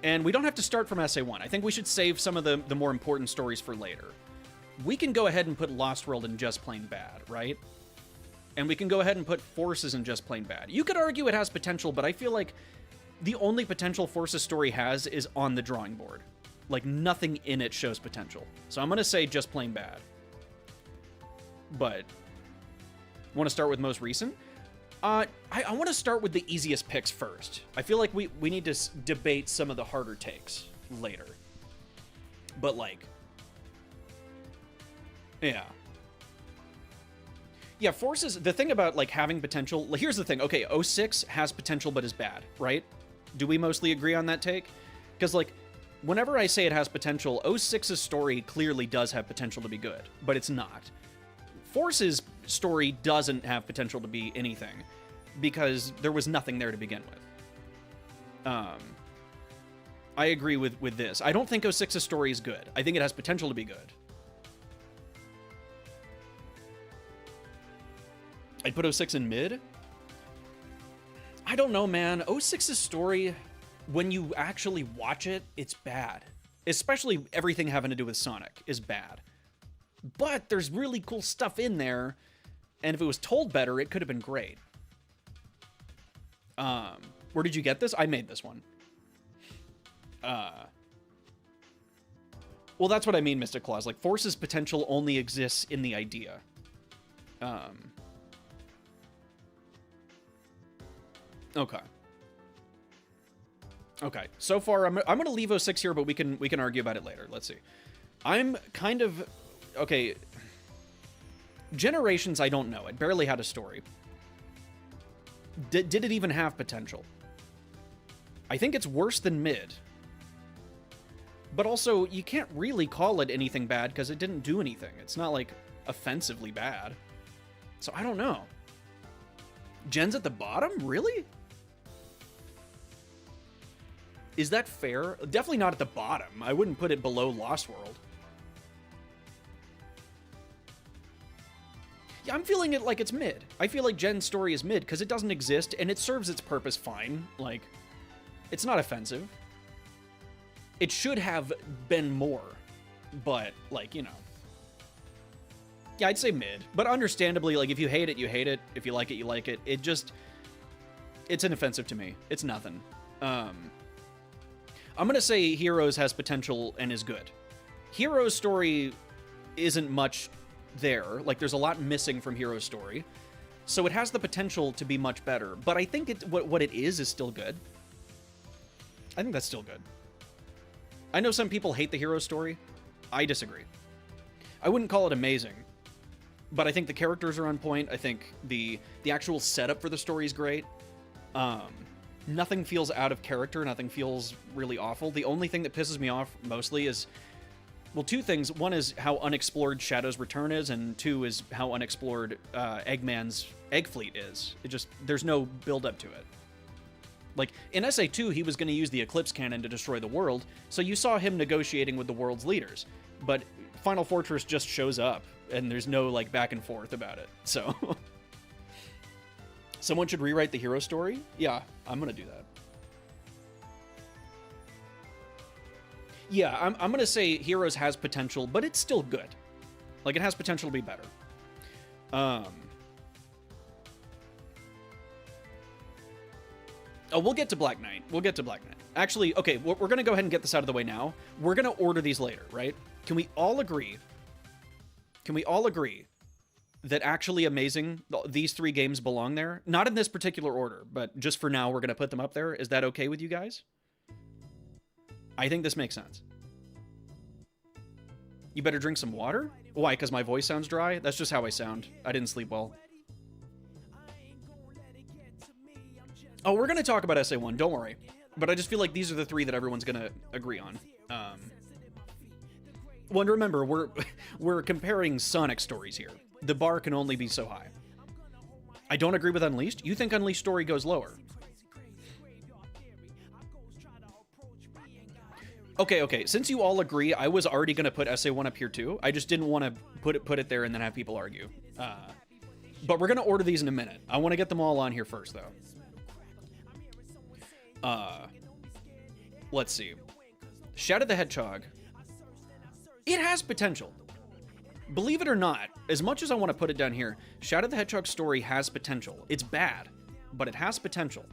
And we don't have to start from SA1. I think we should save some of the more important stories for later. We can go ahead and put Lost World in just plain bad, right? And we can go ahead and put Forces in just plain bad. You could argue it has potential, but I feel like the only potential Forces story has is on the drawing board. Like, nothing in it shows potential. So I'm going to say just plain bad. But, want to start with most recent? I want to start with the easiest picks first. I feel like we need to debate some of the harder takes later. But, like, yeah. Yeah, Forces, the thing about, like, having potential, here's the thing. Okay, 06 has potential but is bad, right? Do we mostly agree on that take? Because, like, whenever I say it has potential, 06's story clearly does have potential to be good, but it's not. Force's story doesn't have potential to be anything, because there was nothing there to begin with. I agree with this. I don't think 06's story is good. I think it has potential to be good. I'd put 06 in mid? I don't know, man. 06's story, when you actually watch it, it's bad. Especially everything having to do with Sonic is bad. But there's really cool stuff in there, and if it was told better, it could have been great. Where did you get this? I made this one. Well, that's what I mean, Mystic Claus. Like, Force's potential only exists in the idea. Okay. Okay. So far, I'm gonna leave 06 here, but we can argue about it later. Let's see. I'm kind of okay. Generations, I don't know. It barely had a story. Did it even have potential? I think it's worse than mid. But also, you can't really call it anything bad because it didn't do anything. It's not, like, offensively bad. So, I don't know. Gen's at the bottom? Really? Is that fair? Definitely not at the bottom. I wouldn't put it below Lost World. Yeah, I'm feeling it like it's mid. I feel like Gen's story is mid because it doesn't exist and it serves its purpose fine. Like, it's not offensive. It should have been more, but, like, you know. Yeah, I'd say mid. But understandably, like, if you hate it, you hate it. If you like it, you like it. It just... It's inoffensive to me. It's nothing. I'm gonna say Heroes has potential and is good. Heroes' story isn't much there. Like, there's a lot missing from Heroes' story. So it has the potential to be much better. But I think what it is still good. I think that's still good. I know some people hate the hero story. I disagree. I wouldn't call it amazing, but I think the characters are on point. I think the actual setup for the story is great. Nothing feels out of character. Nothing feels really awful. The only thing that pisses me off mostly is, well, two things. One is how unexplored Shadow's Return is, and two is how unexplored Eggman's Egg Fleet is. It just, there's no build up to it. Like, in SA2, he was going to use the Eclipse Cannon to destroy the world, so you saw him negotiating with the world's leaders. But Final Fortress just shows up, and there's no, like, back and forth about it. So, someone should rewrite the hero story? Yeah, I'm going to do that. Yeah, I'm going to say Heroes has potential, but it's still good. Like, it has potential to be better. Oh, we'll get to Black Knight. We'll get to Black Knight. Actually, okay, we're going to go ahead and get this out of the way now. We're going to order these later, right? Can we all agree? Can we all agree that actually amazing, these three games belong there? Not in this particular order, but just for now, we're going to put them up there. Is that okay with you guys? I think this makes sense. You better drink some water? Why, because my voice sounds dry? That's just how I sound. I didn't sleep well. Oh, we're going to talk about SA1, don't worry. But I just feel like these are the three that everyone's going to agree on. Well, and remember, we're comparing Sonic stories here. The bar can only be so high. I don't agree with Unleashed. You think Unleashed story goes lower? Okay. Since you all agree, I was already going to put SA1 up here too. I just didn't want to put it there and then have people argue. But we're going to order these in a minute. I want to get them all on here first, though. Let's see. Shadow the Hedgehog. It has potential. Believe it or not, as much as I want to put it down here, Shadow the Hedgehog story has potential. It's bad, but it has potential.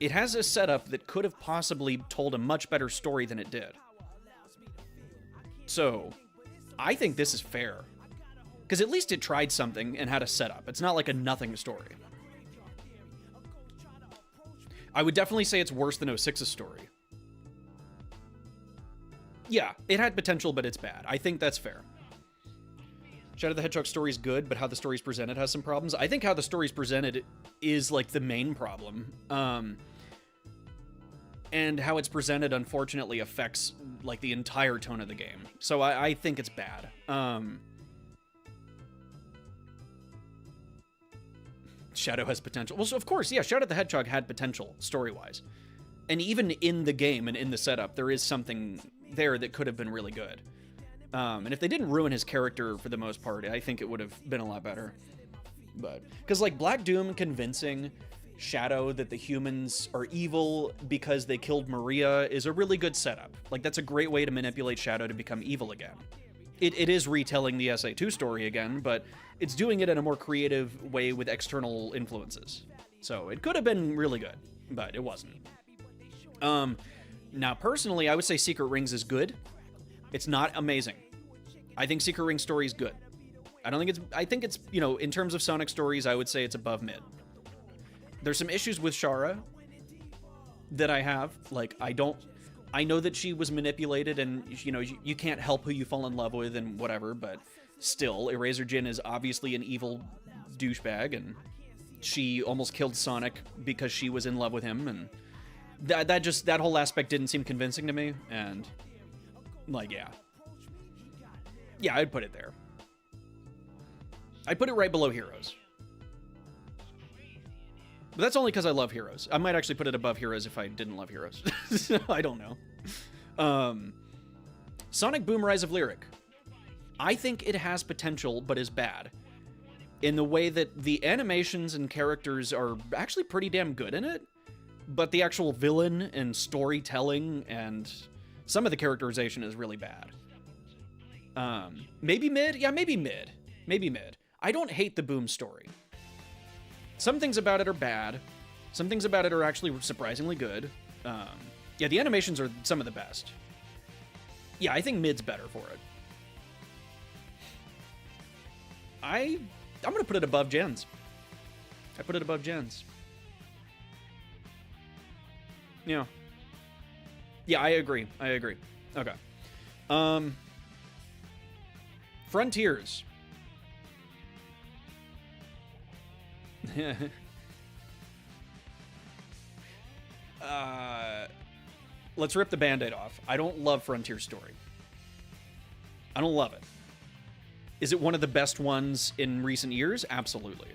It has a setup that could have possibly told a much better story than it did. So, I think this is fair. Because at least it tried something and had a setup. It's not like a nothing story. I would definitely say it's worse than 06's story. Yeah, it had potential, but it's bad. I think that's fair. Shadow the Hedgehog story is good, but how the story's presented has some problems. I think how the story's presented is, like, the main problem. And how it's presented, unfortunately, affects, like, the entire tone of the game. So I think it's bad. Shadow has potential. Well, so of course, yeah, Shadow the Hedgehog had potential, story-wise. And even in the game and in the setup, there is something there that could have been really good. And if they didn't ruin his character for the most part, I think it would have been a lot better. But, because, like, Black Doom convincing Shadow that the humans are evil because they killed Maria is a really good setup. Like, that's a great way to manipulate Shadow to become evil again. It is retelling the SA2 story again, but it's doing it in a more creative way with external influences. So it could have been really good, but it wasn't. Now, personally, I would say Secret Rings is good. It's not amazing. I think Secret Ring story is good. I think it's, you know, in terms of Sonic stories, I would say it's above mid. There's some issues with Shara that I have. Like, I know that she was manipulated and, you know, you can't help who you fall in love with and whatever, but still, Eraser Jin is obviously an evil douchebag, and she almost killed Sonic because she was in love with him, and that whole aspect didn't seem convincing to me, and, like, yeah. Yeah, I'd put it there. I'd put it right below Heroes. But that's only because I love Heroes. I might actually put it above Heroes if I didn't love Heroes. I don't know. Sonic Boom Rise of Lyric. I think it has potential, but is bad. In the way that the animations and characters are actually pretty damn good in it, but the actual villain and storytelling and some of the characterization is really bad. Maybe mid? Yeah, maybe mid. Maybe mid. I don't hate the Boom story. Some things about it are bad. Some things about it are actually surprisingly good. Yeah, the animations are some of the best. Yeah, I think mid's better for it. I'm gonna put it above Gens. I put it above Gens. Yeah. Yeah, I agree. Okay. Frontiers. Let's rip the Band-Aid off. I don't love Frontier Story. I don't love it. Is it one of the best ones in recent years? Absolutely.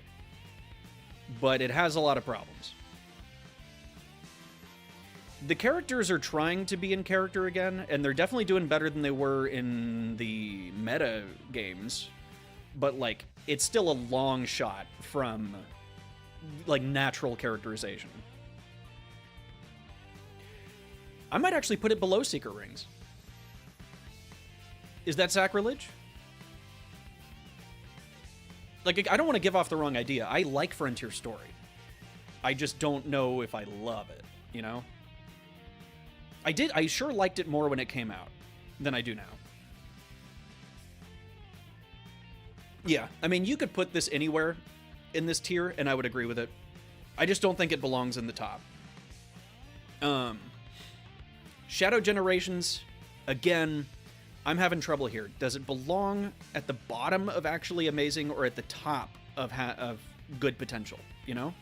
But it has a lot of problems. The characters are trying to be in character again, and they're definitely doing better than they were in the meta games. But, like, it's still a long shot from, like, natural characterization. I might actually put it below Secret Rings. Is that sacrilege? Like, I don't want to give off the wrong idea. I like Frontier Story. I just don't know if I love it, you know? I sure liked it more when it came out than I do now. Yeah, I mean, you could put this anywhere in this tier, and I would agree with it. I just don't think it belongs in the top. Shadow Generations, again, I'm having trouble here. Does it belong at the bottom of actually amazing or at the top of good potential, you know?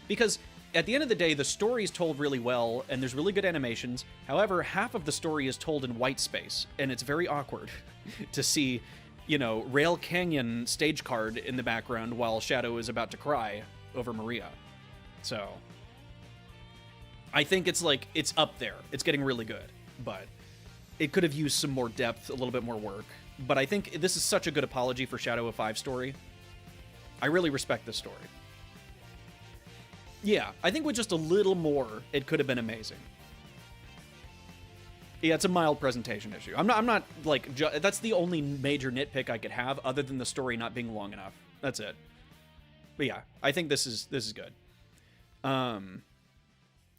Because at the end of the day, the story is told really well, and there's really good animations. However, half of the story is told in white space, and it's very awkward to see, you know, Rail Canyon stage card in the background while Shadow is about to cry over Maria. So I think it's like, it's up there. It's getting really good, but it could have used some more depth, a little bit more work. But I think this is such a good apology for Shadow of 5 story. I really respect this story. Yeah, I think with just a little more, it could have been amazing. Yeah, it's a mild presentation issue. I'm not like, that's the only major nitpick I could have, other than the story not being long enough. That's it. But yeah, I think this is good. I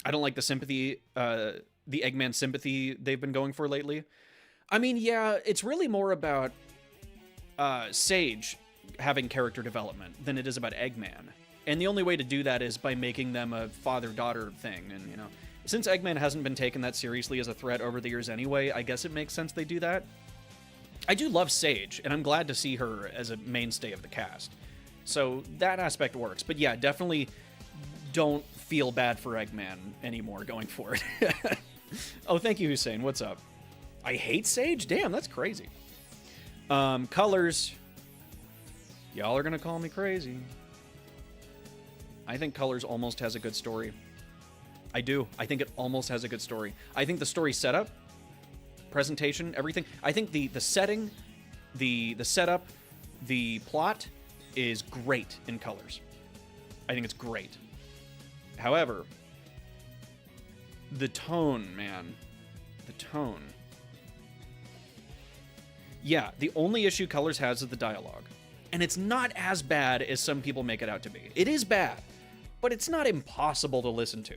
don't like the sympathy, the Eggman sympathy they've been going for lately. I mean, yeah, it's really more about Sage having character development than it is about Eggman. And the only way to do that is by making them a father-daughter thing. And, you know, since Eggman hasn't been taken that seriously as a threat over the years anyway, I guess it makes sense they do that. I do love Sage, and I'm glad to see her as a mainstay of the cast. So that aspect works. But yeah, definitely don't feel bad for Eggman anymore going forward. Oh, thank you, Hussein. What's up? I hate Sage? Damn, that's crazy. Colors. Y'all are gonna call me crazy. I think Colors almost has a good story. I do. I think it almost has a good story. I think the story setup, presentation, everything. I think the setting, the setup, the plot is great in Colors. I think it's great. However, the tone, man. The tone. Yeah, the only issue Colors has is the dialogue. And it's not as bad as some people make it out to be. It is bad, but it's not impossible to listen to.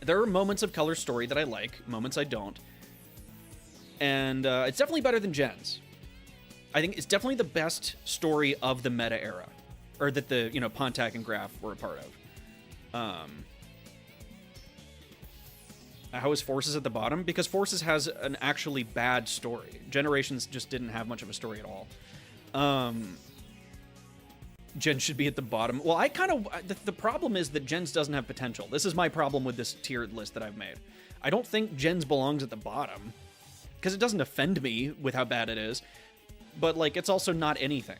There are moments of Color Story that I like, moments I don't. And it's definitely better than Gen's. I think it's definitely the best story of the meta era. Or that the, Pontac and Graf were a part of. How is Forces at the bottom? Because Forces has an actually bad story. Generations just didn't have much of a story at all. Gen should be at the bottom. Well, the problem is that Gens doesn't have potential. This is my problem with this tiered list that I've made. I don't think Gens belongs at the bottom, because it doesn't offend me with how bad it is, but, like, it's also not anything.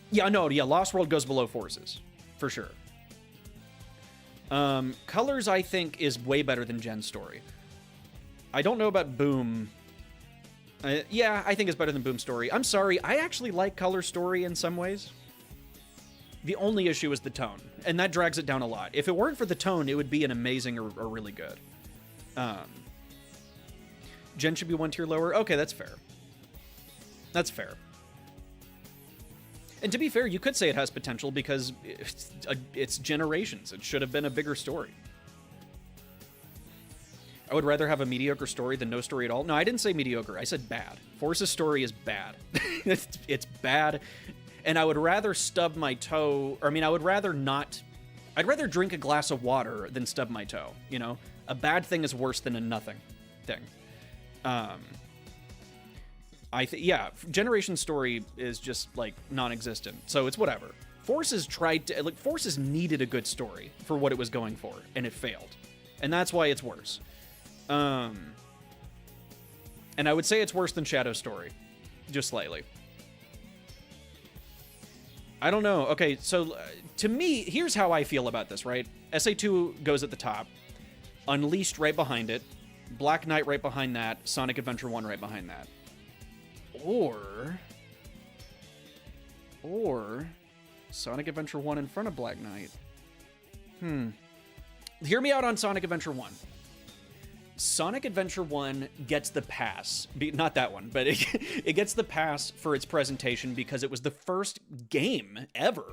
Yeah, no, yeah, Lost World goes below Forces, for sure. Colors, I think, is way better than Gen's story. I don't know about Boom. Yeah, I think it's better than Boom's story. I'm sorry, I actually like Color Story in some ways. The only issue is the tone, and that drags it down a lot. If it weren't for the tone, it would be an amazing or really good. Gen should be one tier lower. Okay, that's fair. That's fair. And to be fair, you could say it has potential because it's Generations. It should have been a bigger story. I would rather have a mediocre story than no story at all. No, I didn't say mediocre. I said bad. Force's story is bad. It's bad. And I would rather stub my toe. Or, I mean, I would rather not. I'd rather drink a glass of water than stub my toe. You know? A bad thing is worse than a nothing thing. Yeah, Generation's story is just, like, non-existent. So it's whatever. Forces Forces needed a good story for what it was going for, and it failed. And that's why it's worse. And I would say it's worse than Shadow's story. Just slightly. I don't know. Okay, so to me, here's how I feel about this, right? SA2 goes at the top. Unleashed right behind it. Black Knight right behind that. Sonic Adventure 1 right behind that. Or Sonic Adventure 1 in front of Black Knight. Hear me out on Sonic Adventure 1. Sonic Adventure 1 gets the pass. Not that one, but it gets the pass for its presentation because it was the first game ever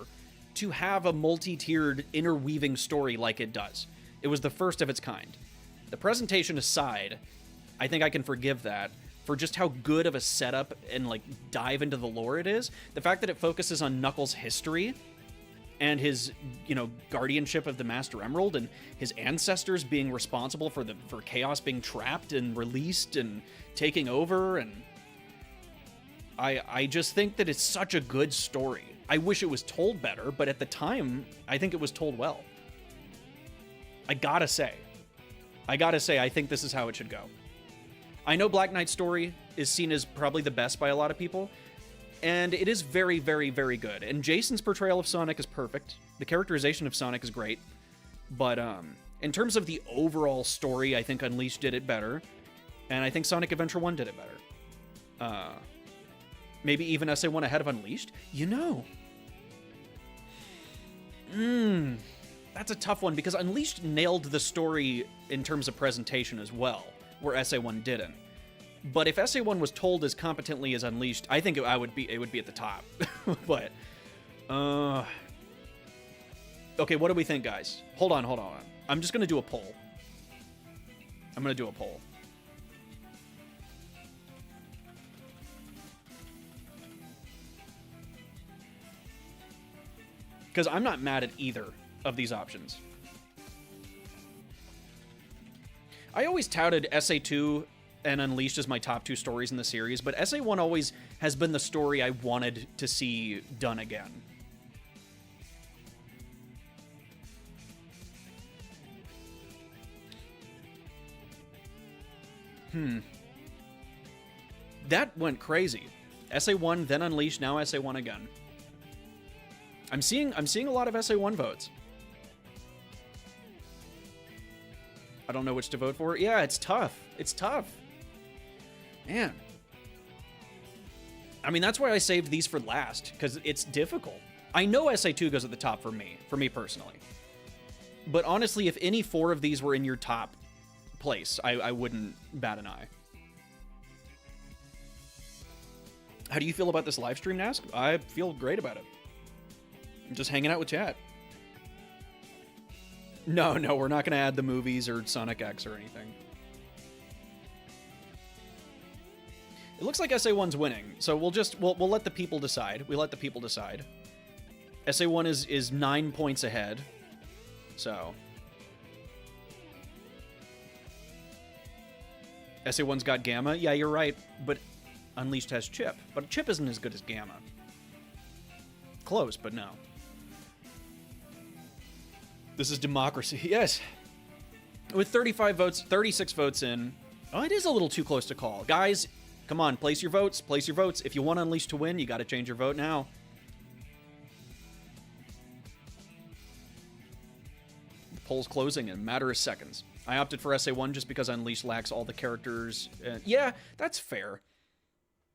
to have a multi-tiered interweaving story like it does. It was the first of its kind. The presentation aside, I think I can forgive that for just how good of a setup and, like, dive into the lore it is. The fact that it focuses on Knuckles' history and his, guardianship of the Master Emerald and his ancestors being responsible for Chaos being trapped and released and taking over, and I just think that it's such a good story. I wish it was told better, but at the time, I think it was told well. I gotta say, I think this is how it should go. I know Black Knight's story is seen as probably the best by a lot of people, and it is very, very, very good. And Jason's portrayal of Sonic is perfect. The characterization of Sonic is great. But in terms of the overall story, I think Unleashed did it better. And I think Sonic Adventure 1 did it better. Maybe even SA1 ahead of Unleashed? That's a tough one, because Unleashed nailed the story in terms of presentation as well, where SA1 didn't. But if SA1 was told as competently as Unleashed, I think it would be at the top. But okay, what do we think, guys? Hold on. I'm just gonna do a poll. Because I'm not mad at either of these options. I always touted SA2 and Unleashed as my top two stories in the series, but SA1 always has been the story I wanted to see done again. That went crazy. SA1, then Unleashed, now SA1 again. I'm seeing a lot of SA1 votes. I don't know which to vote for. Yeah, it's tough. Man. I mean, that's why I saved these for last, because it's difficult. I know SA2 goes at the top for me personally. But honestly, if any four of these were in your top place, I wouldn't bat an eye. How do you feel about this live stream, Nask? I feel great about it. Just hanging out with chat. No, we're not going to add the movies or Sonic X or anything. It looks like SA1's winning, so we'll let the people decide. We let the people decide. SA1 is 9 points ahead, so SA1's got Gamma. Yeah, you're right, but Unleashed has Chip, but Chip isn't as good as Gamma. Close, but no. This is democracy. Yes. With 35 votes, 36 votes in. Oh, it is a little too close to call. Guys, come on, place your votes. Place your votes. If you want Unleashed to win, you got to change your vote now. The poll's closing in a matter of seconds. I opted for SA1 just because Unleashed lacks all the characters. Yeah, that's fair.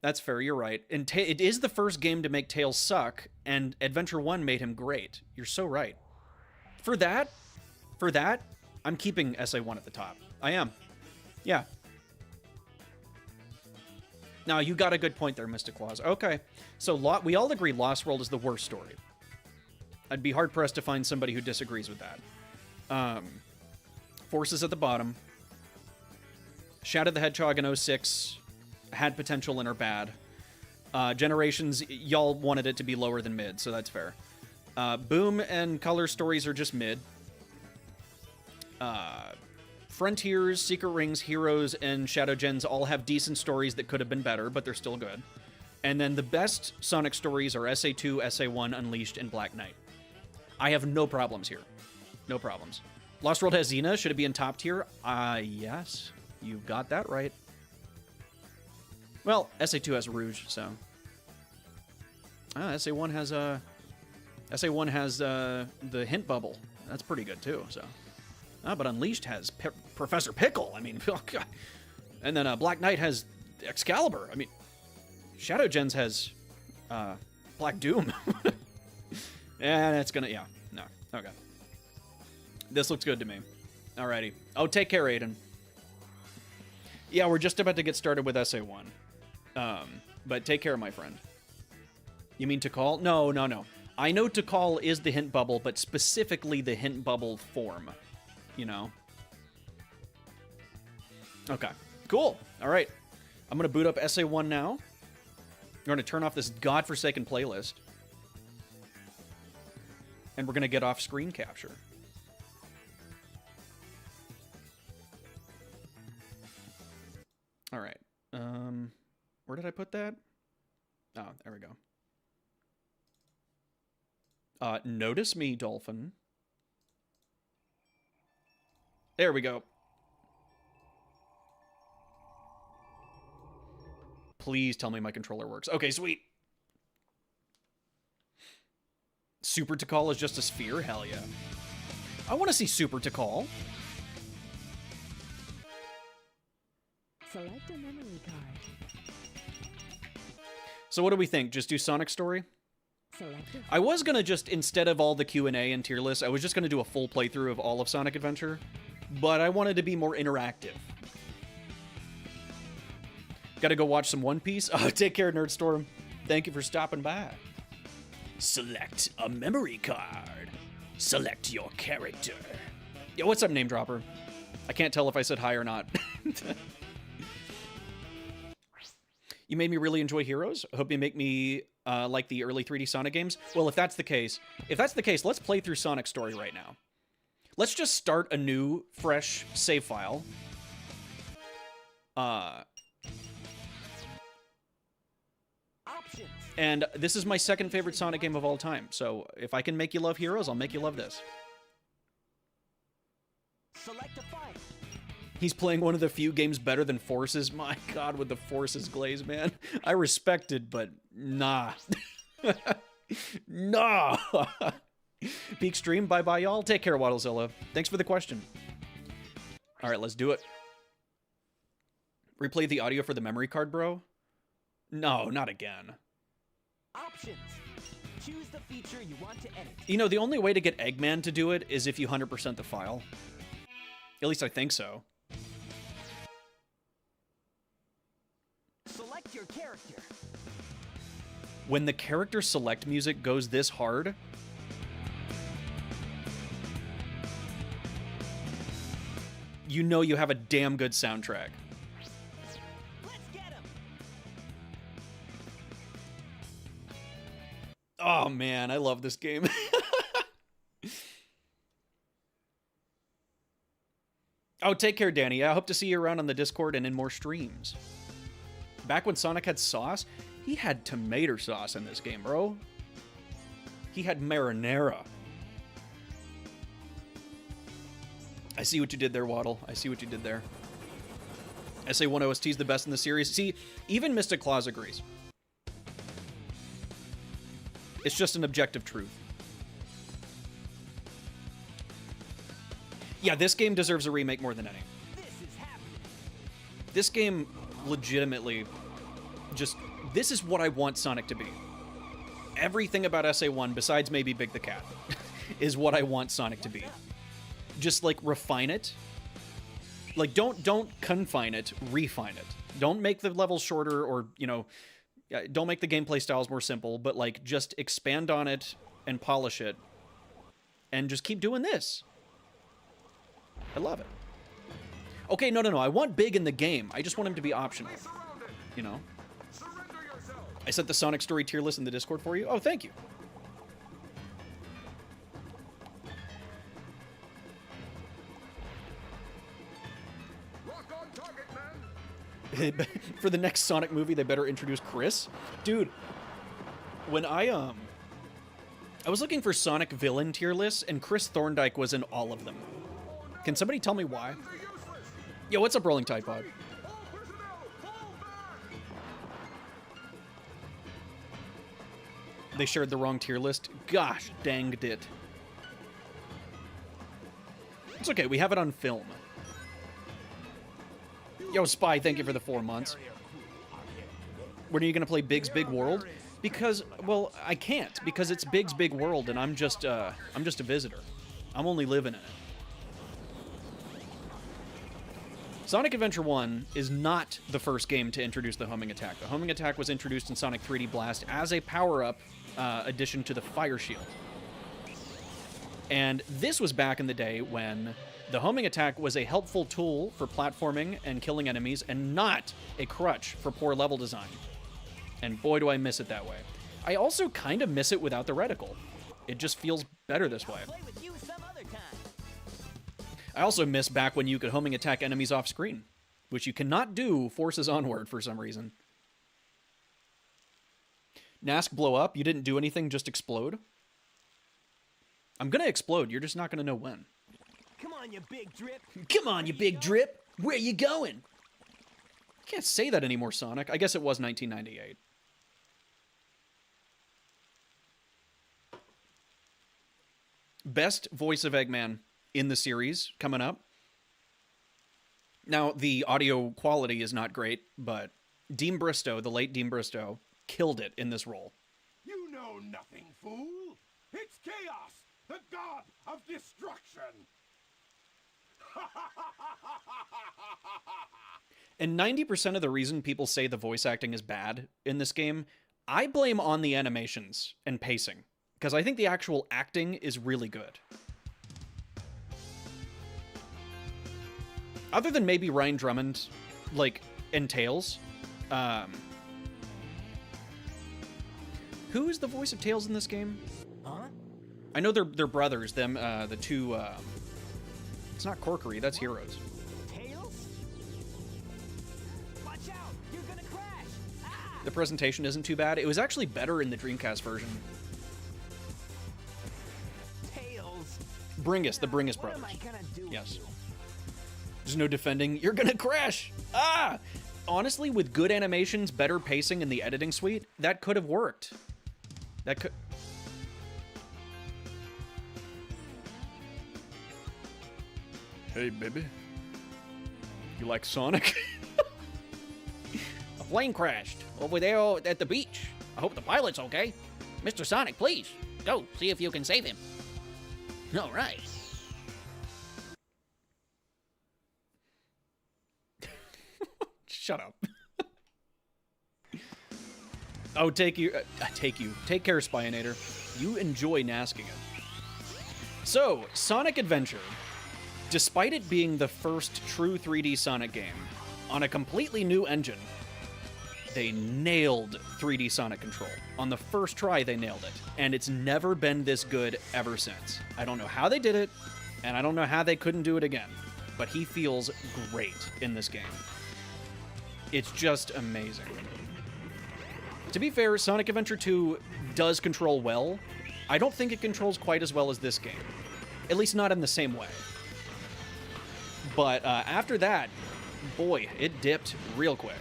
That's fair, you're right. And it is the first game to make Tails suck, and Adventure 1 made him great. You're so right. For that, I'm keeping SA1 at the top. I am. Yeah. Now, you got a good point there, Mystic Claus. Okay. So, we all agree Lost World is the worst story. I'd be hard-pressed to find somebody who disagrees with that. Forces at the bottom. Shadow the Hedgehog in 06 had potential and are bad. Generations, y'all wanted it to be lower than mid, so that's fair. Boom and Color Stories are just mid. Frontiers, Secret Rings, Heroes, and Shadow Gens all have decent stories that could have been better, but they're still good. And then the best Sonic stories are SA2, SA1, Unleashed, and Black Knight. I have no problems here. No problems. Lost World has Xena. Should it be in top tier? Yes. You got that right. Well, SA2 has Rouge, so... SA1 has, SA1 has, the hint bubble. That's pretty good, too, so... but Unleashed has Professor Pickle. I mean, oh God. And then Black Knight has Excalibur. I mean, Shadow Gens has Black Doom. And it's gonna, yeah, no, okay. This looks good to me. Alrighty. Oh, take care, Aiden. Yeah, we're just about to get started with SA1. But take care, my friend. You mean Tikal? No. I know Tikal is the hint bubble, but specifically the hint bubble form. You know? Okay. Cool. All right. I'm going to boot up SA1 now. We're going to turn off this godforsaken playlist. And we're going to get off screen capture. All right. Where did I put that? Oh, there we go. Notice me, Dolphin. There we go. Please tell me my controller works. Okay, sweet. Super Tikal is just a sphere? Hell yeah. I want to see Super Tikal. Select a memory card. So what do we think? Just do Sonic Story? I was going to just, instead of all the Q&A and tier lists, I was just going to do a full playthrough of all of Sonic Adventure. But I wanted to be more interactive. Gotta go watch some One Piece. Oh, take care, Nerdstorm. Thank you for stopping by. Select a memory card. Select your character. Yo, what's up, Name Dropper? I can't tell if I said hi or not. You made me really enjoy Heroes. I hope you make me like the early 3D Sonic games. Well, if that's the case, let's play through Sonic Story right now. Let's just start a new, fresh save file. Options. And this is my second favorite Sonic game of all time. So if I can make you love Heroes, I'll make you love this. Select a fight. He's playing one of the few games better than Forces. My God, with the Forces glaze, man. I respect it, but nah. Nah. Peak stream. Bye-bye, y'all. Take care, Waddlezilla. Thanks for the question. All right, let's do it. Replay the audio for the memory card, bro? No, not again. Options. Choose the feature you want to edit. You know, the only way to get Eggman to do it is if you 100% the file. At least I think so. Select your character. When the character select music goes this hard, you know you have a damn good soundtrack. Let's get him. Oh man, I love this game. Oh, take care, Danny. I hope to see you around on the Discord and in more streams. Back when Sonic had sauce, he had tomato sauce in this game, bro. He had marinara. I see what you did there, Waddle. I see what you did there. SA1 OST is the best in the series. See, even Mystic Claus agrees. It's just an objective truth. Yeah, this game deserves a remake more than any. This is happening. This game legitimately this is what I want Sonic to be. Everything about SA1, besides maybe Big the Cat, is what I want Sonic to be. Just, like, refine it. Like, don't confine it, refine it. Don't make the levels shorter or, you know, don't make the gameplay styles more simple, but, like, just expand on it and polish it and just keep doing this. I love it. Okay, no. I want Big in the game. I just want him to be optional. You know? I sent the Sonic Story tier list in the Discord for you. Oh, thank you. For the next Sonic movie, they better introduce Chris. Dude, when I was looking for Sonic villain tier lists, and Chris Thorndike was in all of them. Can somebody tell me why? Yo, what's up, Rolling Tide Pod? They shared the wrong tier list. Gosh, danged it. It's okay, we have it on film. Yo, Spy, thank you for the 4 months. When are you gonna play Big's Big World? Because, well, I can't, because it's Big's Big World, and I'm just a visitor. I'm only living in it. Sonic Adventure 1 is not the first game to introduce the homing attack. The homing attack was introduced in Sonic 3D Blast as a power-up addition to the Fire Shield. And this was back in the day when the homing attack was a helpful tool for platforming and killing enemies, and not a crutch for poor level design. And boy, do I miss it that way. I also kind of miss it without the reticle. It just feels better this way. Play with you some other time. I also miss back when you could homing attack enemies off screen, which you cannot do Forces Onward for some reason. Nask blow up? You didn't do anything, just explode? I'm gonna explode, you're just not gonna know when. Come on, you big drip. Come on, you big drip! Where you going? Can't say that anymore, Sonic. I guess it was 1998. Best voice of Eggman in the series coming up. Now, the audio quality is not great, but Dean Bristow, the late Dean Bristow, killed it in this role. You know nothing, fool. It's Chaos, the god of destruction. And 90% of the reason people say the voice acting is bad in this game, I blame on the animations and pacing, because I think the actual acting is really good. Other than maybe Ryan Drummond, like, in Tails, who is the voice of Tails in this game? Huh? I know they're brothers, them, the two, it's not Corkery, that's Heroes. Tails? Watch out! You're gonna crash! Ah! The presentation isn't too bad. It was actually better in the Dreamcast version. Tails! Bringus, the Bringus What am brothers. I gonna do Yes. with you? There's no defending. You're gonna crash! Ah! Honestly, with good animations, better pacing, and the editing suite, that could have worked. That could... Hey, baby. You like Sonic? A plane crashed over there at the beach. I hope the pilot's okay. Mr. Sonic, please, go see if you can save him. All right. Shut up. Oh, take care, Spyinator. You enjoy nasking it. So, Sonic Adventure Despite it being the first true 3D Sonic game on a completely new engine, they nailed 3D Sonic control. On the first try, they nailed it. And it's never been this good ever since. I don't know how they did it, and I don't know how they couldn't do it again. But he feels great in this game. It's just amazing. To be fair, Sonic Adventure 2 does control well. I don't think it controls quite as well as this game. At least not in the same way. But after that, boy, it dipped real quick.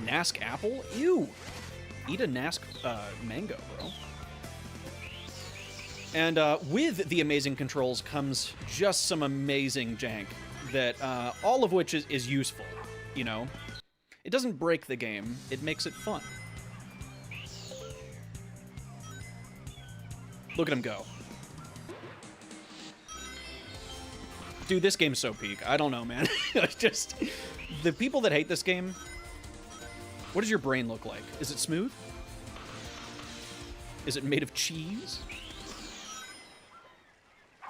Nask apple? Ew! Eat a Nask mango, bro. And with the amazing controls comes just some amazing jank that all of which is useful, you know? It doesn't break the game, it makes it fun. Look at him go. Dude, this game's so peak. I don't know, man. It's just... The people that hate this game... What does your brain look like? Is it smooth? Is it made of cheese?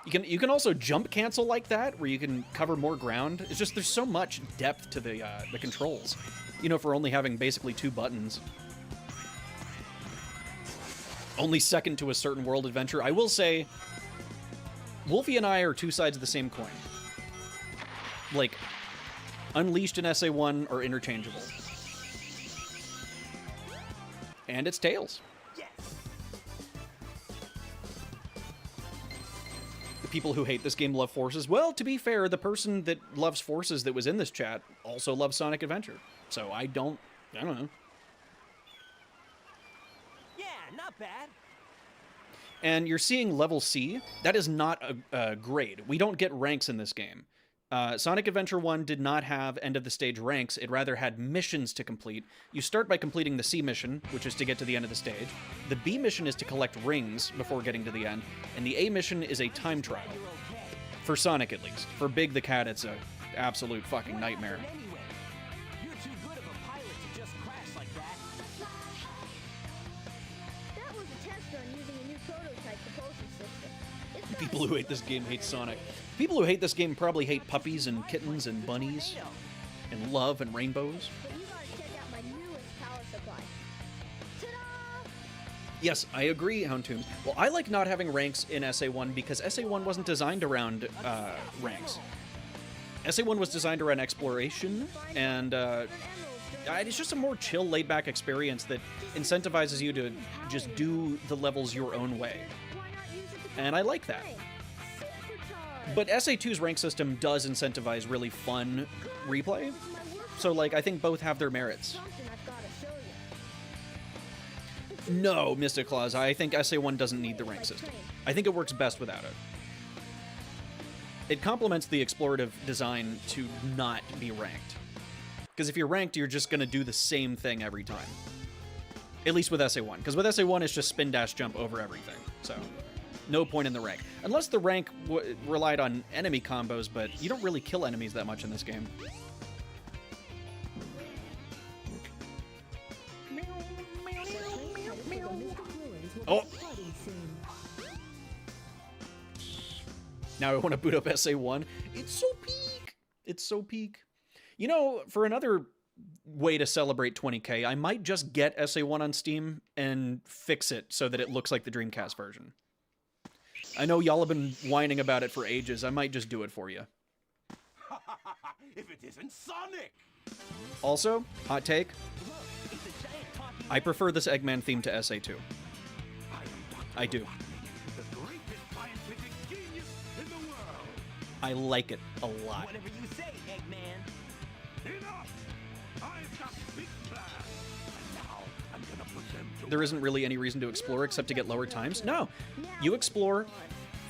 You can also jump cancel like that, where you can cover more ground. It's just there's so much depth to the controls. You know, for only having basically 2 buttons. Only second to a certain world adventure. I will say, Wolfie and I are 2 sides of the same coin. Like, Unleashed and SA1 are interchangeable. And it's Tails. Yes. The people who hate this game love Forces. Well, to be fair, the person that loves Forces that was in this chat also loves Sonic Adventure. So I don't know. Yeah, not bad. And you're seeing level C. That is not a grade. We don't get ranks in this game. Sonic Adventure 1 did not have end-of-the-stage ranks. It rather had missions to complete. You start by completing the C mission, which is to get to the end of the stage. The B mission is to collect rings before getting to the end. And the A mission is a time trial. You're okay. For Sonic, at least. For Big the Cat, it's an absolute fucking nightmare. Anyway, you're too good of a pilot to just crash like that. That was a test run using a new prototype propulsion system. It's People who hate this game hate Sonic. People who hate this game probably hate puppies and kittens and bunnies and love and rainbows. But you gotta check out my newest power supply. Ta-da! Yes, I agree, Houndtombs. Well, I like not having ranks in SA1 because SA1 wasn't designed around ranks. SA1 was designed around exploration, and it's just a more chill, laid-back experience that incentivizes you to just do the levels your own way. Why not use it to And I like that. supercharge? But SA2's rank system does incentivize really fun replay, so, like, I think both have their merits. Something I've gotta show you. No, Mystic Claus, I think SA1 doesn't need the rank system. I think it works best without it. It complements the explorative design to not be ranked. Because if you're ranked, you're just going to do the same thing every time. At least with SA1. Because with SA1, it's just spin dash jump over everything. So, no point in the rank. Unless the rank relied on enemy combos, but you don't really kill enemies that much in this game. Oh! Now I want to boot up SA1. It's so peak! It's so peak. You know, for another way to celebrate 20K, I might just get SA1 on Steam and fix it so that it looks like the Dreamcast version. I know y'all have been whining about it for ages. I might just do it for you. If it isn't Sonic! Also, hot take, I prefer this Eggman theme to SA2. I am Dr. I do. the greatest scientific genius in the world! I like it a lot. Whatever you say, Eggman. Enough! I've got big plans! And now I'm gonna put them to There isn't really any reason to explore except to get lower times. No, you explore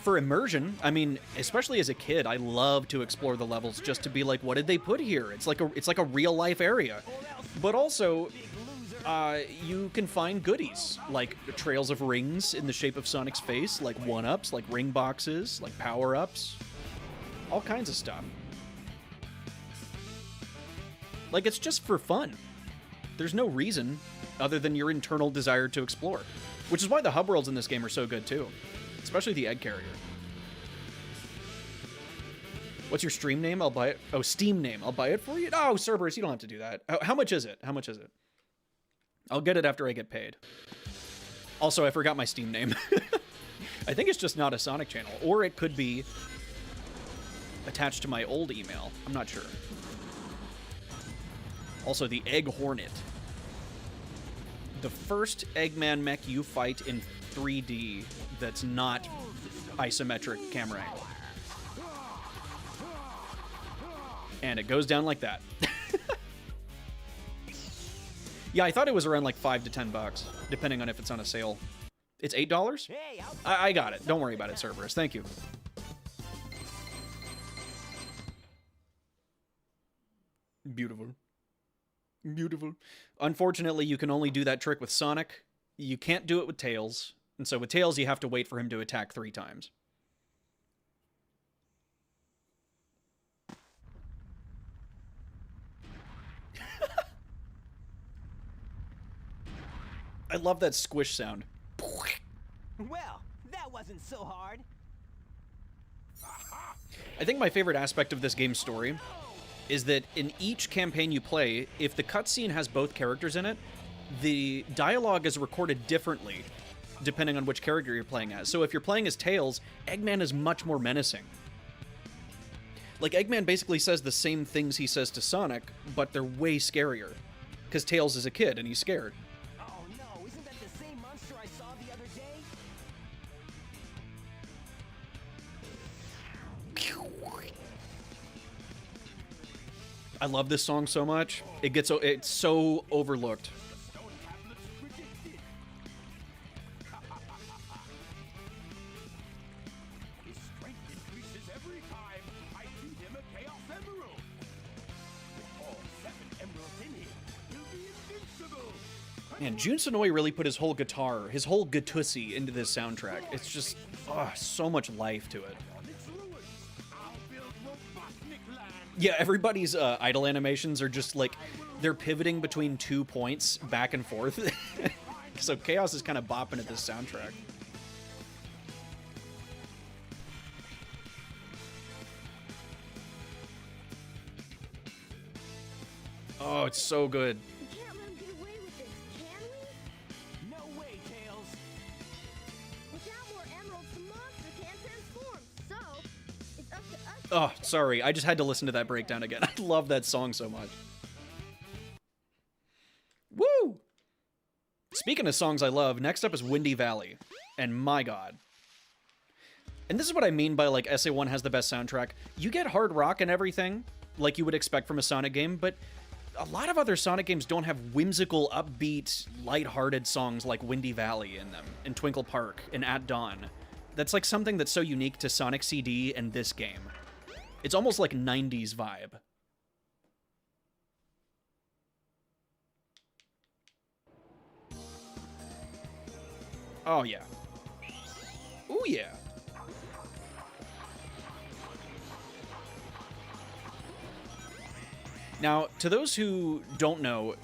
for immersion. I mean, especially as a kid, I love to explore the levels just to be like, what did they put here? It's like a real life area. But also, you can find goodies like trails of rings in the shape of Sonic's face, like one-ups, like ring boxes, like power-ups, all kinds of stuff. Like, it's just for fun. There's no reason other than your internal desire to explore. Which is why the hub worlds in this game are so good, too. Especially the egg carrier. What's your stream name? I'll buy it. Oh, Steam name. I'll buy it for you? Oh, Cerberus, you don't have to do that. How much is it? How much is it? I'll get it after I get paid. Also, I forgot my Steam name. I think it's just not a Sonic channel. Or it could be attached to my old email. I'm not sure. Also, the Egg Hornet. The first Eggman mech you fight in 3D that's not isometric camera angle. And it goes down like that. Yeah, I thought it was around like $5 to $10, depending on if it's on a sale. It's $8? Hey, I got it. Don't worry about it, Cerberus. Thank you. Beautiful. Beautiful. Unfortunately, you can only do that trick with Sonic. You can't do it with Tails. And so with Tails, you have to wait for him to attack 3 times. I love that squish sound. well, that wasn't so hard. I think my favorite aspect of this game's story is that in each campaign you play, if the cutscene has both characters in it, the dialogue is recorded differently depending on which character you're playing as. So if you're playing as Tails, Eggman is much more menacing. Like, Eggman basically says the same things he says to Sonic, but they're way scarier. Because Tails is a kid and he's scared. Oh no, isn't that the same monster I saw the other day? I love this song so much. It's so overlooked. Stone tablets predicted. His strength increases every time I feed him a Chaos Emerald. With all 7 emeralds in him, he'll be invincible. Man, Jun Sonoy really put his whole guitar, his whole gutussi into this soundtrack. It's just, so much life to it. On its ruins, I'll build Robotnik Land. Yeah, everybody's idle animations are just like, they're pivoting between 2 points back and forth. So Chaos is kind of bopping at this soundtrack. Oh, it's so good. We can't let him get away with this, can we? No way, Tails. Without more emeralds, the monster can't transform. So, it's up to us. Oh, sorry. I just had to listen to that breakdown again. I love that song so much. Woo! Speaking of songs I love, next up is Windy Valley. And my god. And this is what I mean by, like, SA1 has the best soundtrack. You get hard rock and everything, like you would expect from a Sonic game, but a lot of other Sonic games don't have whimsical, upbeat, lighthearted songs like Windy Valley in them, in Twinkle Park, in At Dawn. That's like something that's so unique to Sonic CD and this game. It's almost like 90s vibe. Oh yeah. Ooh yeah. Now, to those who don't know,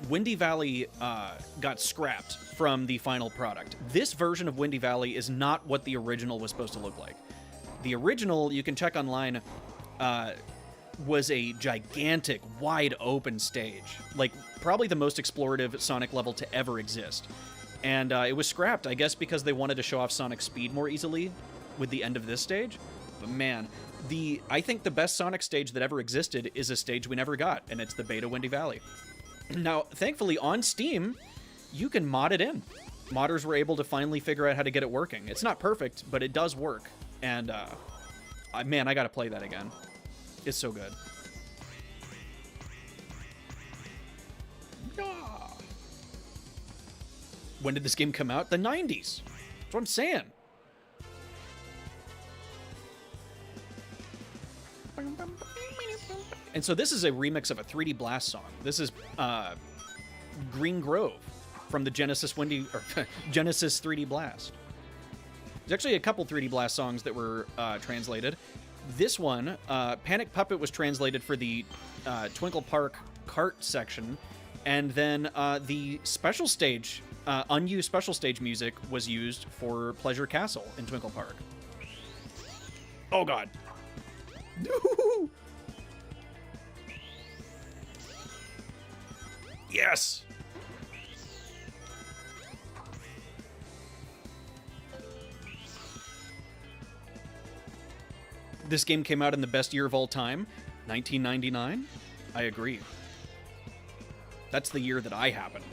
Windy Valley got scrapped from the final product. This version of Windy Valley is not what the original was supposed to look like. The original, you can check online, was a gigantic, wide open stage. Like, probably the most explorative Sonic level to ever exist. And it was scrapped, I guess because they wanted to show off Sonic's speed more easily with the end of this stage. But man, I think the best Sonic stage that ever existed is a stage we never got, and it's the Beta Windy Valley. Now, thankfully, on Steam, you can mod it in. Modders were able to finally figure out how to get it working. It's not perfect, but it does work. And, man, I gotta play that again. It's so good. When did this game come out? The 90s. That's what I'm saying. And so this is a remix of a 3D Blast song. This is Green Grove from the Genesis Genesis 3D Blast. There's actually a couple 3D Blast songs that were translated. This one, Panic Puppet, was translated for the Twinkle Park cart section, and then the special stage unused special stage music was used for Pleasure Castle in Twinkle Park. Oh god. Yes! This game came out in the best year of all time, 1999. I agree. That's the year that I happened.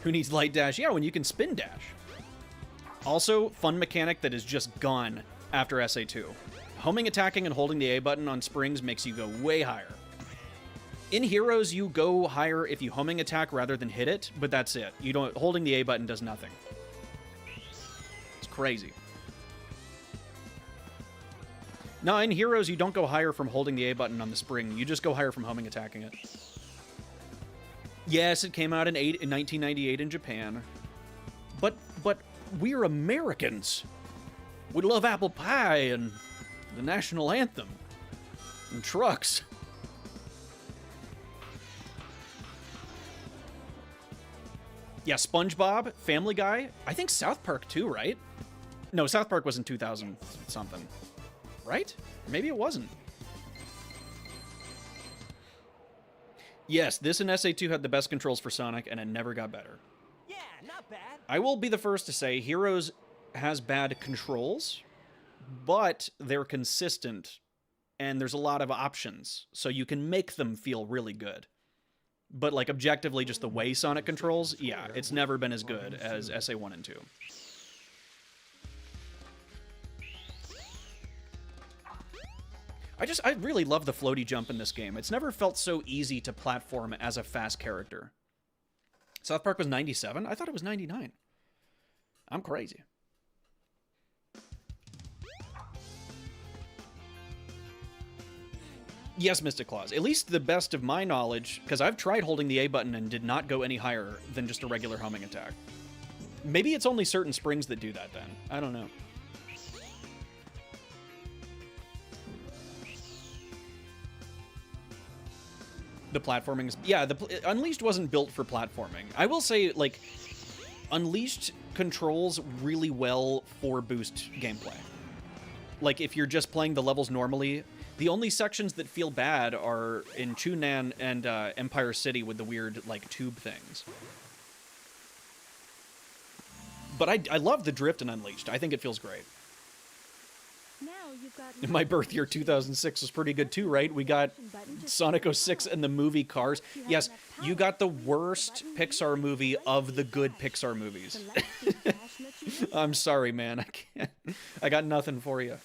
Who needs light dash? Yeah, when you can spin dash. Also, fun mechanic that is just gone after SA2. Homing, attacking, and holding the A button on springs makes you go way higher. In Heroes, you go higher if you homing attack rather than hit it, but that's it. You don't. Holding the A button does nothing. It's crazy. No, in Heroes, you don't go higher from holding the A button on the spring. You just go higher from homing attacking it. Yes, it came out in 1998 in Japan. But we're Americans. We love apple pie and the national anthem and trucks. Yeah, SpongeBob, Family Guy. I think South Park too, right? No, South Park was in 2000 something. Right? Maybe it wasn't. Yes, this and SA2 had the best controls for Sonic, and it never got better. Yeah, not bad. I will be the first to say Heroes has bad controls, but they're consistent, and there's a lot of options, so you can make them feel really good. But, like, objectively, just the way Sonic controls, yeah, it's never been as good as SA1 and 2. I really love the floaty jump in this game. It's never felt so easy to platform as a fast character. South Park was 97? I thought it was 99. I'm crazy. Yes, Mystic Claus. At least the best of my knowledge, because I've tried holding the A button and did not go any higher than just a regular homing attack. Maybe it's only certain springs that do that then. I don't know. The platforming is... Yeah, Unleashed wasn't built for platforming. I will say, like, Unleashed controls really well for boost gameplay. Like, if you're just playing the levels normally, the only sections that feel bad are in Chunan and Empire City with the weird, like, tube things. But I love the drift in Unleashed. I think it feels great. Now you've got My birth year, 2006, was pretty good too, right? We got Sonic 06 and the movie Cars. Yes, you got the worst Pixar movie of the good Pixar movies. I'm sorry, man. I can't. I got nothing for you.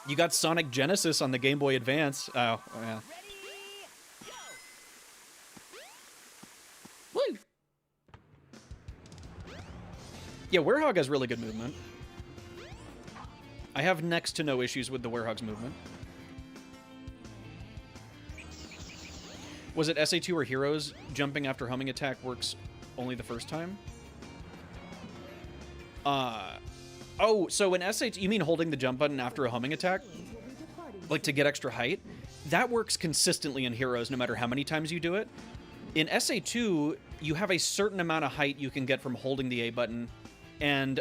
You got Sonic Genesis on the Game Boy Advance. Oh, yeah. Woo! Yeah, Werehog has really good movement. I have next to no issues with the Werehog's movement. Was it SA2 or Heroes? Jumping after homing attack works only the first time? Oh, so in SA2, you mean holding the jump button after a homing attack? Like to get extra height? That works consistently in Heroes no matter how many times you do it. In SA2, you have a certain amount of height you can get from holding the A button, and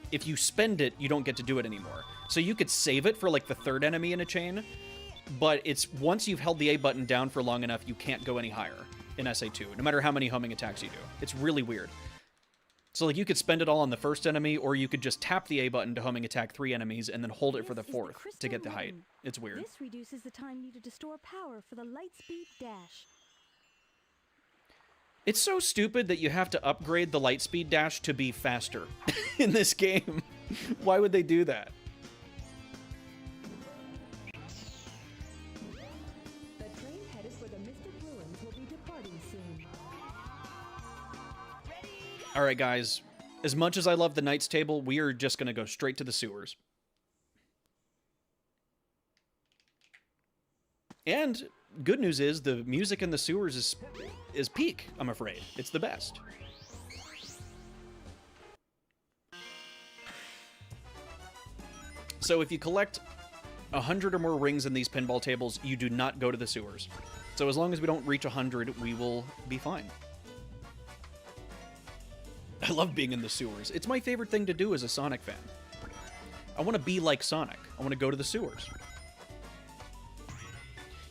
if you spend it, you don't get to do it anymore. So you could save it for like the third enemy in a chain, but it's once you've held the A button down for long enough, you can't go any higher in SA2, no matter how many homing attacks you do. It's really weird. So like you could spend it all on the first enemy, or you could just tap the A button to homing attack 3 enemies and then hold it for the fourth to get the height. It's weird. This reduces the time needed to store power for the Lightspeed Dash. It's so stupid that you have to upgrade the Lightspeed Dash to be faster in this game. Why would they do that? The train headed for the Mystic Ruins will be departing soon. All right, guys. As much as I love the Knights Table, we are just going to go straight to the sewers. And good news is the music in the sewers is peak, I'm afraid. It's the best. So if you collect 100 or more rings in these pinball tables, you do not go to the sewers. So as long as we don't reach 100, we will be fine. I love being in the sewers. It's my favorite thing to do as a Sonic fan. I want to be like Sonic. I want to go to the sewers.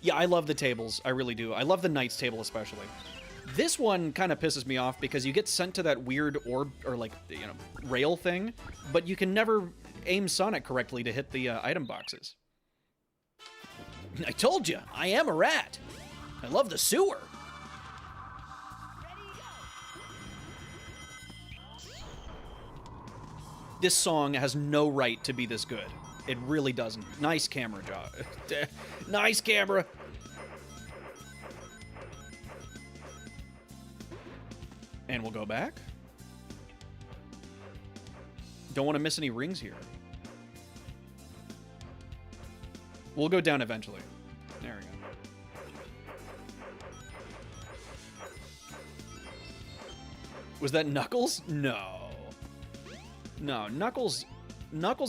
Yeah, I love the tables. I really do. I love the Knights table especially. This one kind of pisses me off because you get sent to that weird orb or like, you know, rail thing, but you can never aim Sonic correctly to hit the item boxes. I told you, I am a rat. I love the sewer. This song has no right to be this good. It really doesn't. Nice camera job. Nice camera. And we'll go back. Don't want to miss any rings here. We'll go down eventually. There we go. Was that Knuckles? No. No, Knuckles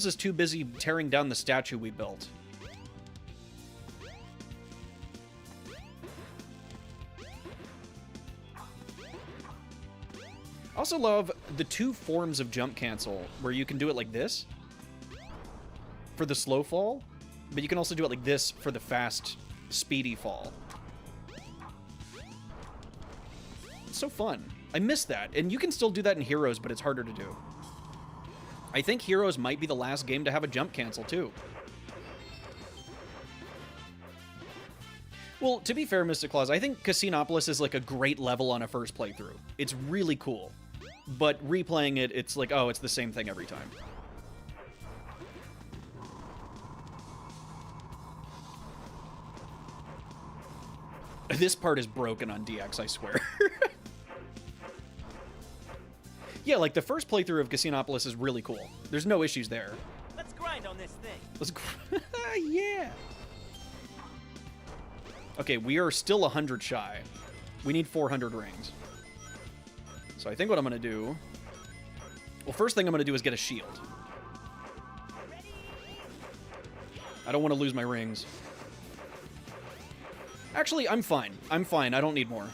is too busy tearing down the statue we built. I also love the two forms of jump cancel, where you can do it like this for the slow fall, but you can also do it like this for the fast, speedy fall. It's so fun. I miss that, and you can still do that in Heroes, but it's harder to do. I think Heroes might be the last game to have a jump cancel, too. Well, to be fair, Mystic Claus, I think Casinopolis is like a great level on a first playthrough. It's really cool. But replaying it, it's like, oh, it's the same thing every time. This part is broken on DX, I swear. Yeah, like the first playthrough of Casinopolis is really cool. There's no issues there. Let's grind on this thing. Let's yeah. Okay, we are still 100 shy. We need 400 rings. So I think what I'm going to do... Well, first thing I'm going to do is get a shield. I don't want to lose my rings. Actually, I'm fine. I'm fine. I don't need more.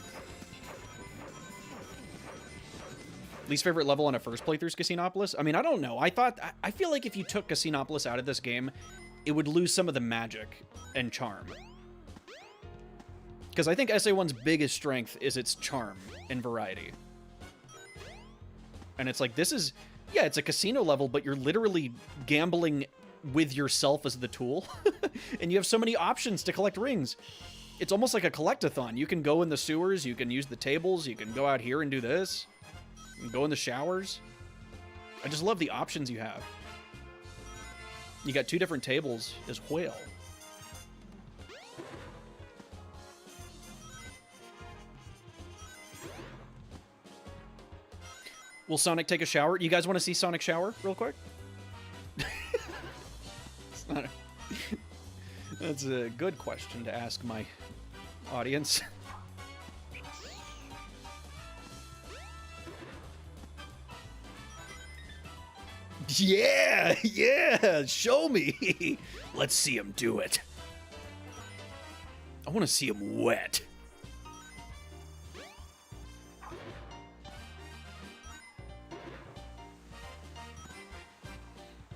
Least favorite level on a first playthrough is Casinopolis? I mean, I don't know. I feel like if you took Casinopolis out of this game, it would lose some of the magic and charm. Because I think SA1's biggest strength is its charm and variety. And it's like, this is... Yeah, it's a casino level, but you're literally gambling with yourself as the tool. And you have so many options to collect rings. It's almost like a collectathon. You can go in the sewers, you can use the tables, you can go out here and do this. You can go in the showers. I just love the options you have. You got 2 different tables as well. Will Sonic take a shower? You guys want to see Sonic shower real quick? It's not That's a good question to ask my audience. Yeah, yeah, show me. Let's see him do it. I want to see him wet.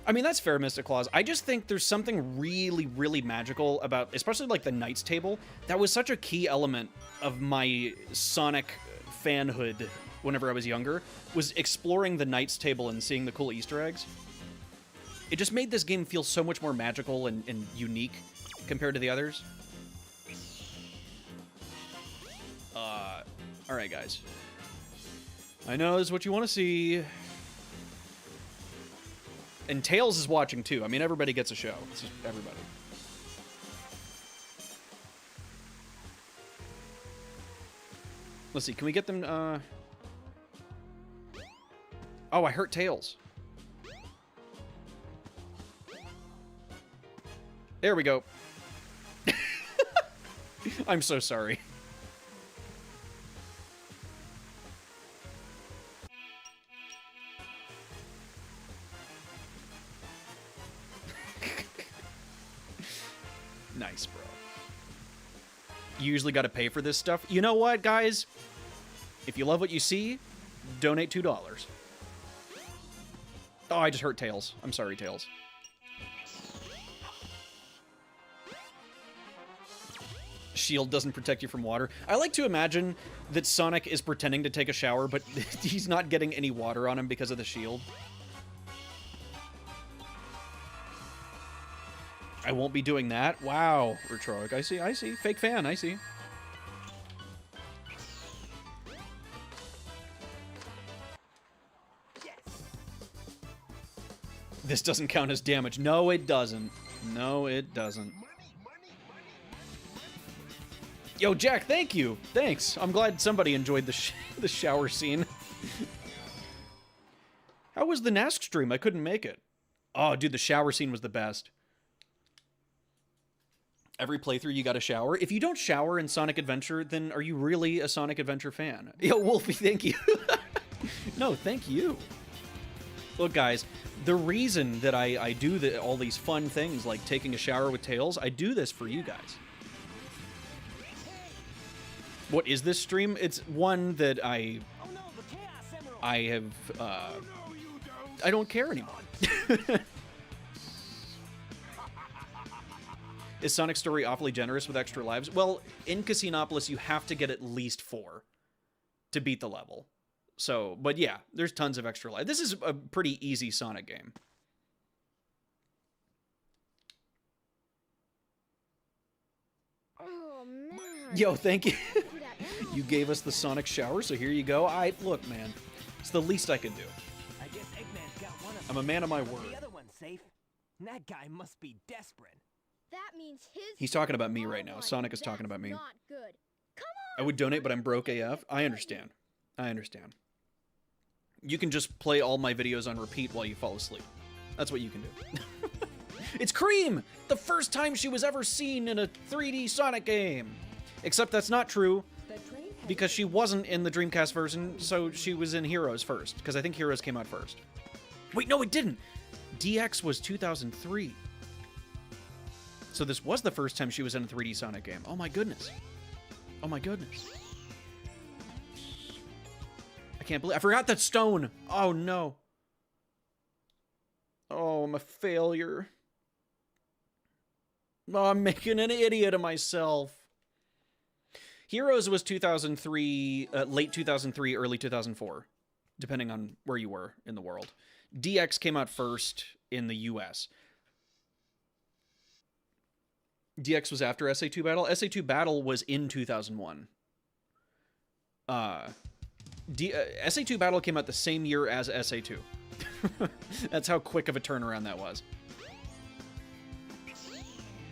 I mean, that's fair, Mystic Claus. I just think there's something really, really magical about, especially like the Knights table. That was such a key element of my Sonic fanhood whenever I was younger, was exploring the Knights table and seeing the cool Easter eggs. It just made this game feel so much more magical and unique compared to the others. Alright, guys. I know this is what you want to see. And Tails is watching, too. I mean, everybody gets a show. It's just everybody. Let's see. Can we get them, Oh, I hurt Tails. There we go. I'm so sorry. Nice, bro. You usually got to pay for this stuff. You know what, guys? If you love what you see, donate $2. Oh, I just hurt Tails. I'm sorry, Tails. Shield doesn't protect you from water. I like to imagine that Sonic is pretending to take a shower, but he's not getting any water on him because of the shield. I won't be doing that. Wow, Retroic. I see, I see. Fake fan, I see. This doesn't count as damage. No, it doesn't. No, it doesn't. Yo, Jack, thank you. Thanks. I'm glad somebody enjoyed the shower scene. How was the Nask stream? I couldn't make it. Oh, dude, the shower scene was the best. Every playthrough, you got to shower. If you don't shower in Sonic Adventure, then are you really a Sonic Adventure fan? Yo, Wolfie, thank you. No, thank you. Look, guys, the reason that I do all these fun things, like taking a shower with Tails, I do this for you guys. What is this stream? It's one that I have, I don't care anymore. Is Sonic Story awfully generous with extra lives? Well, in Casinopolis, you have to get at least 4 to beat the level. So, but yeah, there's tons of extra lives. This is a pretty easy Sonic game. Oh, man. Yo, thank you. See that emerald? You gave us the Sonic shower, so here you go. Look, man, it's the least I can do. I guess Eggman's got one of I'm a man of my word. the other one's safe. That guy must be desperate. That means his. He's talking about me right now. Alright, Sonic is talking about me. Not good. Come I on. would donate, but I'm broke AF. I understand. I understand. You can just play all my videos on repeat while you fall asleep. That's what you can do. It's Cream! The first time she was ever seen in a 3D Sonic game. Except that's not true, The train headed because she wasn't in the Dreamcast version, so she was in Heroes first, because I think Heroes came out first. Wait, no, it didn't! DX was 2003. So this was the first time she was in a 3D Sonic game. Oh my goodness. Oh my goodness. I can't believe I forgot that stone. Oh no. Oh, I'm a failure. Oh, I'm making an idiot of myself. Heroes was 2003, late 2003, early 2004, depending on where you were in the world. DX came out first in the US. DX was after SA2 Battle. SA2 Battle was in 2001. SA2 Battle came out the same year as SA2. That's how quick of a turnaround that was.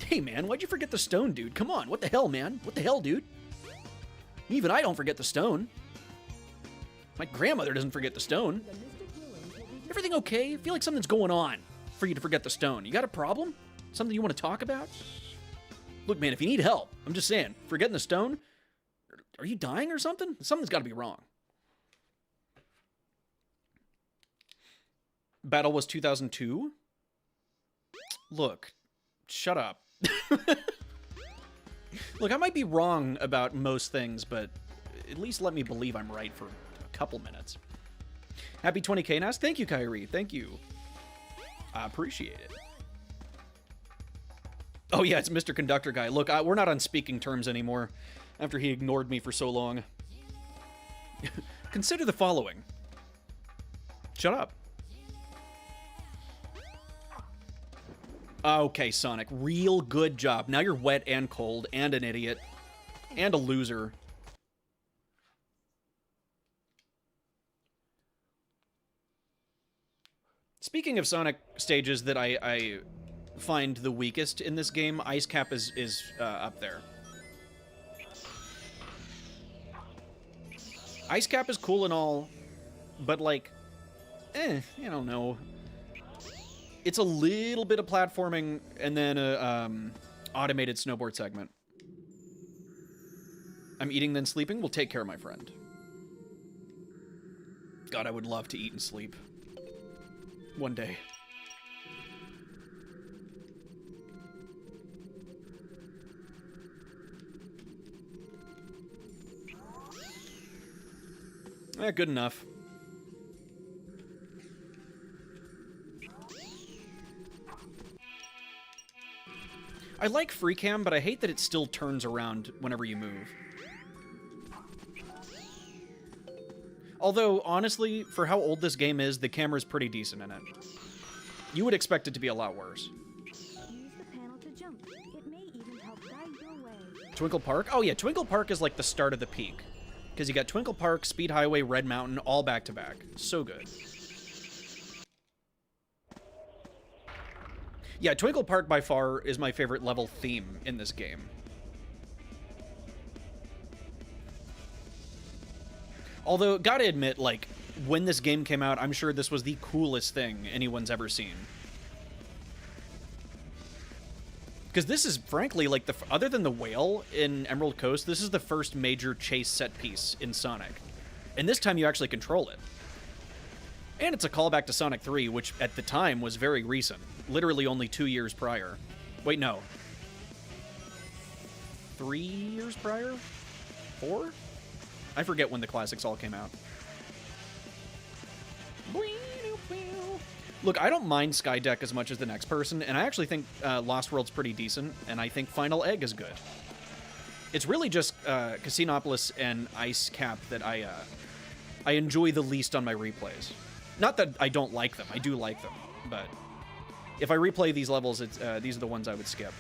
Hey, man, why'd you forget the stone, dude? Come on, what the hell, man? What the hell, dude? Even I don't forget the stone. My grandmother doesn't forget the stone. the Mystic Ruins will be Everything okay? I feel like something's going on for you to forget the stone. You got a problem? Something you want to talk about? Look, man, if you need help, I'm just saying, forgetting the stone? Are you dying or something? Something's got to be wrong. Battle was 2002? Look, shut up. Look, I might be wrong about most things, but at least let me believe I'm right for a couple minutes. Happy 20K, Nas. Thank you, Kyrie. Thank you. I appreciate it. Oh, yeah, it's Mr. Conductor Guy. Look, we're not on speaking terms anymore after he ignored me for so long. Consider the following. Shut up. Okay, Sonic. Real good job. Now you're wet and cold and an idiot and a loser. Speaking of Sonic stages that I find the weakest in this game, Ice Cap is up there. Ice Cap is cool and all, but like, I don't know. It's a little bit of platforming and then a automated snowboard segment. I'm eating then sleeping. Well, take care, my friend. God, I would love to eat and sleep. One day. Good enough. I like free cam, but I hate that it still turns around whenever you move. Although, honestly, for how old this game is, the camera's pretty decent in it. You would expect it to be a lot worse. Use the panel to jump. It may even help guide your way. Twinkle Park? Oh yeah, Twinkle Park is like the start of the peak. Because you got Twinkle Park, Speed Highway, Red Mountain, all back to back. So good. Yeah, Twinkle Park by far is my favorite level theme in this game. Although, gotta admit, like, when this game came out, I'm sure this was the coolest thing anyone's ever seen. Because this is, frankly, like, other than the whale in Emerald Coast, this is the first major chase set piece in Sonic. And this time you actually control it. And it's a callback to Sonic 3, which at the time was very recent. Literally only 2 years prior. Wait, no. 3 years prior? 4? I forget when the classics all came out. Look, I don't mind Skydeck as much as the next person, and I actually think Lost World's pretty decent, and I think Final Egg is good. It's really just Casinopolis and Ice Cap that I enjoy the least on my replays. Not that I don't like them, I do like them, but if I replay these levels, these are the ones I would skip.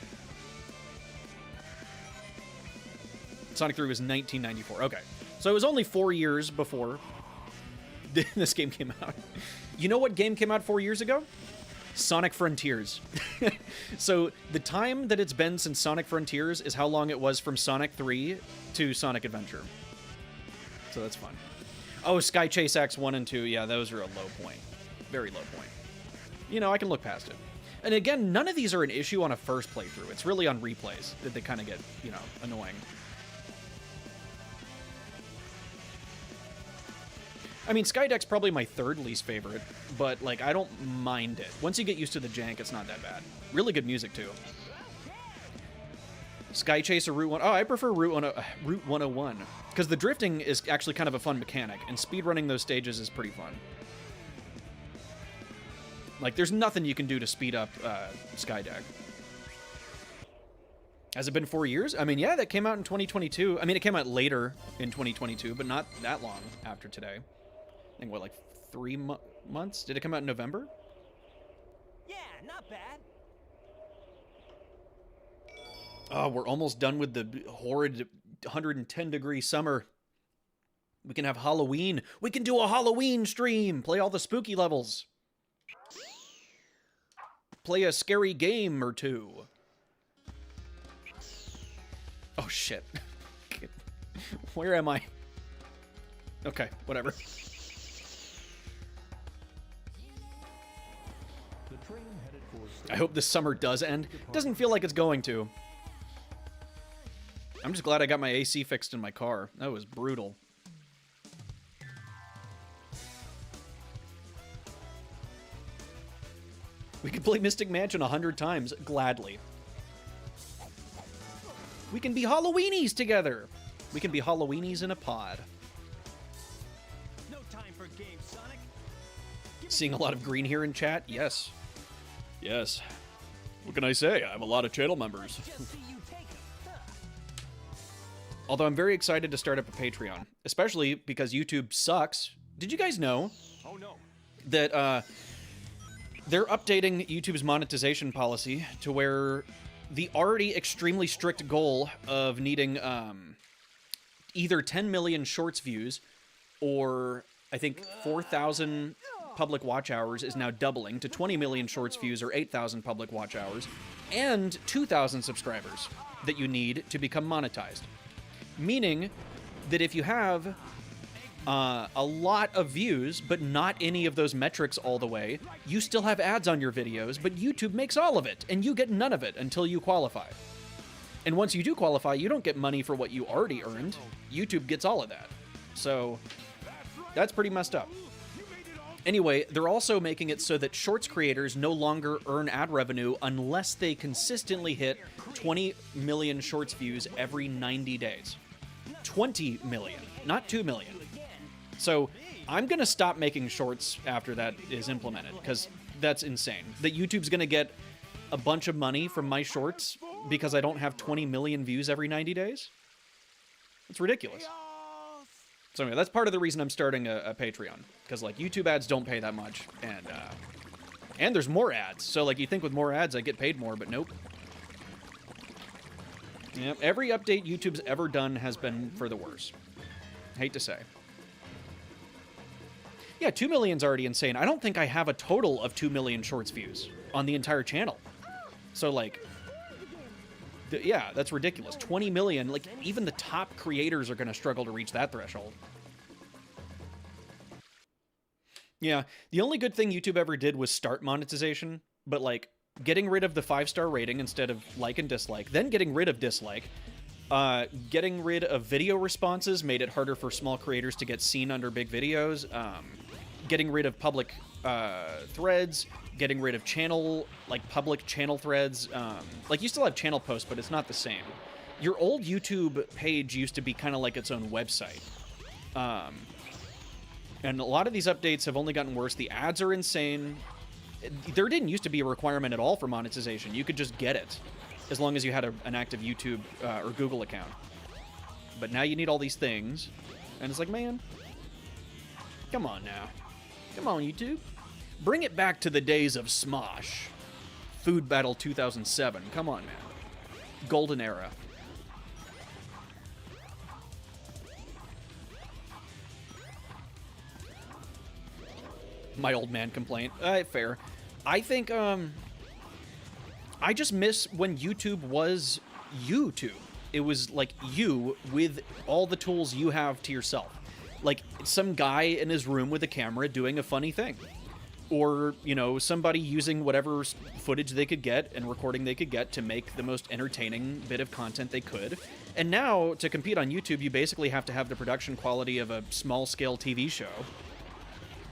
Sonic 3 was 1994, okay. So it was only 4 years before this game came out. You know what game came out 4 years ago? Sonic Frontiers. So the time that it's been since Sonic Frontiers is how long it was from Sonic 3 to Sonic Adventure. So that's fun. Oh, Sky Chase Acts 1 and 2. Yeah, those are a low point. Very low point. You know, I can look past it. And again, none of these are an issue on a first playthrough. It's really on replays that they kind of get, you know, annoying. I mean, Skydeck's probably my third least favorite, but, like, I don't mind it. Once you get used to the jank, it's not that bad. Really good music, too. Sky Chase or Route 1... Oh, I prefer Route 101, because the drifting is actually kind of a fun mechanic, and speedrunning those stages is pretty fun. Like, there's nothing you can do to speed up Skydeck. Has it been 4 years? I mean, yeah, that came out in 2022. I mean, it came out later in 2022, but not that long after today. I think, what, like 3 months? Did it come out in November? Yeah, not bad. Oh, we're almost done with the horrid 110-degree summer. We can have Halloween. We can do a Halloween stream. Play all the spooky levels. Play a scary game or two. Oh, shit. Where am I? Okay, whatever. I hope this summer does end. It doesn't feel like it's going to. I'm just glad I got my AC fixed in my car. That was brutal. We could play Mystic Mansion 100 times, gladly. We can be Halloweenies together. We can be Halloweenies in a pod. No time for games, Sonic. Seeing a lot of green here in chat? Yes. Yes. What can I say? I have a lot of channel members. Just see you take 'em. Huh. Although I'm very excited to start up a Patreon, especially because YouTube sucks. Did you guys know Oh no. that they're updating YouTube's monetization policy to where the already extremely strict goal of needing either 10 million shorts views or I think 4,000 public watch hours is now doubling to 20 million shorts views or 8,000 public watch hours and 2,000 subscribers that you need to become monetized. Meaning that if you have a lot of views, but not any of those metrics all the way, you still have ads on your videos, but YouTube makes all of it, and you get none of it until you qualify. And once you do qualify, you don't get money for what you already earned. YouTube gets all of that. So that's pretty messed up. Anyway, they're also making it so that Shorts creators no longer earn ad revenue unless they consistently hit 20 million Shorts views every 90 days. 20 million, not 2 million. So I'm going to stop making shorts after that is implemented, because that's insane. That YouTube's going to get a bunch of money from my shorts because I don't have 20 million views every 90 days? It's ridiculous. So anyway, that's part of the reason I'm starting a Patreon, because like YouTube ads don't pay that much, and there's more ads. So like you think with more ads I get paid more, but nope. Yep, every update YouTube's ever done has been for the worse. Hate to say. Yeah, 2 million's already insane. I don't think I have a total of 2 million shorts views on the entire channel. So like, yeah, that's ridiculous. 20 million, like even the top creators are going to struggle to reach that threshold. Yeah, the only good thing YouTube ever did was start monetization, but like getting rid of the 5-star rating instead of like and dislike, then getting rid of dislike, getting rid of video responses made it harder for small creators to get seen under big videos, getting rid of public threads, getting rid of channel, like public channel threads. Like you still have channel posts, but it's not the same. Your old YouTube page used to be kind of like its own website. And a lot of these updates have only gotten worse. The ads are insane. There didn't used to be a requirement at all for monetization. You could just get it as long as you had an active YouTube or Google account. But now you need all these things. And it's like, man, come on now. Come on, YouTube. Bring it back to the days of Smosh. Food Battle 2007. Come on, man. Golden era. My old man complaint. Fair. I think, I just miss when YouTube was YouTube. It was like you with all the tools you have to yourself. Like some guy in his room with a camera doing a funny thing. Or, you know, somebody using whatever footage they could get and recording they could get to make the most entertaining bit of content they could. And now, to compete on YouTube, you basically have to have the production quality of a small-scale TV show.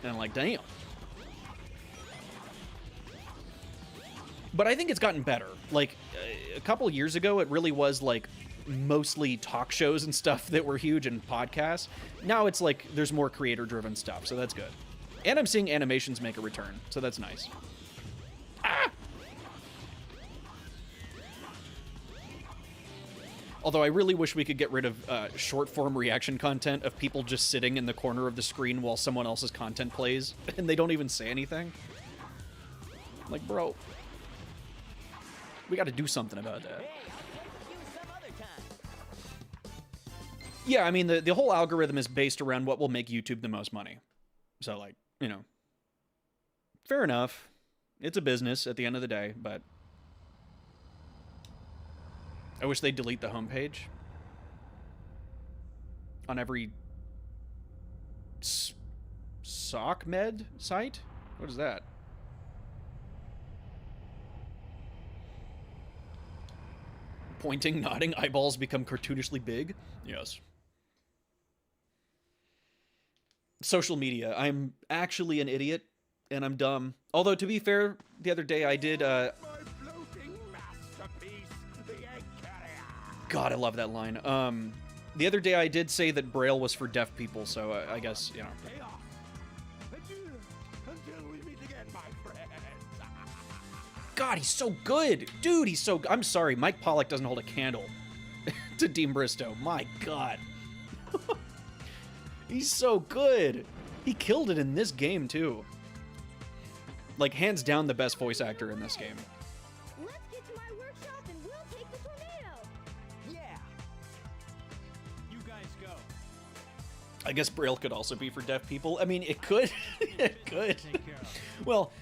And I'm like, damn. But I think it's gotten better. Like, a couple years ago, it really was, like, mostly talk shows and stuff that were huge and podcasts. Now it's like, there's more creator-driven stuff, so that's good. And I'm seeing animations make a return, so that's nice. Ah! Although I really wish we could get rid of short-form reaction content of people just sitting in the corner of the screen while someone else's content plays, and they don't even say anything. Like, bro, we got to do something about that. Yeah, I mean, the whole algorithm is based around what will make YouTube the most money. So, like, you know, fair enough. It's a business at the end of the day, but I wish they'd delete the homepage on every SOCMED site? What is that? Pointing, nodding, eyeballs become cartoonishly big? Yes. Social media. I'm actually an idiot, and I'm dumb. Although, to be fair, the other day I did, My floating masterpiece, the egg carrier. God, I love that line. The other day I did say that Braille was for deaf people, so I guess, you know. Chaos. Adieu, until we meet again, my friends. God, he's so good! Dude, he's so... I'm sorry, Mike Pollock doesn't hold a candle to Dean Bristow. My God. He's so good! He killed it in this game, too. Like, hands down the best voice actor in this game. Let's get to my workshop and we'll take the tornado. Yeah. You guys go. I guess Braille could also be for deaf people. I mean, it could. It could. Take care of it. Well,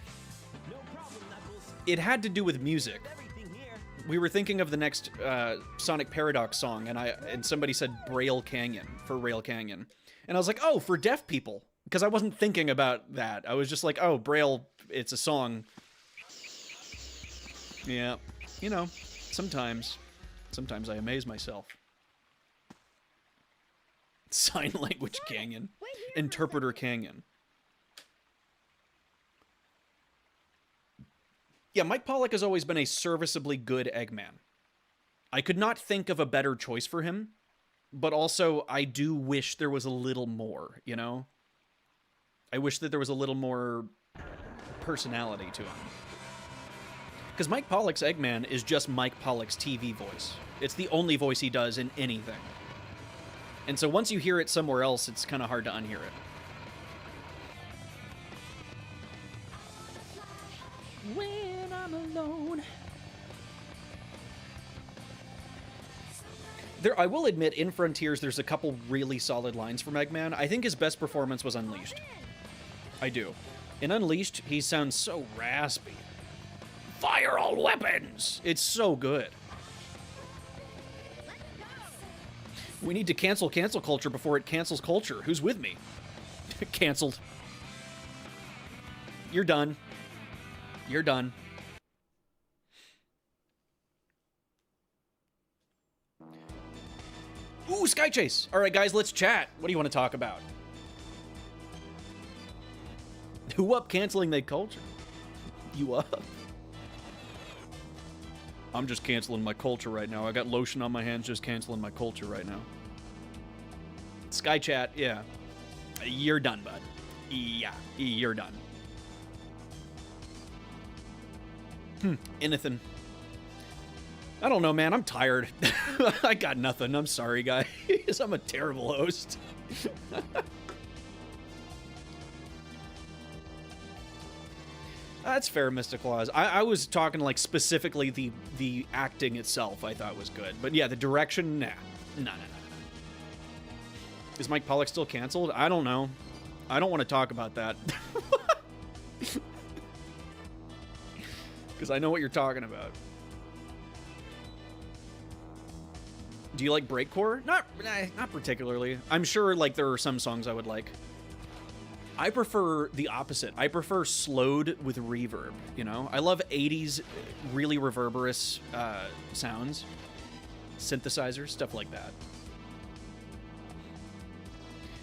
No problem, Knuckles. it had to do with music. Everything here. We were thinking of the next Sonic Paradox song, and somebody said Braille Canyon for Rail Canyon. And I was like, oh, for deaf people. Because I wasn't thinking about that. I was just like, oh, Braille, it's a song. Yeah, you know, sometimes I amaze myself. Sign language canyon. Wait here for a Interpreter second. canyon. Yeah, Mike Pollock has always been a serviceably good Eggman. I could not think of a better choice for him. but also I do wish there was a little more, you know? I wish that there was a little more personality to him. Because Mike Pollock's Eggman is just Mike Pollock's TV voice. It's the only voice he does in anything. And so once you hear it somewhere else, it's kind of hard to unhear it. When I'm alone. I will admit, in Frontiers, there's a couple really solid lines from Eggman. I think his best performance was Unleashed. I do. In Unleashed, he sounds so raspy. Fire all weapons! It's so good. We need to cancel culture before it cancels culture. Who's with me? Canceled. You're done. You're done. Ooh, Sky Chase. All right, guys, let's chat. What do you want to talk about? Who up canceling the culture? You up? I'm just canceling my culture right now. I got lotion on my hands just canceling my culture right now. Sky Chat, yeah. You're done, bud. Yeah, you're done. Anything. I don't know, man. I'm tired. I got nothing. I'm sorry, guys. I'm a terrible host. That's fair, Mr. Claus. I was talking like specifically the acting itself I thought was good. But yeah, the direction, nah. No. Is Mike Pollock still canceled? I don't know. I don't want to talk about that. Because I know what you're talking about. Do you like breakcore? Not particularly. I'm sure like there are some songs I would like. I prefer the opposite. I prefer slowed with reverb, you know? I love 80s really reverberous sounds. Synthesizers, stuff like that.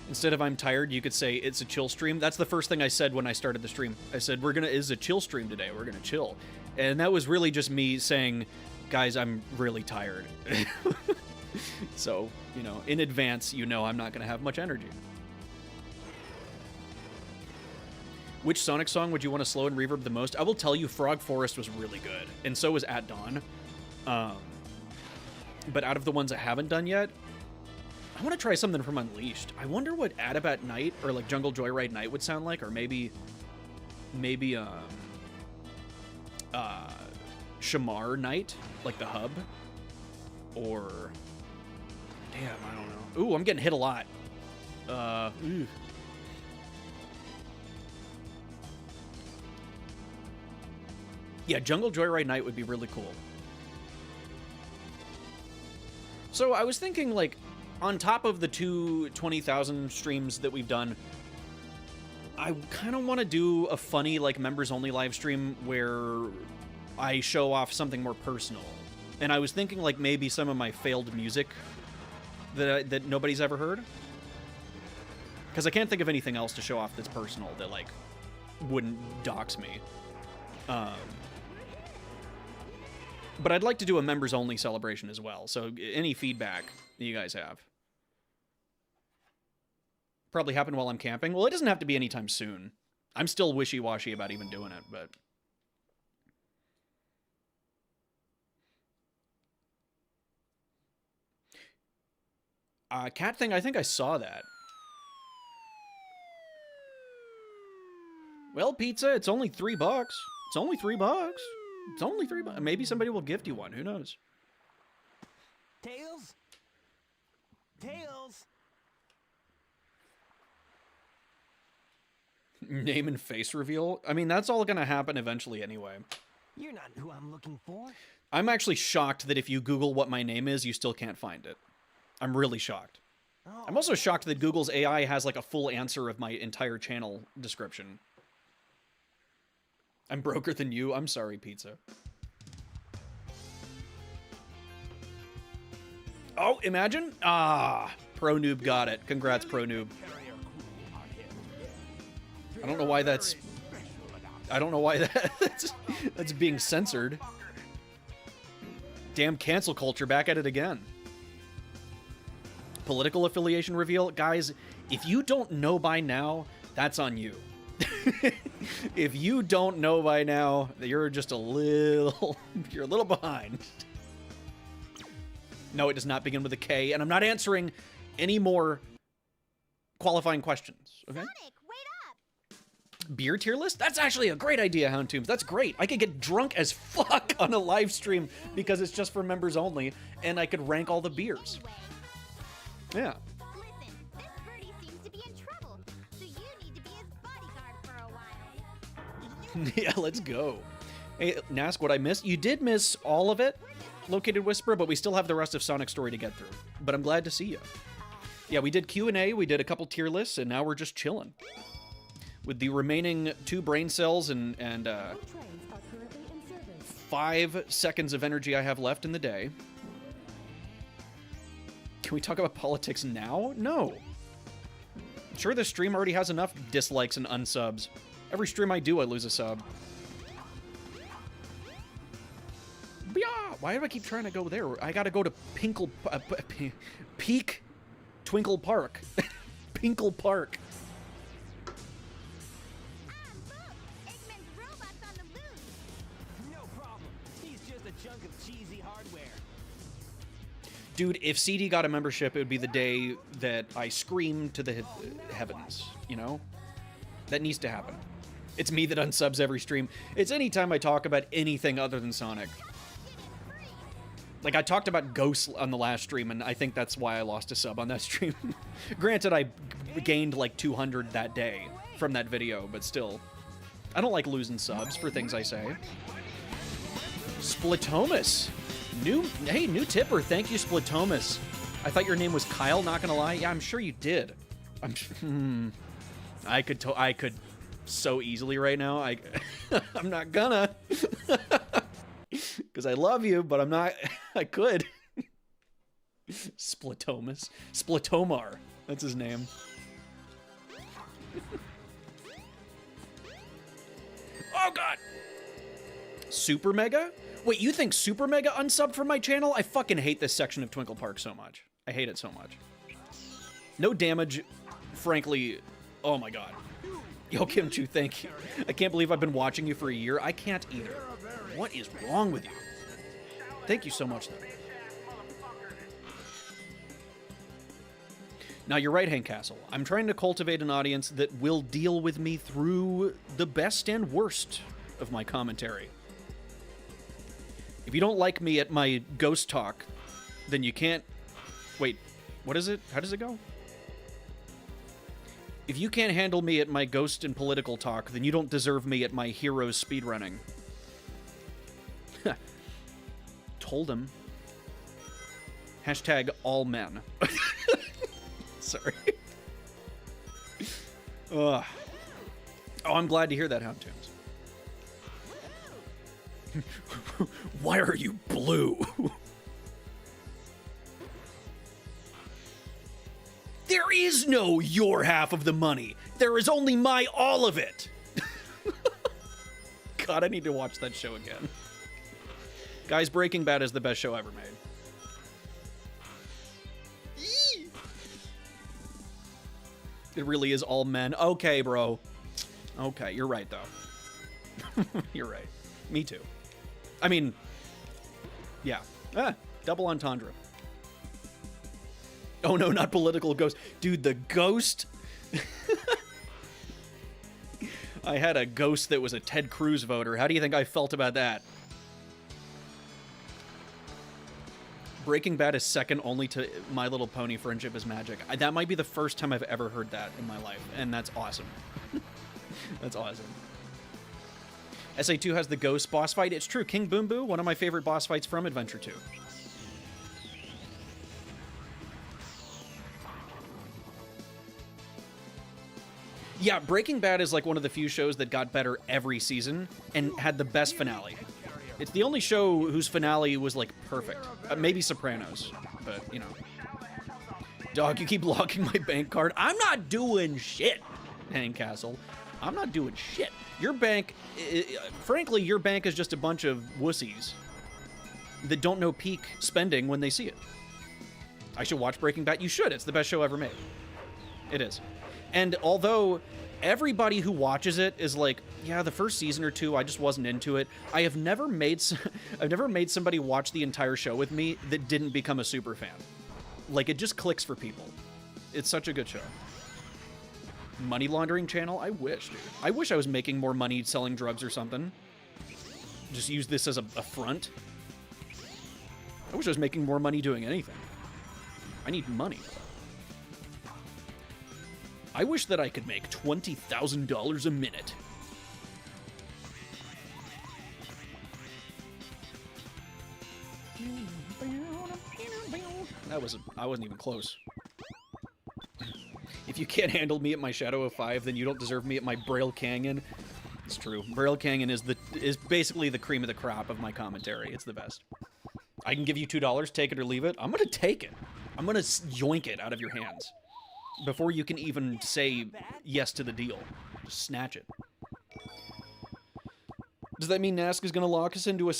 Instead of I'm tired, you could say it's a chill stream. That's the first thing I said when I started the stream. I said, it's a chill stream today. We're gonna chill. And that was really just me saying, guys, I'm really tired. So, you know, in advance, you know I'm not gonna have much energy. Which Sonic song would you want to slow and reverb the most? I will tell you, Frog Forest was really good, and so was At Dawn. But out of the ones I haven't done yet, I want to try something from Unleashed. I wonder what Adabat Night or like Jungle Joyride Night would sound like, or maybe Shamar Night, like the hub, or damn, I don't know. Ooh, I'm getting hit a lot. Ooh. Yeah, Jungle Joyride Night would be really cool. So I was thinking, like, on top of the 20,000 streams that we've done, I kind of want to do a funny, like, members-only live stream where I show off something more personal. And I was thinking, like, maybe some of my failed music that nobody's ever heard. Because I can't think of anything else to show off that's personal that, like, wouldn't dox me. But I'd like to do a members-only celebration as well, so any feedback that you guys have. Probably happen while I'm camping. Well, it doesn't have to be anytime soon. I'm still wishy-washy about even doing it, but... Cat thing, I think I saw that. Well, pizza, it's only $3. It's only $3. It's only $3. Maybe somebody will gift you one. Who knows? Tails? Tails? Name and face reveal? I mean, that's all gonna happen eventually anyway. You're not who I'm looking for. I'm actually shocked that if you Google what my name is, you still can't find it. I'm really shocked. Oh. I'm also shocked that Google's AI has like a full answer of my entire channel description. I'm broker than you. I'm sorry, pizza. Oh, imagine? Ah, Pro Noob got it. Congrats, Pro Noob. I don't know why that's... I don't know why that's being censored. Damn cancel culture back at it again. political affiliation reveal, guys, if you don't know by now, that's on you. If you don't know by now, you're just you're a little behind. No, it does not begin with a K, and I'm not answering any more qualifying questions, okay? Sonic, wait up! Beer tier list? That's actually a great idea, Houndtombs. That's great. I could get drunk as fuck on a live stream because it's just for members only, and I could rank all the beers. Anyway, Yeah. listen, this birdie seems to be in trouble, so you need to be his bodyguard for a while. Yeah, let's go. Hey, Nask, what I missed? You did miss all of it, Located Whisperer, but we still have the rest of Sonic Story to get through. But I'm glad to see you. Yeah, we did Q&A, we did a couple tier lists, and now we're just chilling. With the remaining 2 brain cells and All trains are currently in service. 5 seconds of energy I have left in the day. Can we talk about politics now? No. Sure, this stream already has enough dislikes and unsubs. Every stream I do, I lose a sub. Yeah, why do I keep trying to go there? I gotta go to Peak Twinkle Park. Pinkle Park. Eggman's robot's on the loose. No problem. He's just a chunk of cheesy hardware. Dude, if CD got a membership, it would be the day that I scream to the heavens, you know? That needs to happen. It's me that unsubs every stream. It's anytime I talk about anything other than Sonic. Like, I talked about Ghosts on the last stream, and I think that's why I lost a sub on that stream. Granted, I gained like 200 that day from that video, but still. I don't like losing subs for things I say. Splatomus. Hey, new tipper. Thank you, Splatomus. I thought your name was Kyle, not gonna lie. Yeah, I'm sure you did. I could so easily right now. I'm not gonna. Because I love you, but I'm not. I could. Splatomus. Splatomar. That's his name. Oh, God. Super Mega? Wait, you think Super Mega unsubbed from my channel? I fucking hate this section of Twinkle Park so much. I hate it so much. No damage, frankly. Oh, my God. Yo, Kimchu, thank you. I can't believe I've been watching you for a year. I can't either. What is wrong with you? Thank you so much, though. Now, you're right, Hank Castle. I'm trying to cultivate an audience that will deal with me through the best and worst of my commentary. If you don't like me at my ghost talk, then you can't... Wait, what is it? How does it go? If you can't handle me at my ghost and political talk, then you don't deserve me at my heroes speedrunning. Told him. Hashtag all men. Sorry. Ugh. Oh, I'm glad to hear that, Houndtombs. Why are you blue? There is no your half of the money. There is only my all of it. God, I need to watch that show again. Guys, Breaking Bad is the best show ever made. Yee! It really is all men. Okay, bro. Okay, you're right, though. You're right. Me too. I mean, yeah. Double entendre. Oh no, not political ghost. Dude, the ghost... I had a ghost that was a Ted Cruz voter. How do you think I felt about that? Breaking Bad is second only to My Little Pony Friendship is Magic. That might be the first time I've ever heard that in my life, and that's awesome. That's awesome. SA2 has the ghost boss fight. It's true. King Boom Boo, one of my favorite boss fights from Adventure 2. Yeah, Breaking Bad is like one of the few shows that got better every season and had the best finale. It's the only show whose finale was like perfect. Maybe Sopranos, but you know. Dog, you keep locking my bank card. I'm not doing shit, Hank Castle. I'm not doing shit. Your bank, frankly, your bank is just a bunch of wussies that don't know peak spending when they see it. I should watch Breaking Bad. You should. It's the best show ever made. It is. And although everybody who watches it is like, yeah, the first season or two, I just wasn't into it. I've never made somebody watch the entire show with me that didn't become a super fan. Like, it just clicks for people. It's such a good show. Money laundering channel? I wish, dude. I wish I was making more money selling drugs or something. Just use this as a front. I wish I was making more money doing anything. I need money. I wish that I could make $20,000 a minute. I wasn't even close. If you can't handle me at my Shadow of 5, then you don't deserve me at my Braille Canyon. It's true. Braille Canyon is basically the cream of the crop of my commentary. It's the best. I can give you $2, take it or leave it. I'm gonna take it. I'm gonna yoink it out of your hands before you can even say yes to the deal. Just snatch it. Does that mean Nask is going to lock us into a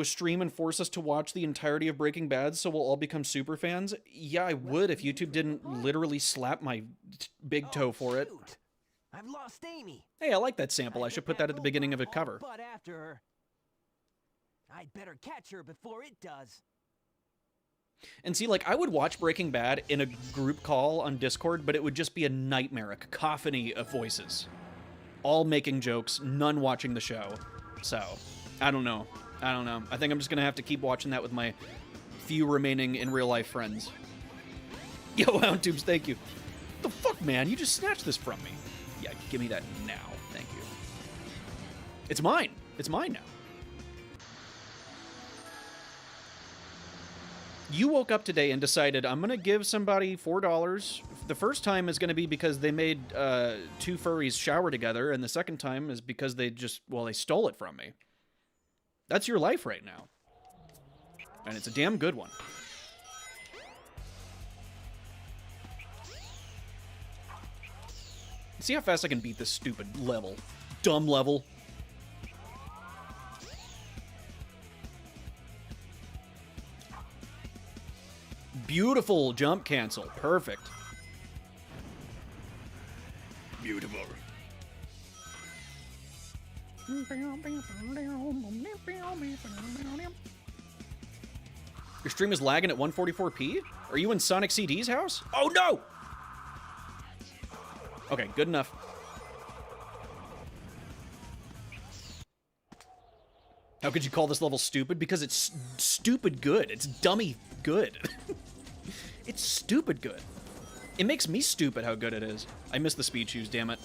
stream and force us to watch the entirety of Breaking Bad so we'll all become super fans? Yeah, I would if YouTube didn't literally slap my big toe for it. Shoot. I've lost Amy. Hey, I like that sample. I should put that at the beginning of a cover. But after her, I'd better catch her before it does. And see, like, I would watch Breaking Bad in a group call on Discord, but it would just be a nightmare, a cacophony of voices. All making jokes, none watching the show. So, I don't know. I think I'm just gonna have to keep watching that with my few remaining in real life friends. Yo, Houndtubes, thank you. The fuck, man? You just snatched this from me. Yeah, give me that now. Thank you. It's mine. It's mine now. You woke up today and decided, I'm going to give somebody $4. The first time is going to be because they made two furries shower together, and the second time is because they stole it from me. That's your life right now. And it's a damn good one. See how fast I can beat this stupid level. Dumb level. Beautiful jump cancel. Perfect. Beautiful. Your stream is lagging at 144p? Are you in Sonic CD's house? Oh no! Okay, good enough. How could you call this level stupid? Because it's stupid good. It's dummy good. It's stupid good. It makes me stupid how good it is. I missed the speed shoes, damn it.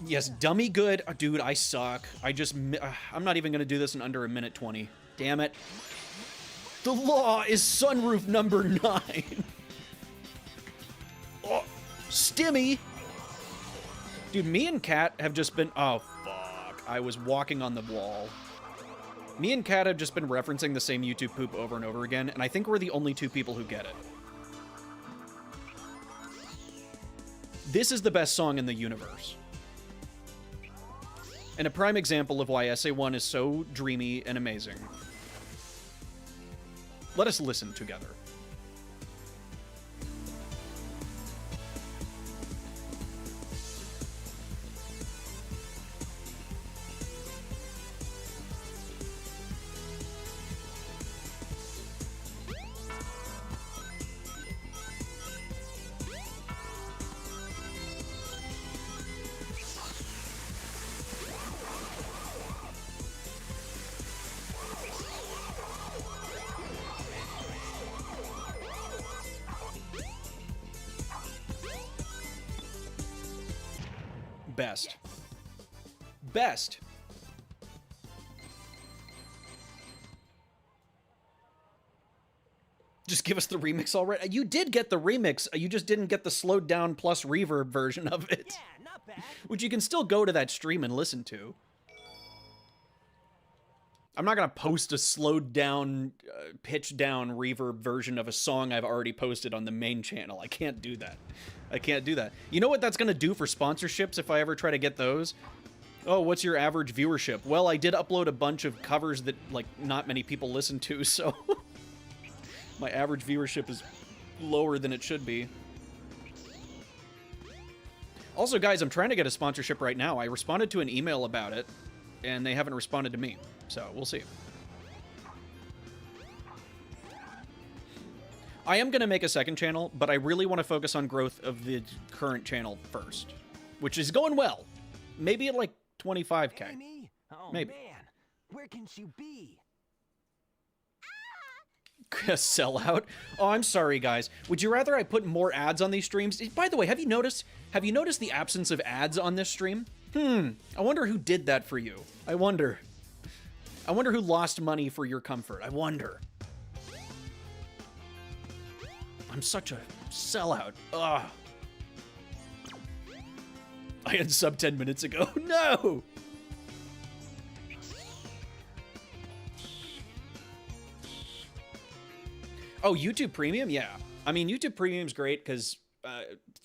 Yes, dummy good. Oh, dude, I suck. I'm not even gonna do this in under a minute 20. Damn it. The law is sunroof number 9. Oh, Stimmy. Dude, me and Kat have just been... Oh, fuck. I was walking on the wall. Me and Kat have just been referencing the same YouTube poop over and over again, and I think we're the only two people who get it. This is the best song in the universe. And a prime example of why SA1 is so dreamy and amazing. Let us listen together. Best. Best. Just give us the remix already. You did get the remix. You just didn't get the slowed down plus reverb version of it. Yeah, not bad. Which you can still go to that stream and listen to. I'm not gonna post a slowed down, pitched down reverb version of a song I've already posted on the main channel. I can't do that. I can't do that. You know what that's gonna do for sponsorships if I ever try to get those? Oh, what's your average viewership? Well, I did upload a bunch of covers that, like, not many people listen to, so my average viewership is lower than it should be. Also, guys, I'm trying to get a sponsorship right now. I responded to an email about it, and they haven't responded to me, so we'll see. I am going to make a second channel, but I really want to focus on growth of the current channel first, which is going well. Maybe at, like, 25K. Amy? Oh, Maybe. man. Where can she be? Sellout. Oh, I'm sorry, guys. Would you rather I put more ads on these streams? By the way, have you noticed the absence of ads on this stream? I wonder who did that for you. I wonder who lost money for your comfort. I wonder. I'm such a sellout. Ugh. I had sub 10 minutes ago. No! Oh, YouTube Premium? Yeah. I mean, YouTube Premium's great because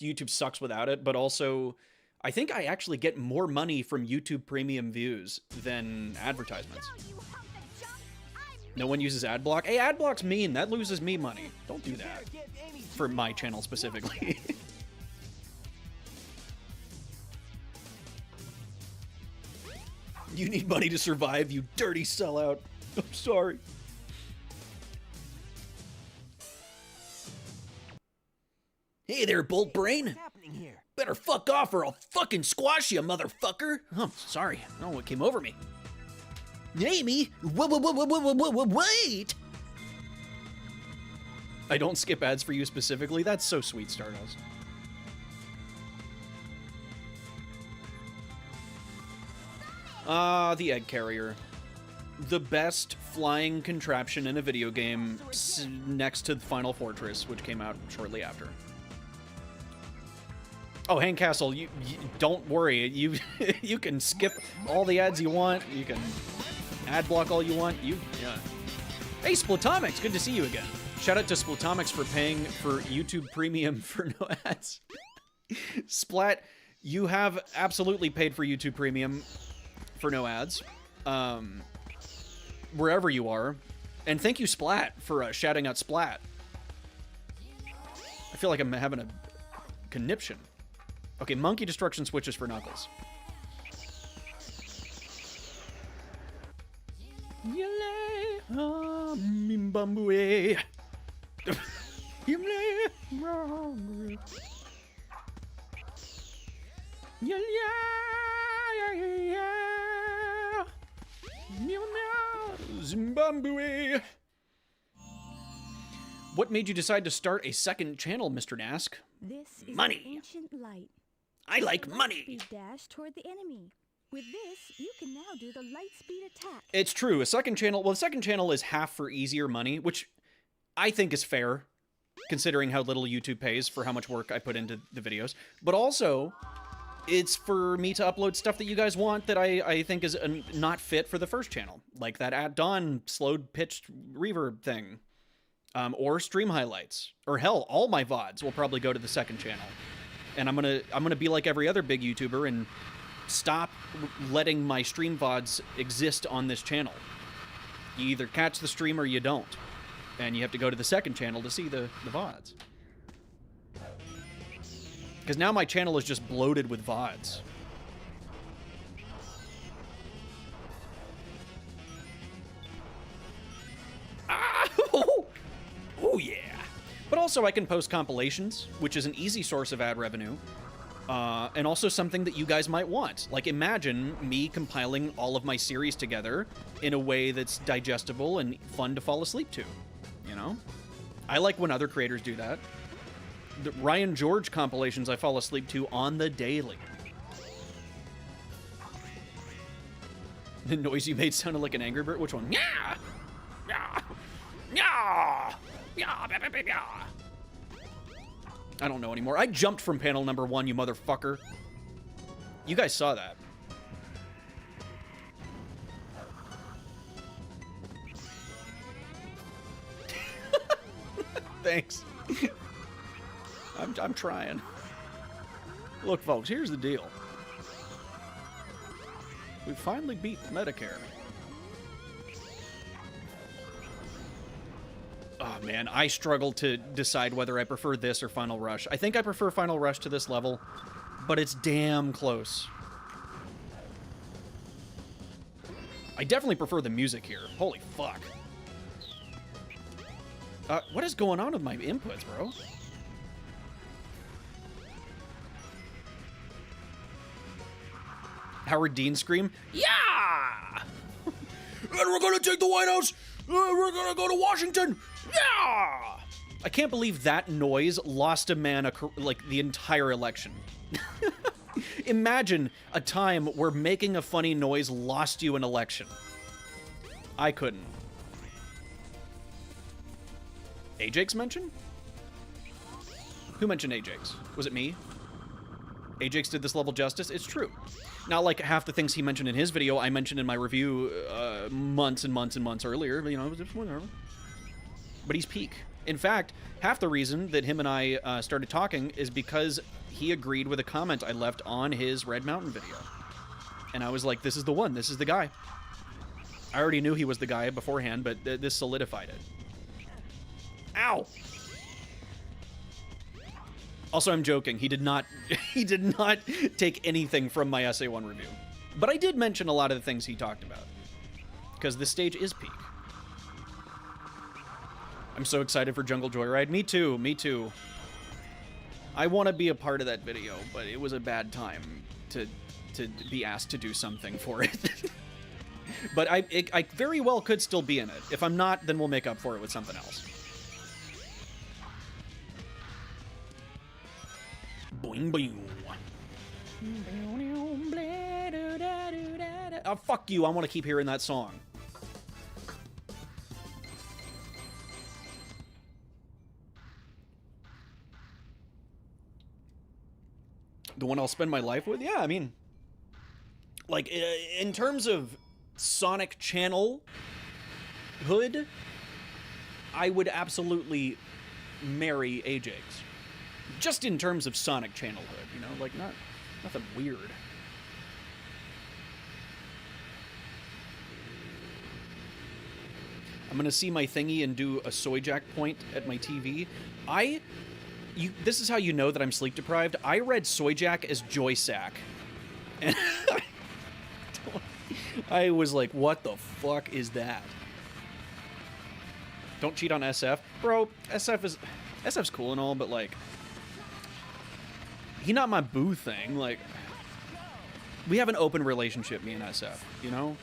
YouTube sucks without it, but also I think I actually get more money from YouTube Premium views than advertisements. No, you hunk of junk. I'm No one uses AdBlock? Hey, AdBlock's mean. That loses me money. Don't do that. Give Amy For my channel specifically. You need money to survive, you dirty sellout. I'm sorry. Hey there, Bolt Brain. What's happening here? Better fuck off or I'll fucking squash you, motherfucker. Oh, sorry. I don't know what came over me. Amy, wait. I don't skip ads for you specifically. That's so sweet, Stardust. The egg carrier. The best flying contraption in a video game next to Final Fortress, which came out shortly after. Oh, Hank Castle, you don't worry. You you can skip all the ads you want. You can ad block all you want. Yeah. Hey, Splatomics, good to see you again. Shout out to Splatomics for paying for YouTube Premium for no ads. Splat, you have absolutely paid for YouTube Premium for no ads. Wherever you are. And thank you, Splat, for shouting out Splat. I feel like I'm having a conniption. Okay, Monkey Destruction switches for Knuckles. Zimbabwe. What made you decide to start a second channel, Mr. Nask? This is Money. an ancient light. I like Light money. speed dash toward the enemy. With this, you can now do the light speed attack. It's true. A second channel, well, the second channel is half for easier money, which I think is fair, considering how little YouTube pays for how much work I put into the videos. But also, it's for me to upload stuff that you guys want that I think is not fit for the first channel, like that At Dawn slowed pitched reverb thing, or stream highlights, or hell, all my VODs will probably go to the second channel. And I'm gonna be like every other big YouTuber and stop letting my stream VODs exist on this channel. You either catch the stream or you don't. And you have to go to the second channel to see the VODs. Because now my channel is just bloated with VODs. Ah! Oh yeah! But also I can post compilations, which is an easy source of ad revenue. And also something that you guys might want. Like, imagine me compiling all of my series together in a way that's digestible and fun to fall asleep to. You know? I like when other creators do that. The Ryan George compilations I fall asleep to on the daily. The noise you made sounded like an Angry Bird. Which one? Yeah! Yeah! Yeah! Yeah! Yeah! I don't know anymore. I jumped from panel number 1, you motherfucker. You guys saw that. Thanks. I'm trying. Look, folks, here's the deal. We finally beat Medicare. Oh, man, I struggle to decide whether I prefer this or Final Rush. I think I prefer Final Rush to this level, but it's damn close. I definitely prefer the music here. Holy fuck. What is going on with my inputs, bro? Howard Dean scream, yeah! And we're gonna take the White House! We're gonna go to Washington! Yeah! I can't believe that noise lost a man like the entire election. Imagine a time where making a funny noise lost you an election. I couldn't. Ajax mention? Who mentioned Ajax? Was it me? Ajax did this level justice? It's true. Not like half the things he mentioned in his video I mentioned in my review months and months and months earlier. You know, whatever. But he's peak. In fact, half the reason that him and I started talking is because he agreed with a comment I left on his Red Mountain video. And I was like, this is the one. This is the guy. I already knew he was the guy beforehand, but this solidified it. Ow! Also, I'm joking. He did not take anything from my SA1 review. But I did mention a lot of the things he talked about. Because this stage is peak. I'm so excited for Jungle Joyride. Me too, me too. I want to be a part of that video, but it was a bad time to be asked to do something for it. But I very well could still be in it. If I'm not, then we'll make up for it with something else. Boing, boing. Oh, fuck you. I want to keep hearing that song. The one I'll spend my life with? Yeah, I mean, like, in terms of Sonic channel hood, I would absolutely marry Ajax. Just in terms of Sonic channel hood, you know, like, nothing weird. I'm gonna see my thingy and do a soy jack point at my TV. This is how you know that I'm sleep deprived. I read soy jack as joy sack. And I was like, what the fuck is that? Don't cheat on SF. Bro, SF's cool and all, but like, he not my boo thing. Like, we have an open relationship, me and SF, you know?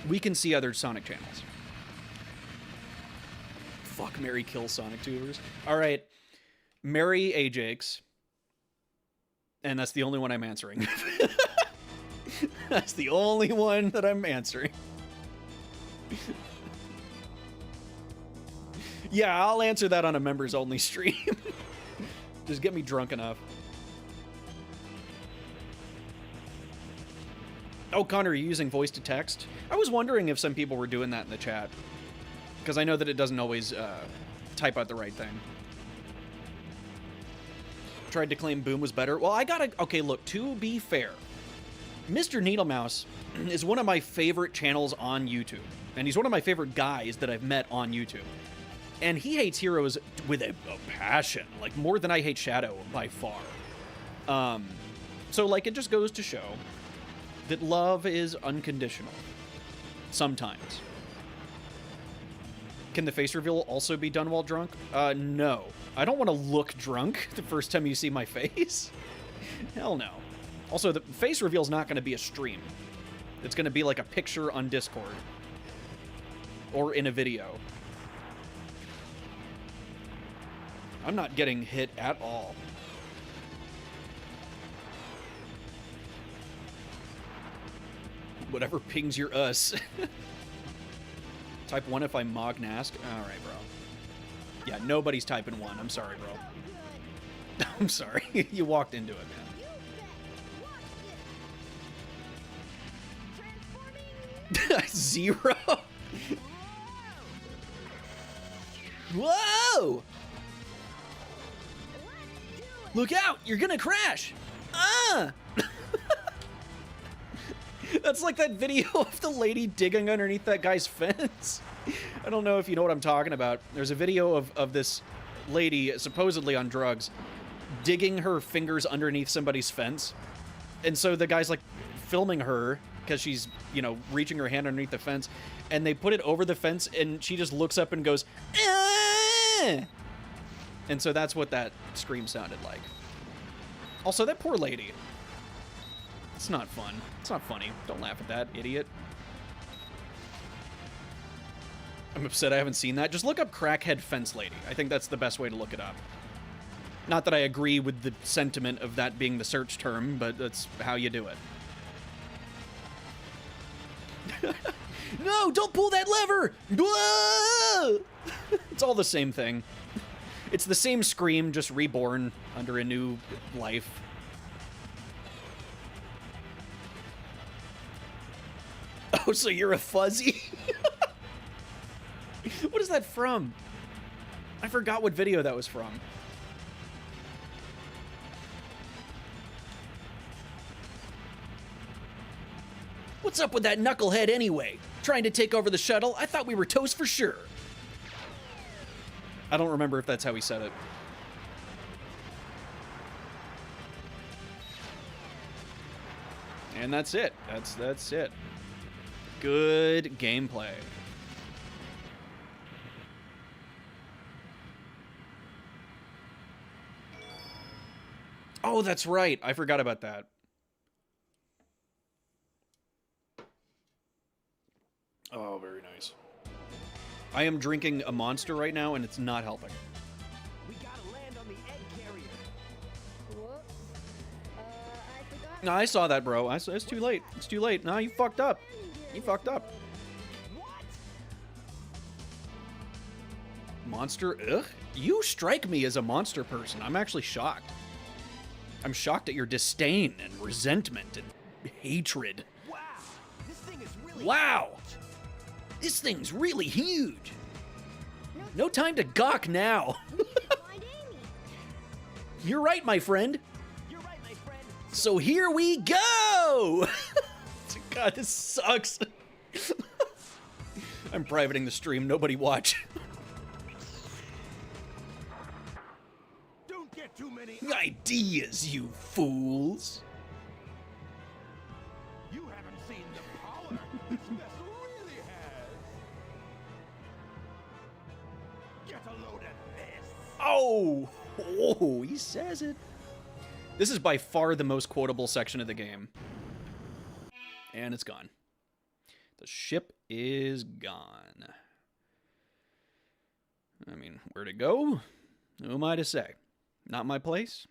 We can see other Sonic channels. Fuck, marry, kill Sonic tubers. Alright. Marry Ajax. And that's the only one I'm answering. That's the only one that I'm answering. Yeah, I'll answer that on a members-only stream. Just get me drunk enough. Oh, Connor, are you using voice to text? I was wondering if some people were doing that in the chat. Because I know that it doesn't always type out the right thing. Tried to claim Boom was better. Well, I gotta... Okay, look, to be fair, Mr. Needlemouse is one of my favorite channels on YouTube. And he's one of my favorite guys that I've met on YouTube. And he hates Heroes with a passion. Like, more than I hate Shadow by far. So, like, it just goes to show that love is unconditional. Sometimes. Can the face reveal also be done while drunk? No. I don't want to look drunk the first time you see my face. Hell no. Also, the face reveal's not going to be a stream. It's going to be like a picture on Discord. Or in a video. I'm not getting hit at all. Whatever pings your us. Type 1 if I mog Nask. Alright, bro. Yeah, nobody's typing 1. I'm sorry, bro. I'm sorry. You walked into it, man. 0? Whoa! Look out! You're gonna crash! Ah! That's like that video of the lady digging underneath that guy's fence. I don't know if you know what I'm talking about. There's a video of this lady, supposedly on drugs, digging her fingers underneath somebody's fence. And so the guy's like filming her because she's, you know, reaching her hand underneath the fence. And they put it over the fence and she just looks up and goes, ah! And so that's what that scream sounded like. Also, that poor lady. It's not fun. It's not funny. Don't laugh at that, idiot. I'm upset I haven't seen that. Just look up crackhead fence lady. I think that's the best way to look it up. Not that I agree with the sentiment of that being the search term, but that's how you do it. No, don't pull that lever! Whoa! It's all the same thing. It's the same scream, just reborn under a new life. Oh, so you're a fuzzy? What is that from? I forgot what video that was from. What's up with that knucklehead anyway? Trying to take over the shuttle? I thought we were toast for sure. I don't remember if that's how he said it. And that's it. That's it. Good gameplay. Oh, that's right. I forgot about that. Oh, very nice. I am drinking a Monster right now, and it's not helping. We gotta land on the egg carrier. Whoops. I forgot. No, I saw that, bro. It's too late. It's too late. No, you fucked up. You fucked up. What? Monster? Ugh. You strike me as a monster person. I'm actually shocked. I'm shocked at your disdain and resentment and hatred. Wow. This thing is really Wow. This thing's really huge. No time to gawk now. Find Amy. You're right, my friend. You're right, my friend. So here we go! God, this sucks. I'm privating the stream. Nobody watch. Don't get too many. Ideas, you fools. You haven't seen the power this vessel really has. Get a load of this. Oh! Oh, he says it. This is by far the most quotable section of the game. And it's gone. The ship is gone. I mean, where to go? Who am I to say? Not my place.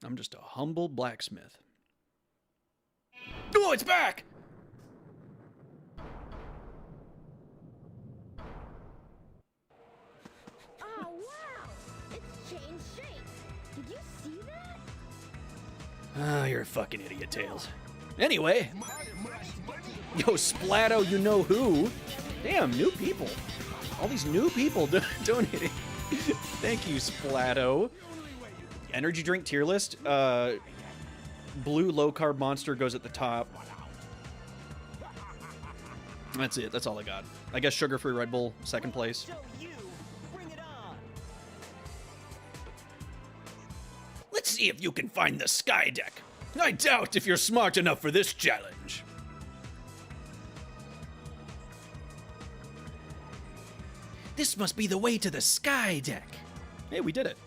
I'm just a humble blacksmith. Oh, it's back! Oh, wow. It's changed shape. Did you see that? Ah, you're a fucking idiot, Tails. Anyway. Yo, Splatto, you know who? Damn, new people. All these new people donating. Thank you, Splatto. Energy drink tier list. Blue low-carb Monster goes at the top. That's it. That's all I got. I guess sugar-free Red Bull, second place. So you bring it on. Let's see if you can find the sky deck. I doubt if you're smart enough for this challenge. This must be the way to the sky deck. Hey, we did it.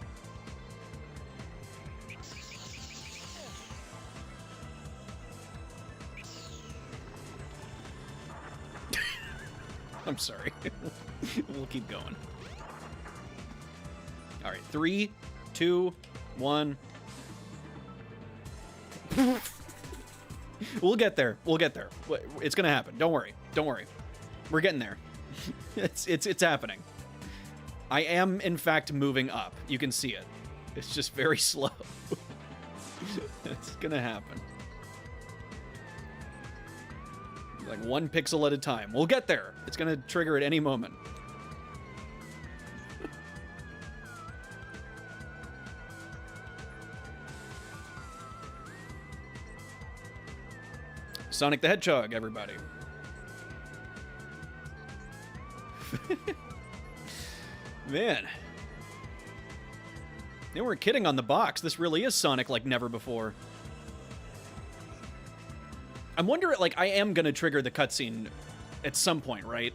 I'm sorry. We'll keep going. All right, 3, 2, 1. We'll get there. We'll get there. It's gonna happen. Don't worry. Don't worry. We're getting there. It's happening. I am, in fact, moving up. You can see it. It's just very slow. It's gonna happen. Like 1 pixel at a time. We'll get there. It's gonna trigger at any moment. Sonic the Hedgehog, everybody. Man. They weren't kidding on the box. This really is Sonic like never before. I'm wondering, like, I am gonna trigger the cutscene at some point, right?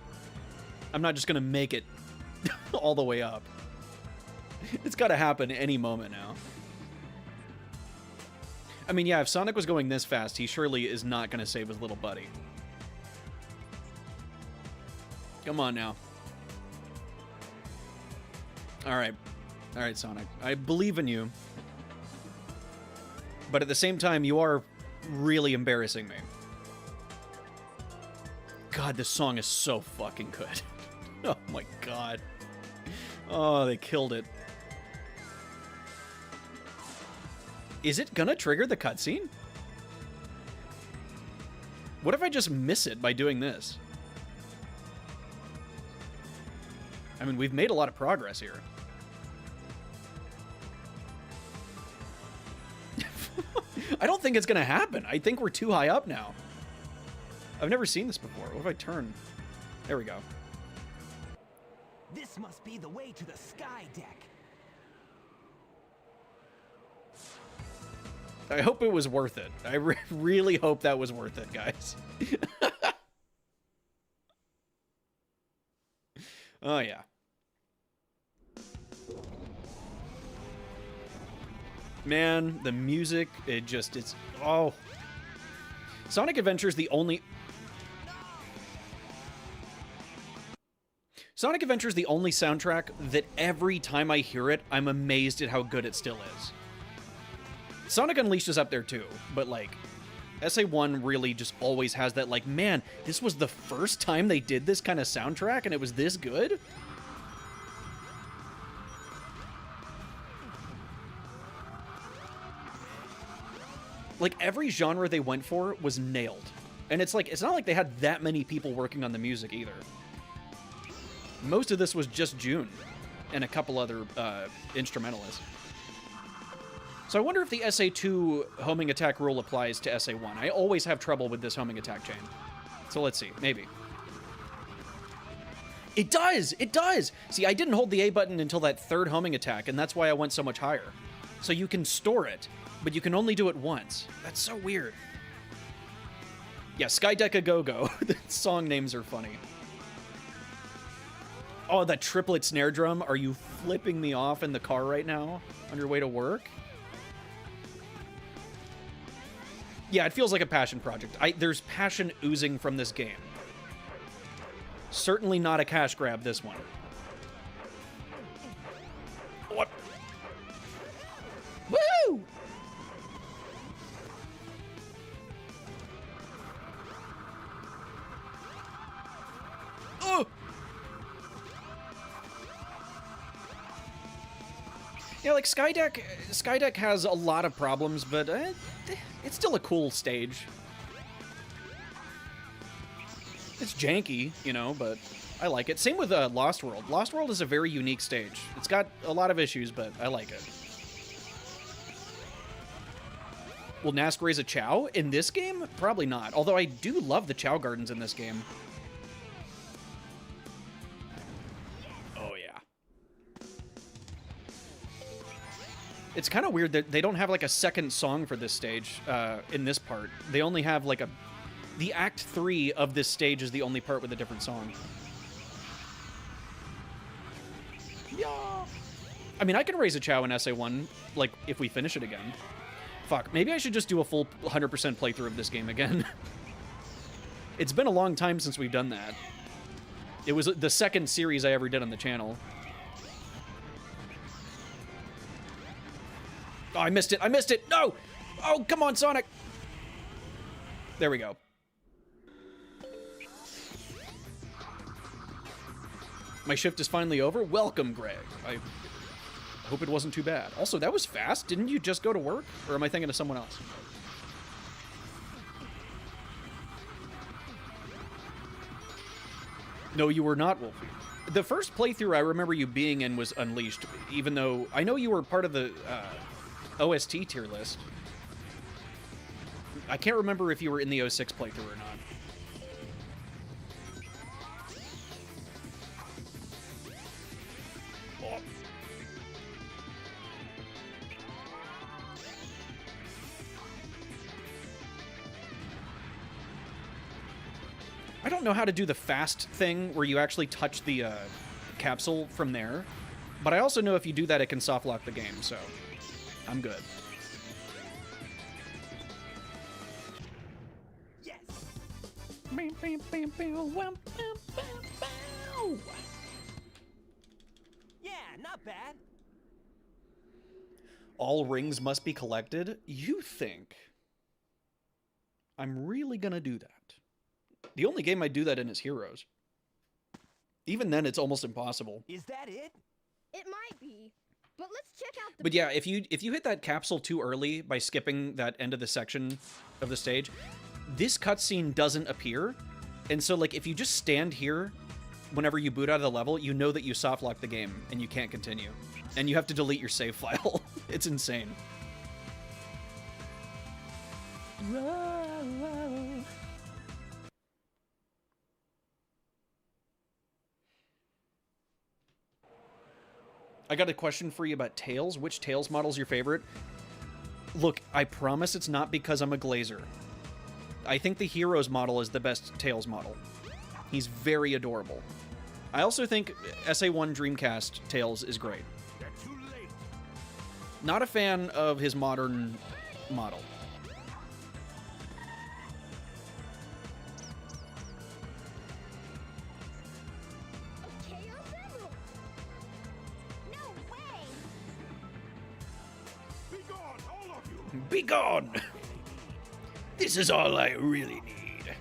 I'm not just gonna make it all the way up. It's gotta happen any moment now. I mean, yeah, if Sonic was going this fast, he surely is not gonna save his little buddy. Come on now. Alright. Alright, Sonic. I believe in you. But at the same time, you are really embarrassing me. God, this song is so fucking good. Oh my god. Oh, they killed it. Is it gonna trigger the cutscene? What if I just miss it by doing this? I mean, we've made a lot of progress here. I don't think it's gonna happen. I think we're too high up now. I've never seen this before. What if I turn? There we go. This must be the way to the sky deck. I hope it was worth it. I really hope that was worth it, guys. Oh, yeah. Man, the music, it's... Oh. Sonic Adventure is the only... Sonic Adventure is the only soundtrack that every time I hear it, I'm amazed at how good it still is. Sonic Unleashed is up there too, but like, SA1 really just always has that like, man, this was the first time they did this kind of soundtrack and it was this good? Like, every genre they went for was nailed. And it's like, it's not like they had that many people working on the music either. Most of this was just June and a couple other instrumentalists. So I wonder if the SA2 homing attack rule applies to SA1. I always have trouble with this homing attack chain. So let's see, maybe. It does! It does! See, I didn't hold the A button until that third homing attack, and that's why I went so much higher. So you can store it, but you can only do it once. That's so weird. Yeah, Skydeck A Go-Go. The song names are funny. Oh, that triplet snare drum. Are you flipping me off in the car right now on your way to work? Yeah, it feels like a passion project. There's passion oozing from this game. Certainly not a cash grab, this one. What? Woo! Oh! Yeah, like, Skydeck has a lot of problems, but it's still a cool stage. It's janky, you know, but I like it. Same with Lost World. Lost World is a very unique stage. It's got a lot of issues, but I like it. Will Nask raise a Chow in this game? Probably not. Although I do love the Chow Gardens in this game. Oh, yeah. It's kind of weird that they don't have, like, a second song for this stage in this part. They only have, like, the Act 3 of this stage is the only part with a different song. Yeah. I mean, I can raise a Chow in SA1, like, if we finish it again. Fuck, maybe I should just do a full 100% playthrough of this game again. It's been a long time since we've done that. It was the second series I ever did on the channel. Oh, I missed it. I missed it. No! Oh, come on, Sonic. There we go. My shift is finally over. Welcome, Greg. I hope it wasn't too bad. Also, that was fast. Didn't you just go to work? Or am I thinking of someone else? No, you were not, Wolfie. The first playthrough I remember you being in was Unleashed, even though I know you were part of the OST tier list. I can't remember if you were in the 06 playthrough or not. Oh. I don't know how to do the fast thing where you actually touch the capsule from there, but I also know if you do that, it can soft lock the game, so I'm good. Yes. Yeah, not bad. All rings must be collected? You think I'm really gonna do that? The only game I do that in is Heroes. Even then, it's almost impossible. Is that it? It might be. But let's check out the But yeah, if you hit that capsule too early by skipping that end of the section of the stage, this cutscene doesn't appear. And so, like, if you just stand here whenever you boot out of the level, you know that you soft lock the game and you can't continue. And you have to delete your save file. It's insane. I got a question for you about Tails. Which Tails model's your favorite? Look, I promise it's not because I'm a glazer. I think the Heroes model is the best Tails model. He's very adorable. I also think SA1 Dreamcast Tails is great. They're too late. Not a fan of his modern model. Chaos Emerald. No way. Be gone, all of you. Be gone! This is all I really need.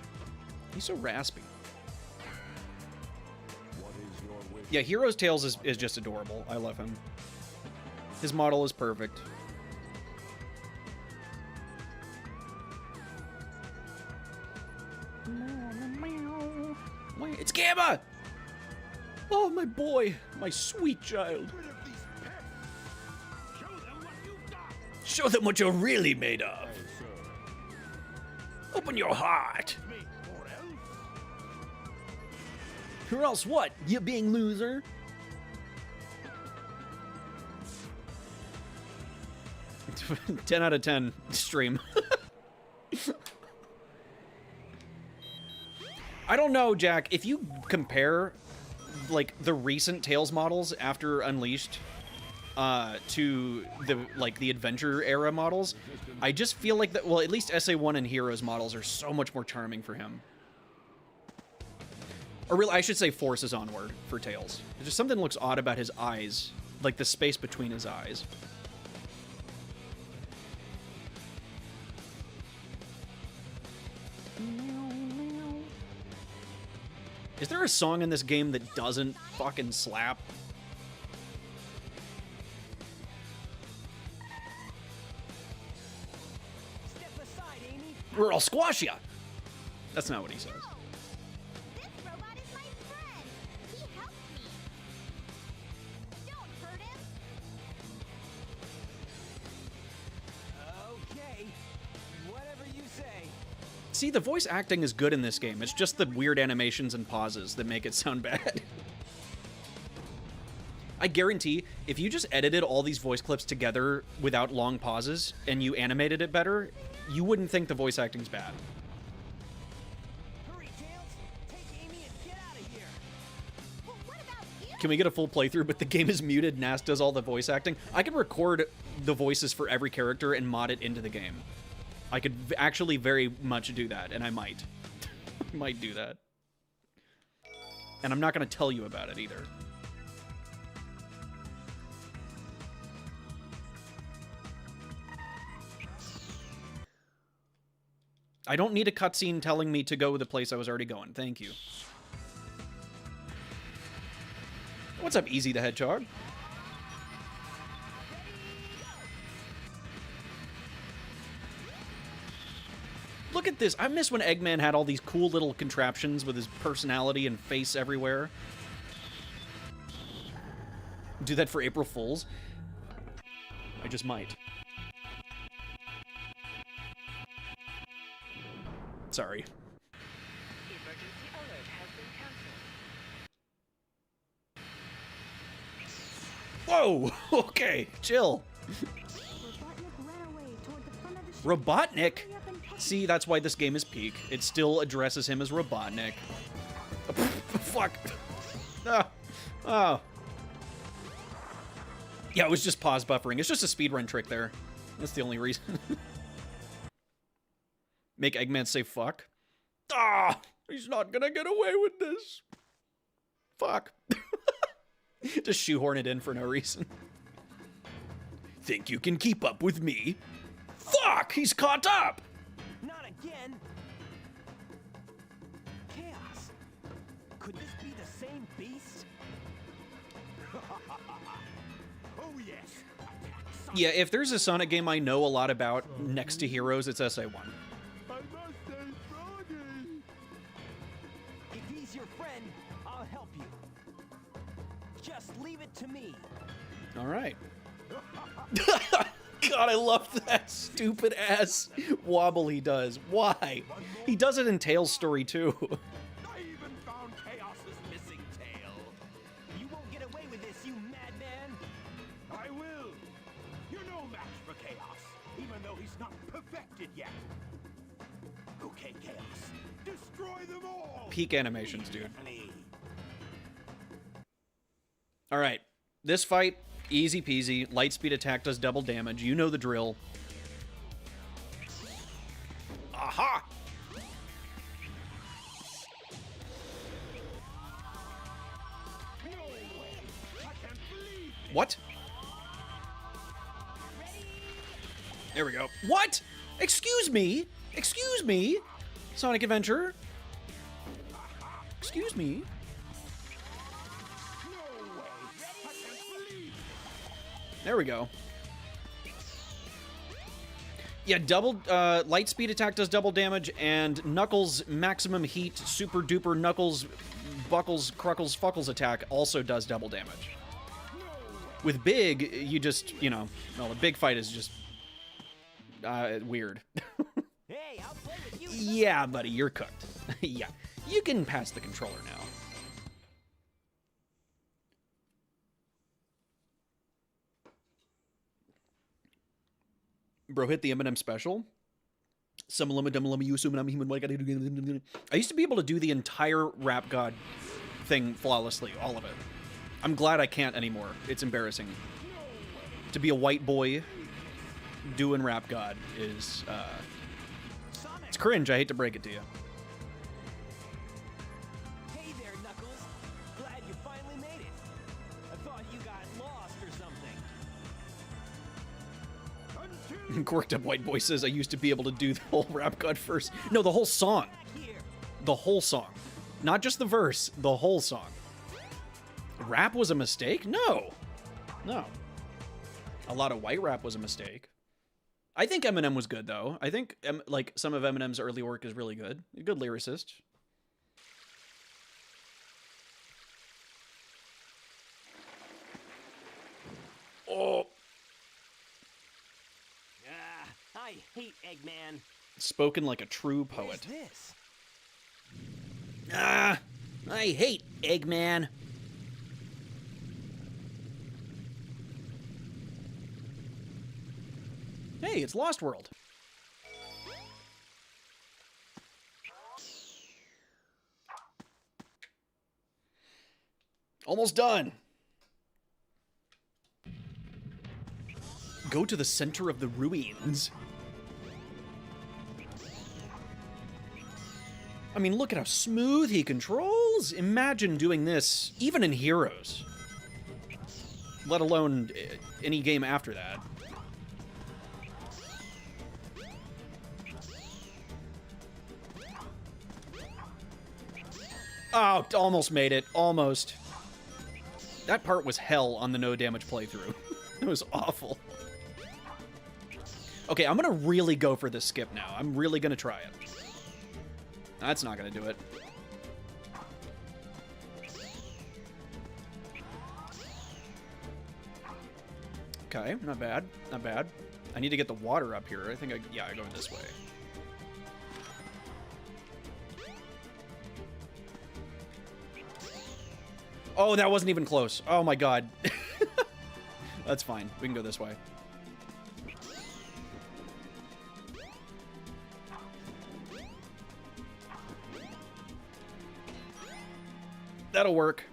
He's so raspy. What is your wish? Yeah, Heroes Tails is just adorable. I love him. His model is perfect. Wait, it's Gamma! Oh, my boy. My sweet child. Rid of these pests. Show them what you've got. Show them what you're really made of. Aye, sir. Open your heart. Me, or else. Or else what? You being loser? "10 out of 10 stream." I don't know, Jack. If you compare, like, the recent Tails models after Unleashed to the Adventure era models, I just feel like that. Well, at least SA1 and Heroes models are so much more charming for him. Or really, I should say Forces Onward for Tails. There's just something looks odd about his eyes, like the space between his eyes. Is there a song in this game that doesn't fucking slap? Step aside, Amy. Or I'll squash ya! That's not what he says. This robot is my friend. He helped me. Don't hurt him. Okay. Whatever you say. See, the voice acting is good in this game. It's just the weird animations and pauses that make it sound bad. I guarantee, if you just edited all these voice clips together without long pauses and you animated it better, you wouldn't think the voice acting's bad. Hurry, Tails. Take Amy and get out of here. Well, what about you? Can we get a full playthrough, but the game is muted, Nas does all the voice acting? I can record the voices for every character and mod it into the game. I could actually very much do that, and I might. I might do that. And I'm not going to tell you about it either. I don't need a cutscene telling me to go the place I was already going. Thank you. What's up, Easy the Hedgehog? Look at this. I miss when Eggman had all these cool little contraptions with his personality and face everywhere. Do that for April Fools? I just might. Sorry. Emergency alert has been cancelled. Whoa! Okay, chill. Robotnik ran away toward the front of the ship. Robotnik? Hurry up and catch See, that's why this game is peak. It still addresses him as Robotnik. Fuck. Ah. Oh. Yeah, it was just pause buffering. It's just a speedrun trick there. That's the only reason. Make Eggman say fuck. Ah! He's not gonna get away with this. Fuck. Just shoehorn it in for no reason. Think you can keep up with me? Fuck! He's caught up! Not again! Chaos! Could this be the same beast? Oh yes. Attack Sonic. Yeah, if there's a Sonic game I know a lot about next to Heroes, it's SA1. I must say, Froggy. If he's your friend, I'll help you. Just leave it to me. All right. God, I love that stupid ass wobble he does. Why? He does it in Tails' story too. I even found Chaos's missing tail. You won't get away with this, you madman! I will. You're no match for Chaos, even though he's not perfected yet. Okay, Chaos. Destroy them all. Peak animations, dude. Tiffany. All right. This fight, easy peasy. Lightspeed attack does double damage. You know the drill. Aha! No way. I can't believe it. What? There we go. What? Excuse me? Excuse me? Sonic Adventure? Excuse me? No way. I can't believe it. There we go. Yeah, light speed attack does double damage, and Knuckles maximum heat super duper Knuckles Buckles Cruckles Fuckles attack also does double damage. With Big, you just, you know, well, the big fight is just weird. Hey, I'll play with you. Yeah, buddy, you're cooked. Yeah, you can pass the controller now. Bro, hit the Eminem special. I used to be able to do the entire Rap God thing flawlessly, all of it. I'm glad I can't anymore. It's embarrassing. To be a white boy doing Rap God is, it's cringe. I hate to break it to you. Hey there, Knuckles. Glad you finally made it. I thought you got lost or something. Quirked up white boy says I used to be able to do the whole Rap God first. No, the whole song. Back here. The whole song. Not just the verse, the whole song. Rap was a mistake? No. No. A lot of white rap was a mistake. I think Eminem was good, though. I think, like, some of Eminem's early work is really good. A good lyricist. Oh. I hate Eggman. Spoken like a true What's poet. this? Ah, I hate Eggman. Hey, it's Lost World. Almost done. Go to the center of the ruins. I mean, look at how smooth he controls. Imagine doing this, even in Heroes. Let alone any game after that. Oh, almost made it. Almost. That part was hell on the no damage playthrough. It was awful. Okay, I'm gonna really go for this skip now. I'm really gonna try it. That's not gonna do it. Okay, not bad. Not bad. I need to get the water up here. I think I go this way. Oh, that wasn't even close. Oh my god. That's fine. We can go this way. That'll work.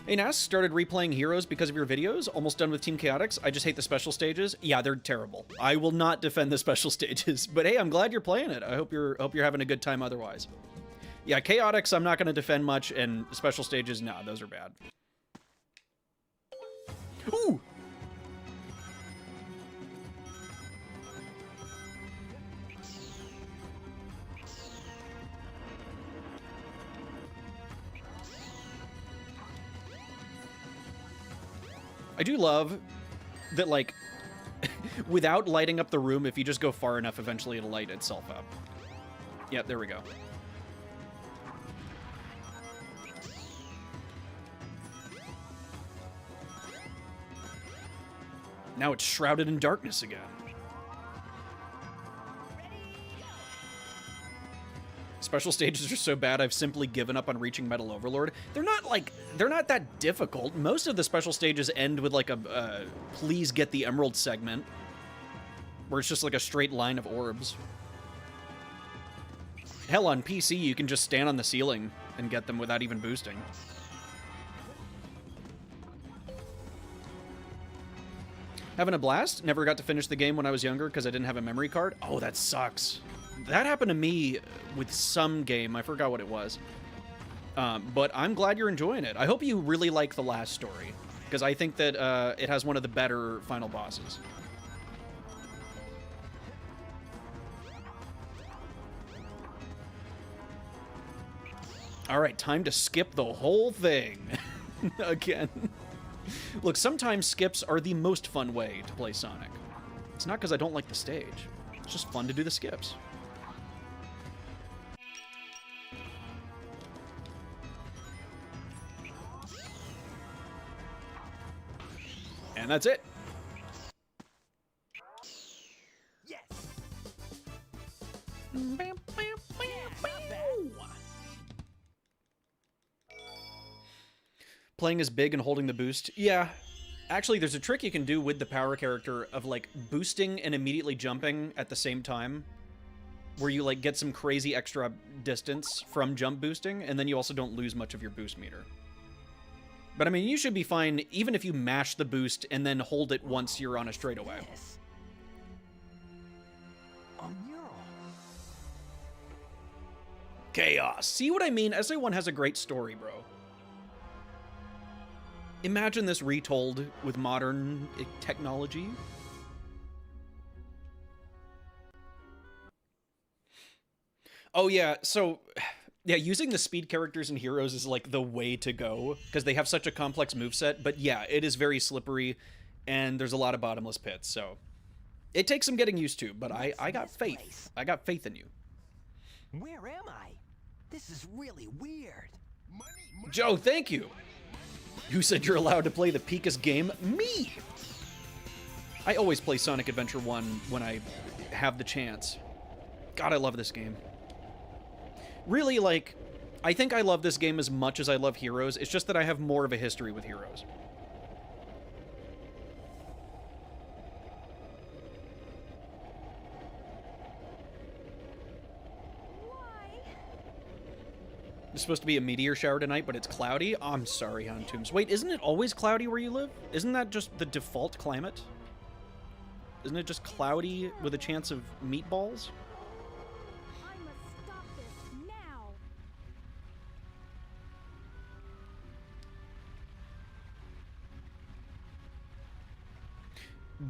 Hey, Nas, started replaying Heroes because of your videos. Almost done with Team Chaotix. I just hate the special stages. Yeah, they're terrible. I will not defend the special stages, but hey, I'm glad you're playing it. I hope you're having a good time otherwise. Yeah, Chaotix, I'm not going to defend much, and special stages, nah, those are bad. Ooh! I do love that, like, without lighting up the room, if you just go far enough, eventually it'll light itself up. Yeah, there we go. Now it's shrouded in darkness again. Special stages are so bad, I've simply given up on reaching Metal Overlord. They're not that difficult. Most of the special stages end with like a please get the emerald segment, where it's just like a straight line of orbs. Hell, on PC, you can just stand on the ceiling and get them without even boosting. Having a blast. Never got to finish the game when I was younger because I didn't have a memory card. Oh, that sucks. That happened to me with some game. I forgot what it was. But I'm glad you're enjoying it. I hope you really like the last story, because I think that it has one of the better final bosses. All right, time to skip the whole thing again. Look, sometimes skips are the most fun way to play Sonic. It's not because I don't like the stage. It's just fun to do the skips. And that's it. Yes. Playing as Big and holding the boost. Yeah. Actually, there's a trick you can do with the power character of, like, boosting and immediately jumping at the same time, where you, like, get some crazy extra distance from jump boosting, and then you also don't lose much of your boost meter. But, I mean, you should be fine even if you mash the boost and then hold it once you're on a straightaway. Yes. A mural. Chaos. See what I mean? SA1 has a great story, bro. Imagine this retold with modern technology. Oh, yeah, so... Yeah, using the speed characters in Heroes is, like, the way to go, because they have such a complex moveset, but yeah, it is very slippery, and there's a lot of bottomless pits, so... It takes some getting used to, but I got faith. Place? I got faith in you. Where am I? This is really weird. Joe, thank you! Who said you're allowed to play the Pika's game? Me! I always play Sonic Adventure 1 when I have the chance. God, I love this game. Really, like, I think I love this game as much as I love Heroes. It's just that I have more of a history with Heroes. It's supposed to be a meteor shower tonight, but it's cloudy. Oh, I'm sorry, Hound Tombs. Wait, isn't it always cloudy where you live? Isn't that just the default climate? Isn't it just cloudy with a chance of meatballs? I must stop this now.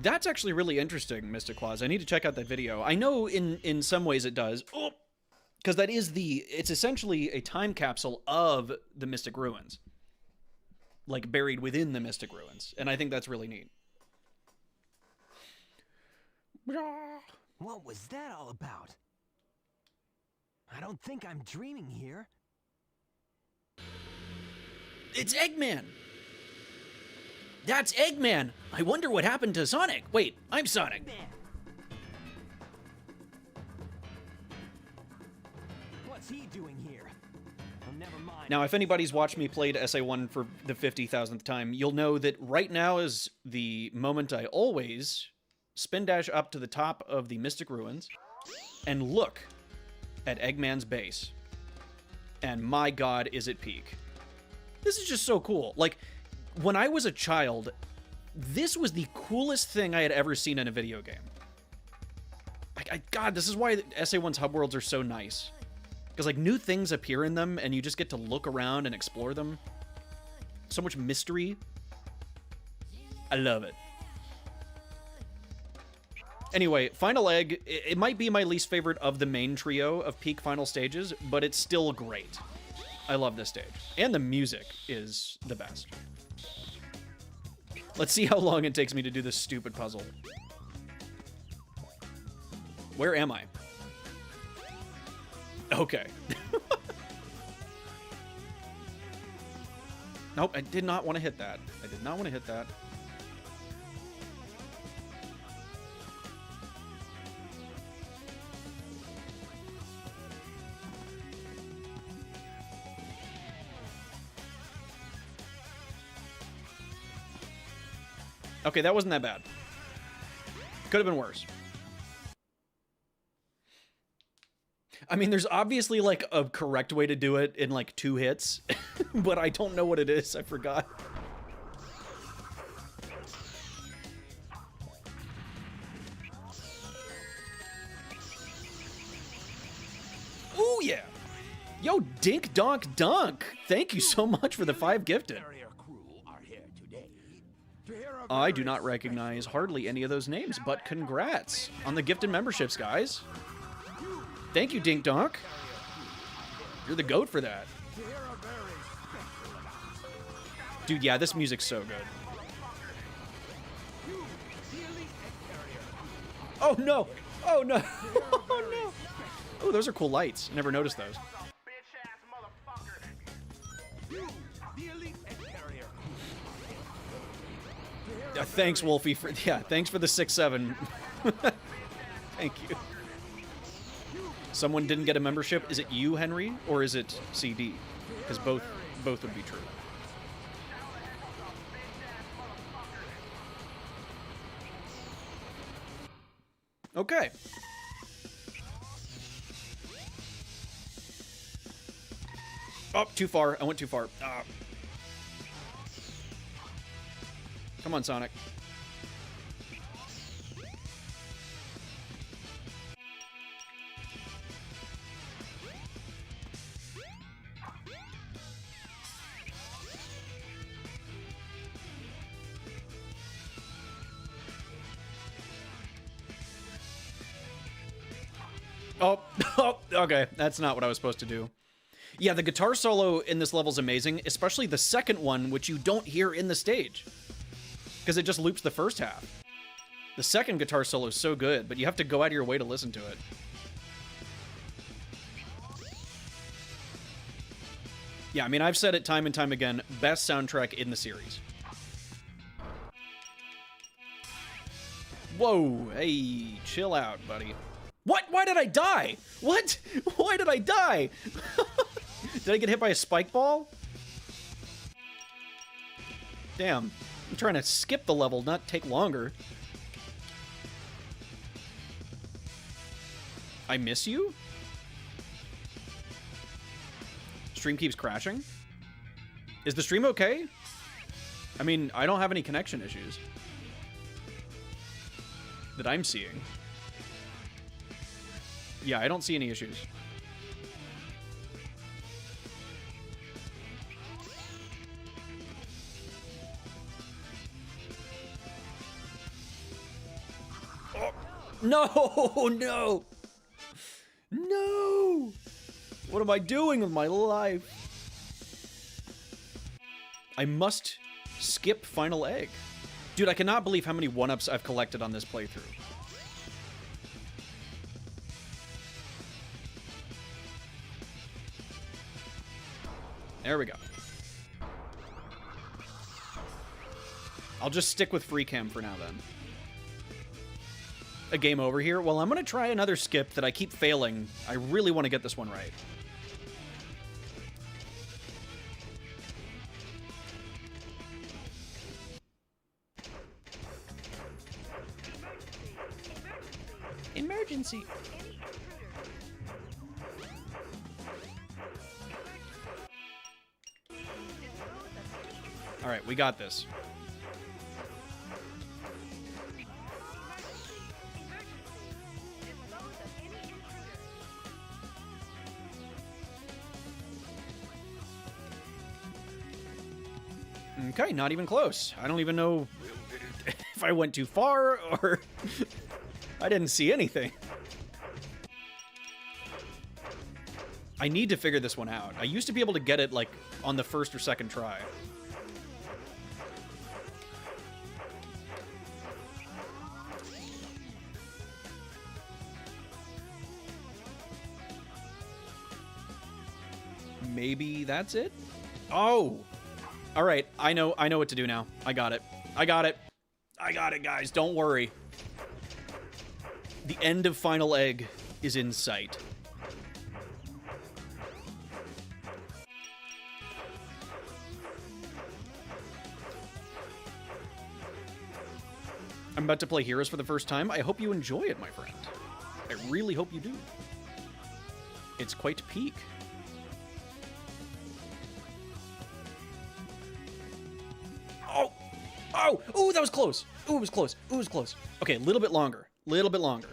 That's actually really interesting, Mystic Claus. I need to check out that video. I know in some ways it does. Oh! Because that is it's essentially a time capsule of the Mystic Ruins. Like, buried within the Mystic Ruins. And I think that's really neat. What was that all about? I don't think I'm dreaming here. It's Eggman! That's Eggman! I wonder what happened to Sonic. Wait, I'm Sonic. Man. What's he doing here? never mind. Now, if anybody's watched me play to SA1 for the 50,000th time, you'll know that right now is the moment I always spin dash up to the top of the Mystic Ruins and look at Eggman's base. And my god, is it peak. This is just so cool. Like, when I was a child, this was the coolest thing I had ever seen in a video game. God, this is why SA1's hub worlds are so nice. Because, like, new things appear in them, and you just get to look around and explore them. So much mystery. I love it. Anyway, Final Egg, it might be my least favorite of the main trio of peak final stages, but it's still great. I love this stage. And the music is the best. Let's see how long it takes me to do this stupid puzzle. Where am I? Okay. Nope, I did not want to hit that. I did not want to hit that. Okay, that wasn't that bad. Could have been worse. I mean, there's obviously, like, a correct way to do it in, like, 2 hits, but I don't know what it is. I forgot. Ooh, yeah. Yo, Dink Donk Dunk. Thank you so much for the 5 gifted. Barrier crew are here today to hear a I very do not recognize hardly any of those names, but congrats on the gifted memberships, guys. Thank you, Dink Donk. You're the GOAT for that. to hear a very special announcement. Dude, yeah, this music's so good. You, the elite egg carrier, Oh, no. Oh, no. Oh, no. Oh, those are cool lights. Never noticed those. you, the elite egg carrier. Thanks, Wolfie, for... Yeah, thanks for the 6-7. Thank you. Someone didn't get a membership. Is it you, Henry, or is it CD? Because both would be true. Okay. Oh, too far. I went too far. Ah. Come on, Sonic. Oh, oh, okay. That's not what I was supposed to do. Yeah, the guitar solo in this level is amazing, especially the second one, which you don't hear in the stage. Because it just loops the first half. The second guitar solo is so good, but you have to go out of your way to listen to it. Yeah, I mean, I've said it time and time again, best soundtrack in the series. Whoa, hey, chill out, buddy. What? Why did I die? What? Why did I die? Did I get hit by a spike ball? Damn. I'm trying to skip the level, not take longer. I miss you? Stream keeps crashing? Is the stream okay? I mean, I don't have any connection issues that I'm seeing. Yeah, I don't see any issues. Oh, no, no. No. What am I doing with my life? I must skip Final Egg. Dude, I cannot believe how many 1-ups I've collected on this playthrough. There we go. I'll just stick with free cam for now, then. A game over here? Well, I'm going to try another skip that I keep failing. I really want to get this one right. Emergency. All right, we got this. Okay, not even close. I don't even know if I went too far or I didn't see anything. I need to figure this one out. I used to be able to get it like on the first or second try. Maybe that's it? Oh! All right, I know what to do now. I got it. I got it. I got it, guys. Don't worry. The end of Final Egg is in sight. I'm about to play Heroes for the first time. I hope you enjoy it, my friend. I really hope you do. It's quite peak. Oh! Oh! Ooh, that was close! Ooh, it was close. Ooh, it was close. Okay, a little bit longer. Little bit longer.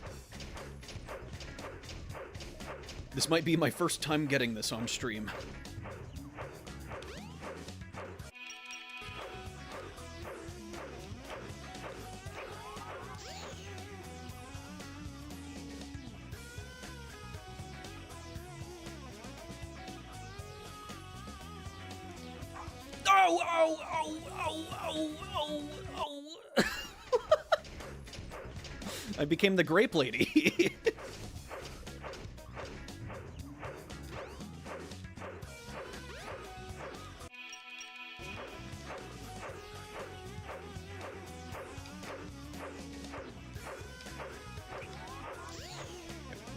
This might be my first time getting this on stream. Oh, oh, oh, oh, oh, oh, oh. I became the grape lady.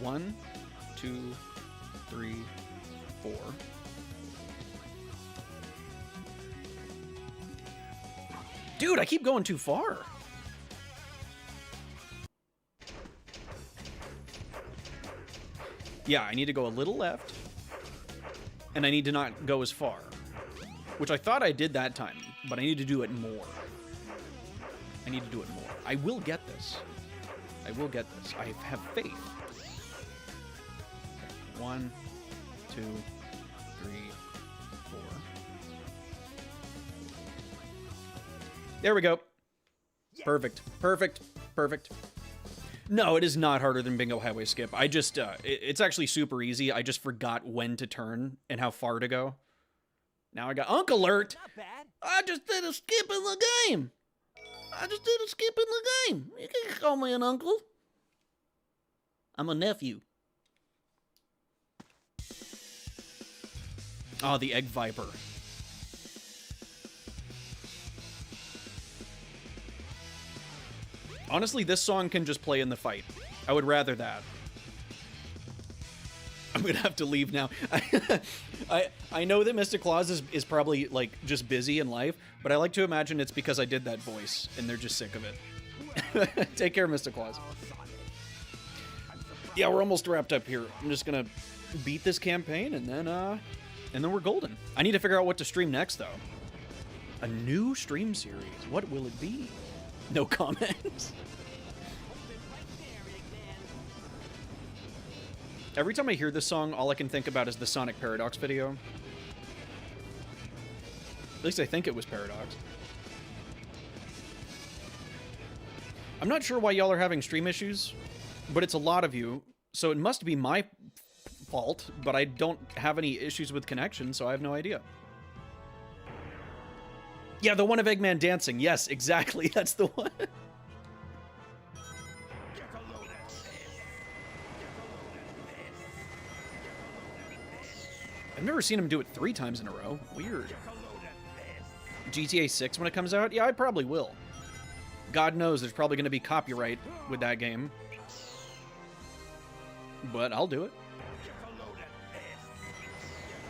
One, two, three, four. Dude, I keep going too far. Yeah, I need to go a little left. And I need to not go as far. Which I thought I did that time, but I need to do it more. I need to do it more. I will get this. I will get this. I have faith. 1, 2, 3, 4. There we go. Perfect. Perfect. Perfect. No, it is not harder than Bingo Highway Skip. I just, it's actually super easy. I just forgot when to turn and how far to go. Now I got Uncle Alert. Not bad. I just did a skip in the game. I just did a skip in the game. You can call me an uncle. I'm a nephew. Oh, the Egg Viper. Honestly, this song can just play in the fight. I would rather that. I'm gonna have to leave now. I know that Mystic Claus is probably, like, just busy in life, but I like to imagine it's because I did that voice, and they're just sick of it. Take care, Mystic Claus. Yeah, we're almost wrapped up here. I'm just gonna beat this campaign, and then we're golden. I need to figure out what to stream next, though. A new stream series. What will it be? No comment. Every time I hear this song, all I can think about is the Sonic Paradox video. At least I think it was Paradox. I'm not sure why y'all are having stream issues, but it's a lot of you, so it must be my fault, but I don't have any issues with connection, so I have no idea. Yeah, the one of Eggman dancing. Yes, exactly. That's the one. I've never seen him do it 3 times in a row. Weird. GTA 6 when it comes out? Yeah, I probably will. God knows there's probably going to be copyright with that game. But I'll do it.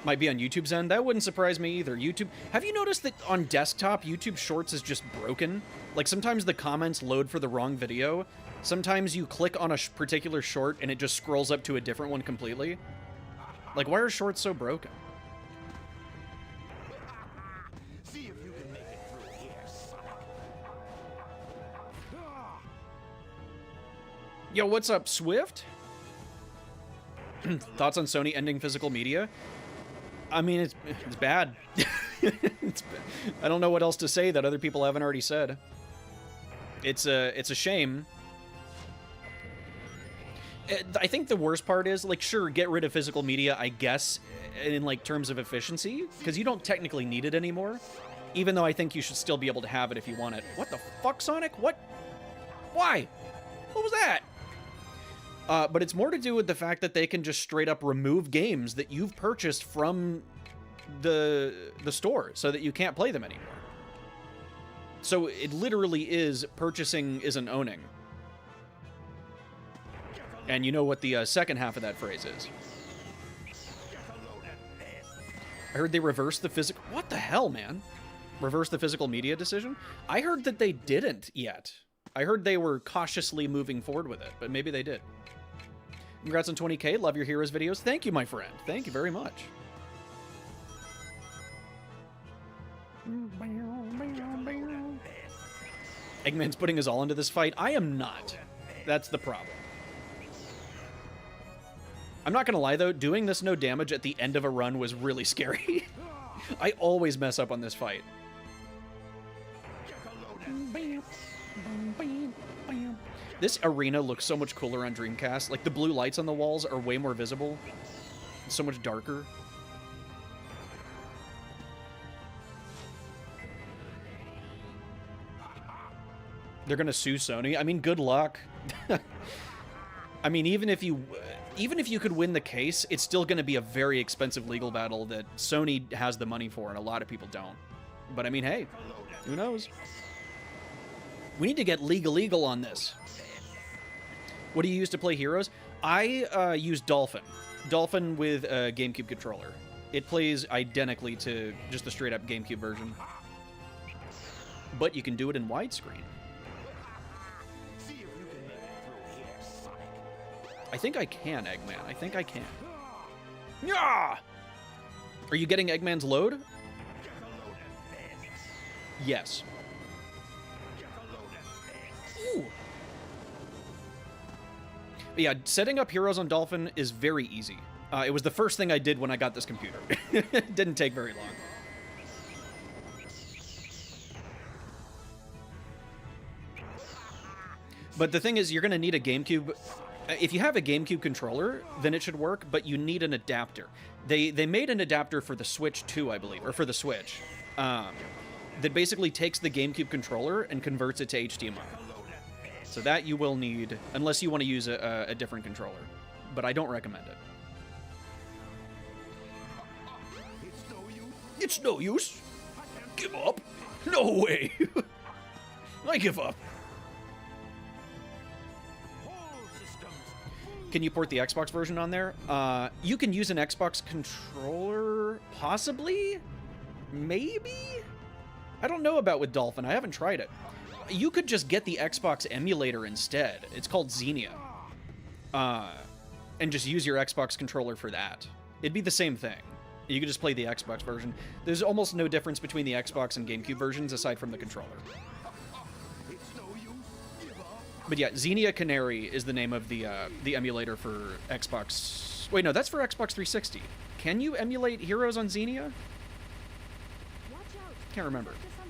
Might be on YouTube's end. That wouldn't surprise me either. YouTube. Have you noticed that on desktop, YouTube Shorts is just broken? Like sometimes the comments load for the wrong video. Sometimes you click on a particular short and it just scrolls up to a different one completely. Like, why are Shorts so broken? See if you can make it through here, Sonic. Yo, what's up, Swift? Thoughts on Sony ending physical media? I mean, it's bad. It's bad. I don't know what else to say that other people haven't already said. It's a shame. I think the worst part is, like, sure, get rid of physical media, I guess, in, like, terms of efficiency, because you don't technically need it anymore, even though I think you should still be able to have it if you want it. What the fuck, Sonic? What? Why? What was that? But it's more to do with the fact that they can just straight up remove games that you've purchased from the store so that you can't play them anymore. So it literally is purchasing isn't owning. And you know what the second half of that phrase is. I heard they reversed the physical... What the hell, man? Reverse the physical media decision? I heard that they didn't yet. I heard they were cautiously moving forward with it, but maybe they did. Congrats on 20K. Love your Heroes videos. Thank you, my friend. Thank you very much. Eggman's putting his all into this fight. I am not. That's the problem. I'm not gonna lie, though. Doing this no damage at the end of a run was really scary. I always mess up on this fight. This arena looks so much cooler on Dreamcast. Like, the blue lights on the walls are way more visible. It's so much darker. They're gonna sue Sony. I mean, good luck. I mean, even if you could win the case, it's still gonna be a very expensive legal battle that Sony has the money for, and a lot of people don't. But I mean, hey, who knows? We need to get legal on this. What do you use to play Heroes? I use Dolphin. Dolphin with a GameCube controller. It plays identically to just the straight-up GameCube version. But you can do it in widescreen. See if you can make it through here, Sonic. I think I can, Eggman. I think I can. Yeah! Are you getting Eggman's load? Yes. Ooh. But yeah, setting up Heroes on Dolphin is very easy. It was the first thing I did when I got this computer. It didn't take very long. But the thing is, you're going to need a GameCube. If you have a GameCube controller, then it should work, but you need an adapter. They made an adapter for the Switch too, I believe, or for the Switch, that basically takes the GameCube controller and converts it to HDMI. So that you will need, unless you want to use a different controller. But I don't recommend it. It's no use. It's no use. Give up? No way. I give up. All systems. Can you port the Xbox version on there? You can use an Xbox controller, possibly? Maybe? I don't know about with Dolphin. I haven't tried it. You could just get the Xbox emulator instead. It's called Xenia. And just use your Xbox controller for that. It'd be the same thing. You could just play the Xbox version. There's almost no difference between the Xbox and GameCube versions aside from the controller. It's no use. Give up. But yeah, Xenia Canary is the name of the emulator for Xbox. Wait, no, that's for Xbox 360. Can you emulate Heroes on Xenia? Watch out. Can't remember. After something.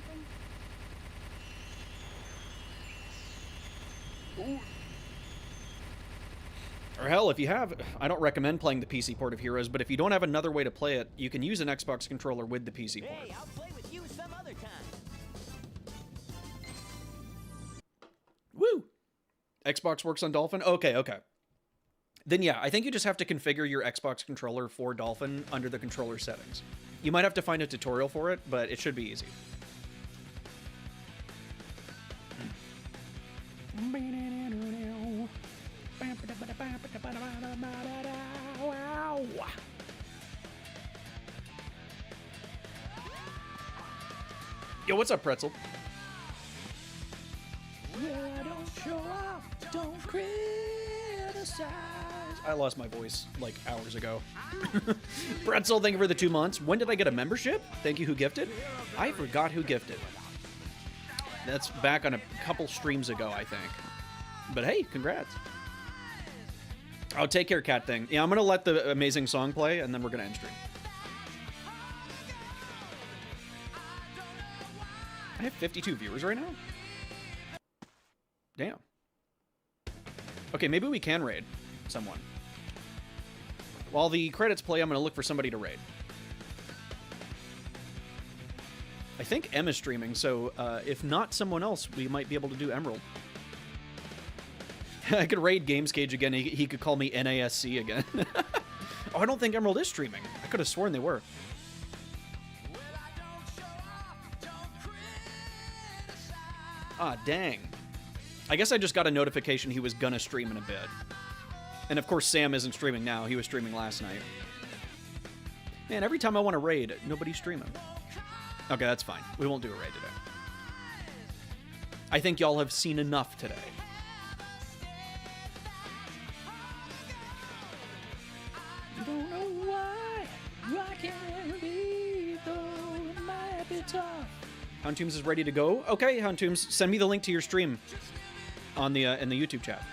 Or hell, if you have... I don't recommend playing the PC port of Heroes, but if you don't have another way to play it, you can use an Xbox controller with the PC port. Hey, I'll play with you some other time. Woo! Xbox works on Dolphin? Okay. Then yeah, I think you just have to configure your Xbox controller for Dolphin under the controller settings. You might have to find a tutorial for it, but it should be easy. Yo, what's up, Pretzel? Yeah, don't show off, don't criticize. I lost my voice like hours ago. Pretzel, thank you for the 2 months. When did I get a membership? Thank you, who gifted? I forgot who gifted. That's back on a couple streams ago, I think. But hey, congrats. Oh, take care, cat thing. Yeah, I'm gonna let the amazing song play, and then we're gonna end stream. I have 52 viewers right now? Damn. Okay, maybe we can raid someone. While the credits play, I'm gonna look for somebody to raid. I think Em is streaming, so if not someone else, we might be able to do Emerald. I could raid Games Cage again. He could call me NASC again. Oh, I don't think Emerald is streaming. I could have sworn they were. Ah, dang. I guess I just got a notification he was gonna stream in a bit. And of course, Sam isn't streaming now. He was streaming last night. Man, every time I want to raid, nobody's streaming. Okay, that's fine. We won't do a raid today. I think y'all have seen enough today. Don't know why I can't be though it might be tough. Houndtombs is ready to go. Okay, Houndtombs, send me the link to your stream on the in the YouTube chat.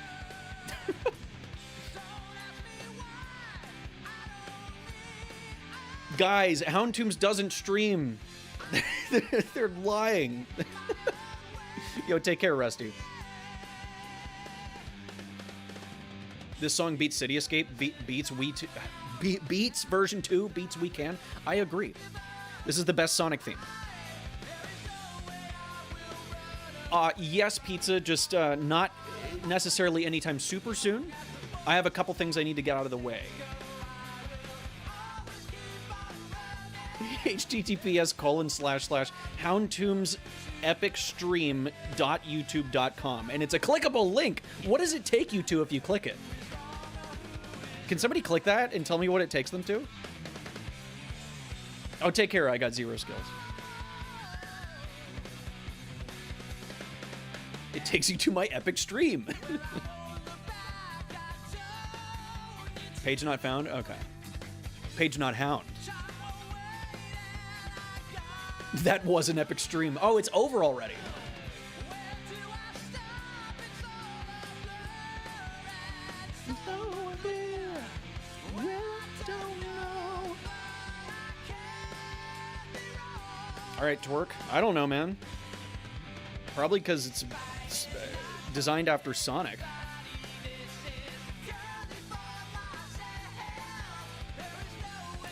Guys, Houndtombs doesn't stream. They're lying. Yo, take care, Rusty. This song beats City Escape, beats beats version 2, beats We Can. I agree. This is the best Sonic theme. Yes, Pizza, just not necessarily anytime super soon. I have a couple things I need to get out of the way. https://houndtombsepicstream.youtube.com, and it's a clickable link. What does it take you to if you click it? Can somebody click that and tell me what it takes them to? Oh, take care. I got 0 skills. It takes you to my epic stream. Page not found? Okay. Page not hound. That was an epic stream. Oh, it's over already. All right, Twerk. I don't know, man. Probably because it's designed after Sonic.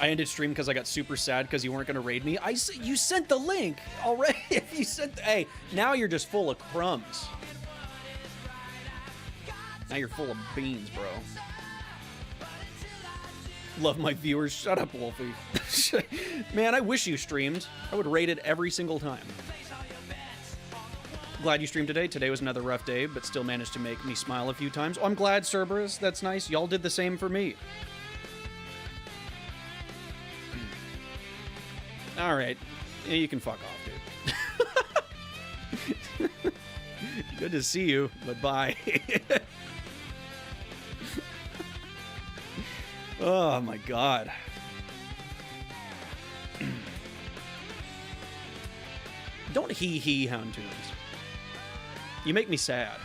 I ended stream because I got super sad because you weren't going to raid me. You sent the link already. If you sent, hey, now you're just full of crumbs. Now you're full of beans, bro. Love my viewers. Shut up, Wolfie. Man, I wish you streamed. I would rate it every single time. Glad you streamed today. Today was another rough day, but still managed to make me smile a few times. Oh, I'm glad, Cerberus. That's nice. Y'all did the same for me. All right. Yeah, you can fuck off, dude. Good to see you, but bye. Oh, my God. Don't hee-hee, Houndtombs. You make me sad.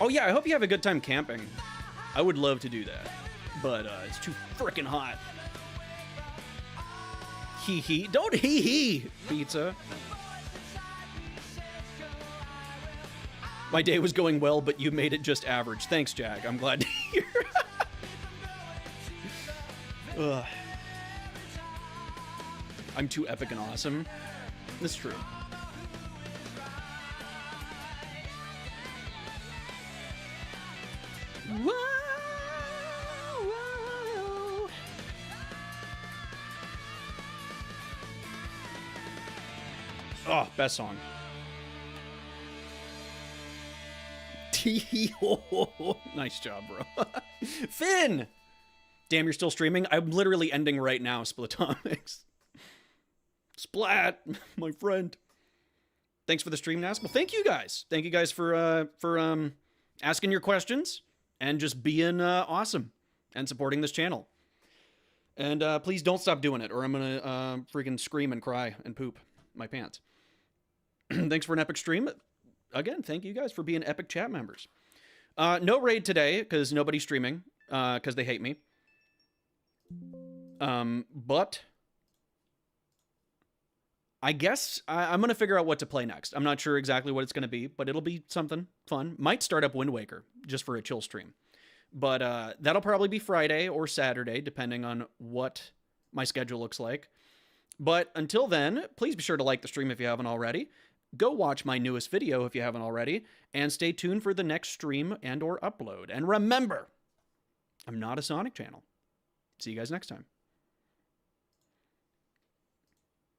Oh, yeah, I hope you have a good time camping. I would love to do that, but it's too freaking hot. Hee-hee. Don't hee-hee, Pizza. My day was going well, but you made it just average. Thanks, Jack. I'm glad to hear. Ugh. I'm too epic and awesome. That's true. Whoa, whoa. Oh, best song. Nice job, bro. Finn! Damn, you're still streaming? I'm literally ending right now, Splatomics. Splat, my friend. Thanks for the stream, Nas. Well, thank you guys. Thank you guys for asking your questions and just being awesome and supporting this channel. And please don't stop doing it, or I'm gonna freaking scream and cry and poop my pants. Thanks for an epic stream. Again, thank you guys for being epic chat members. No raid today because nobody's streaming because they hate me. But I guess I'm going to figure out what to play next. I'm not sure exactly what it's going to be, but it'll be something fun. Might start up Wind Waker just for a chill stream. But that'll probably be Friday or Saturday, depending on what my schedule looks like. But until then, please be sure to like the stream if you haven't already. Go watch my newest video if you haven't already. And stay tuned for the next stream and or upload. And remember, I'm not a Sonic channel. See you guys next time.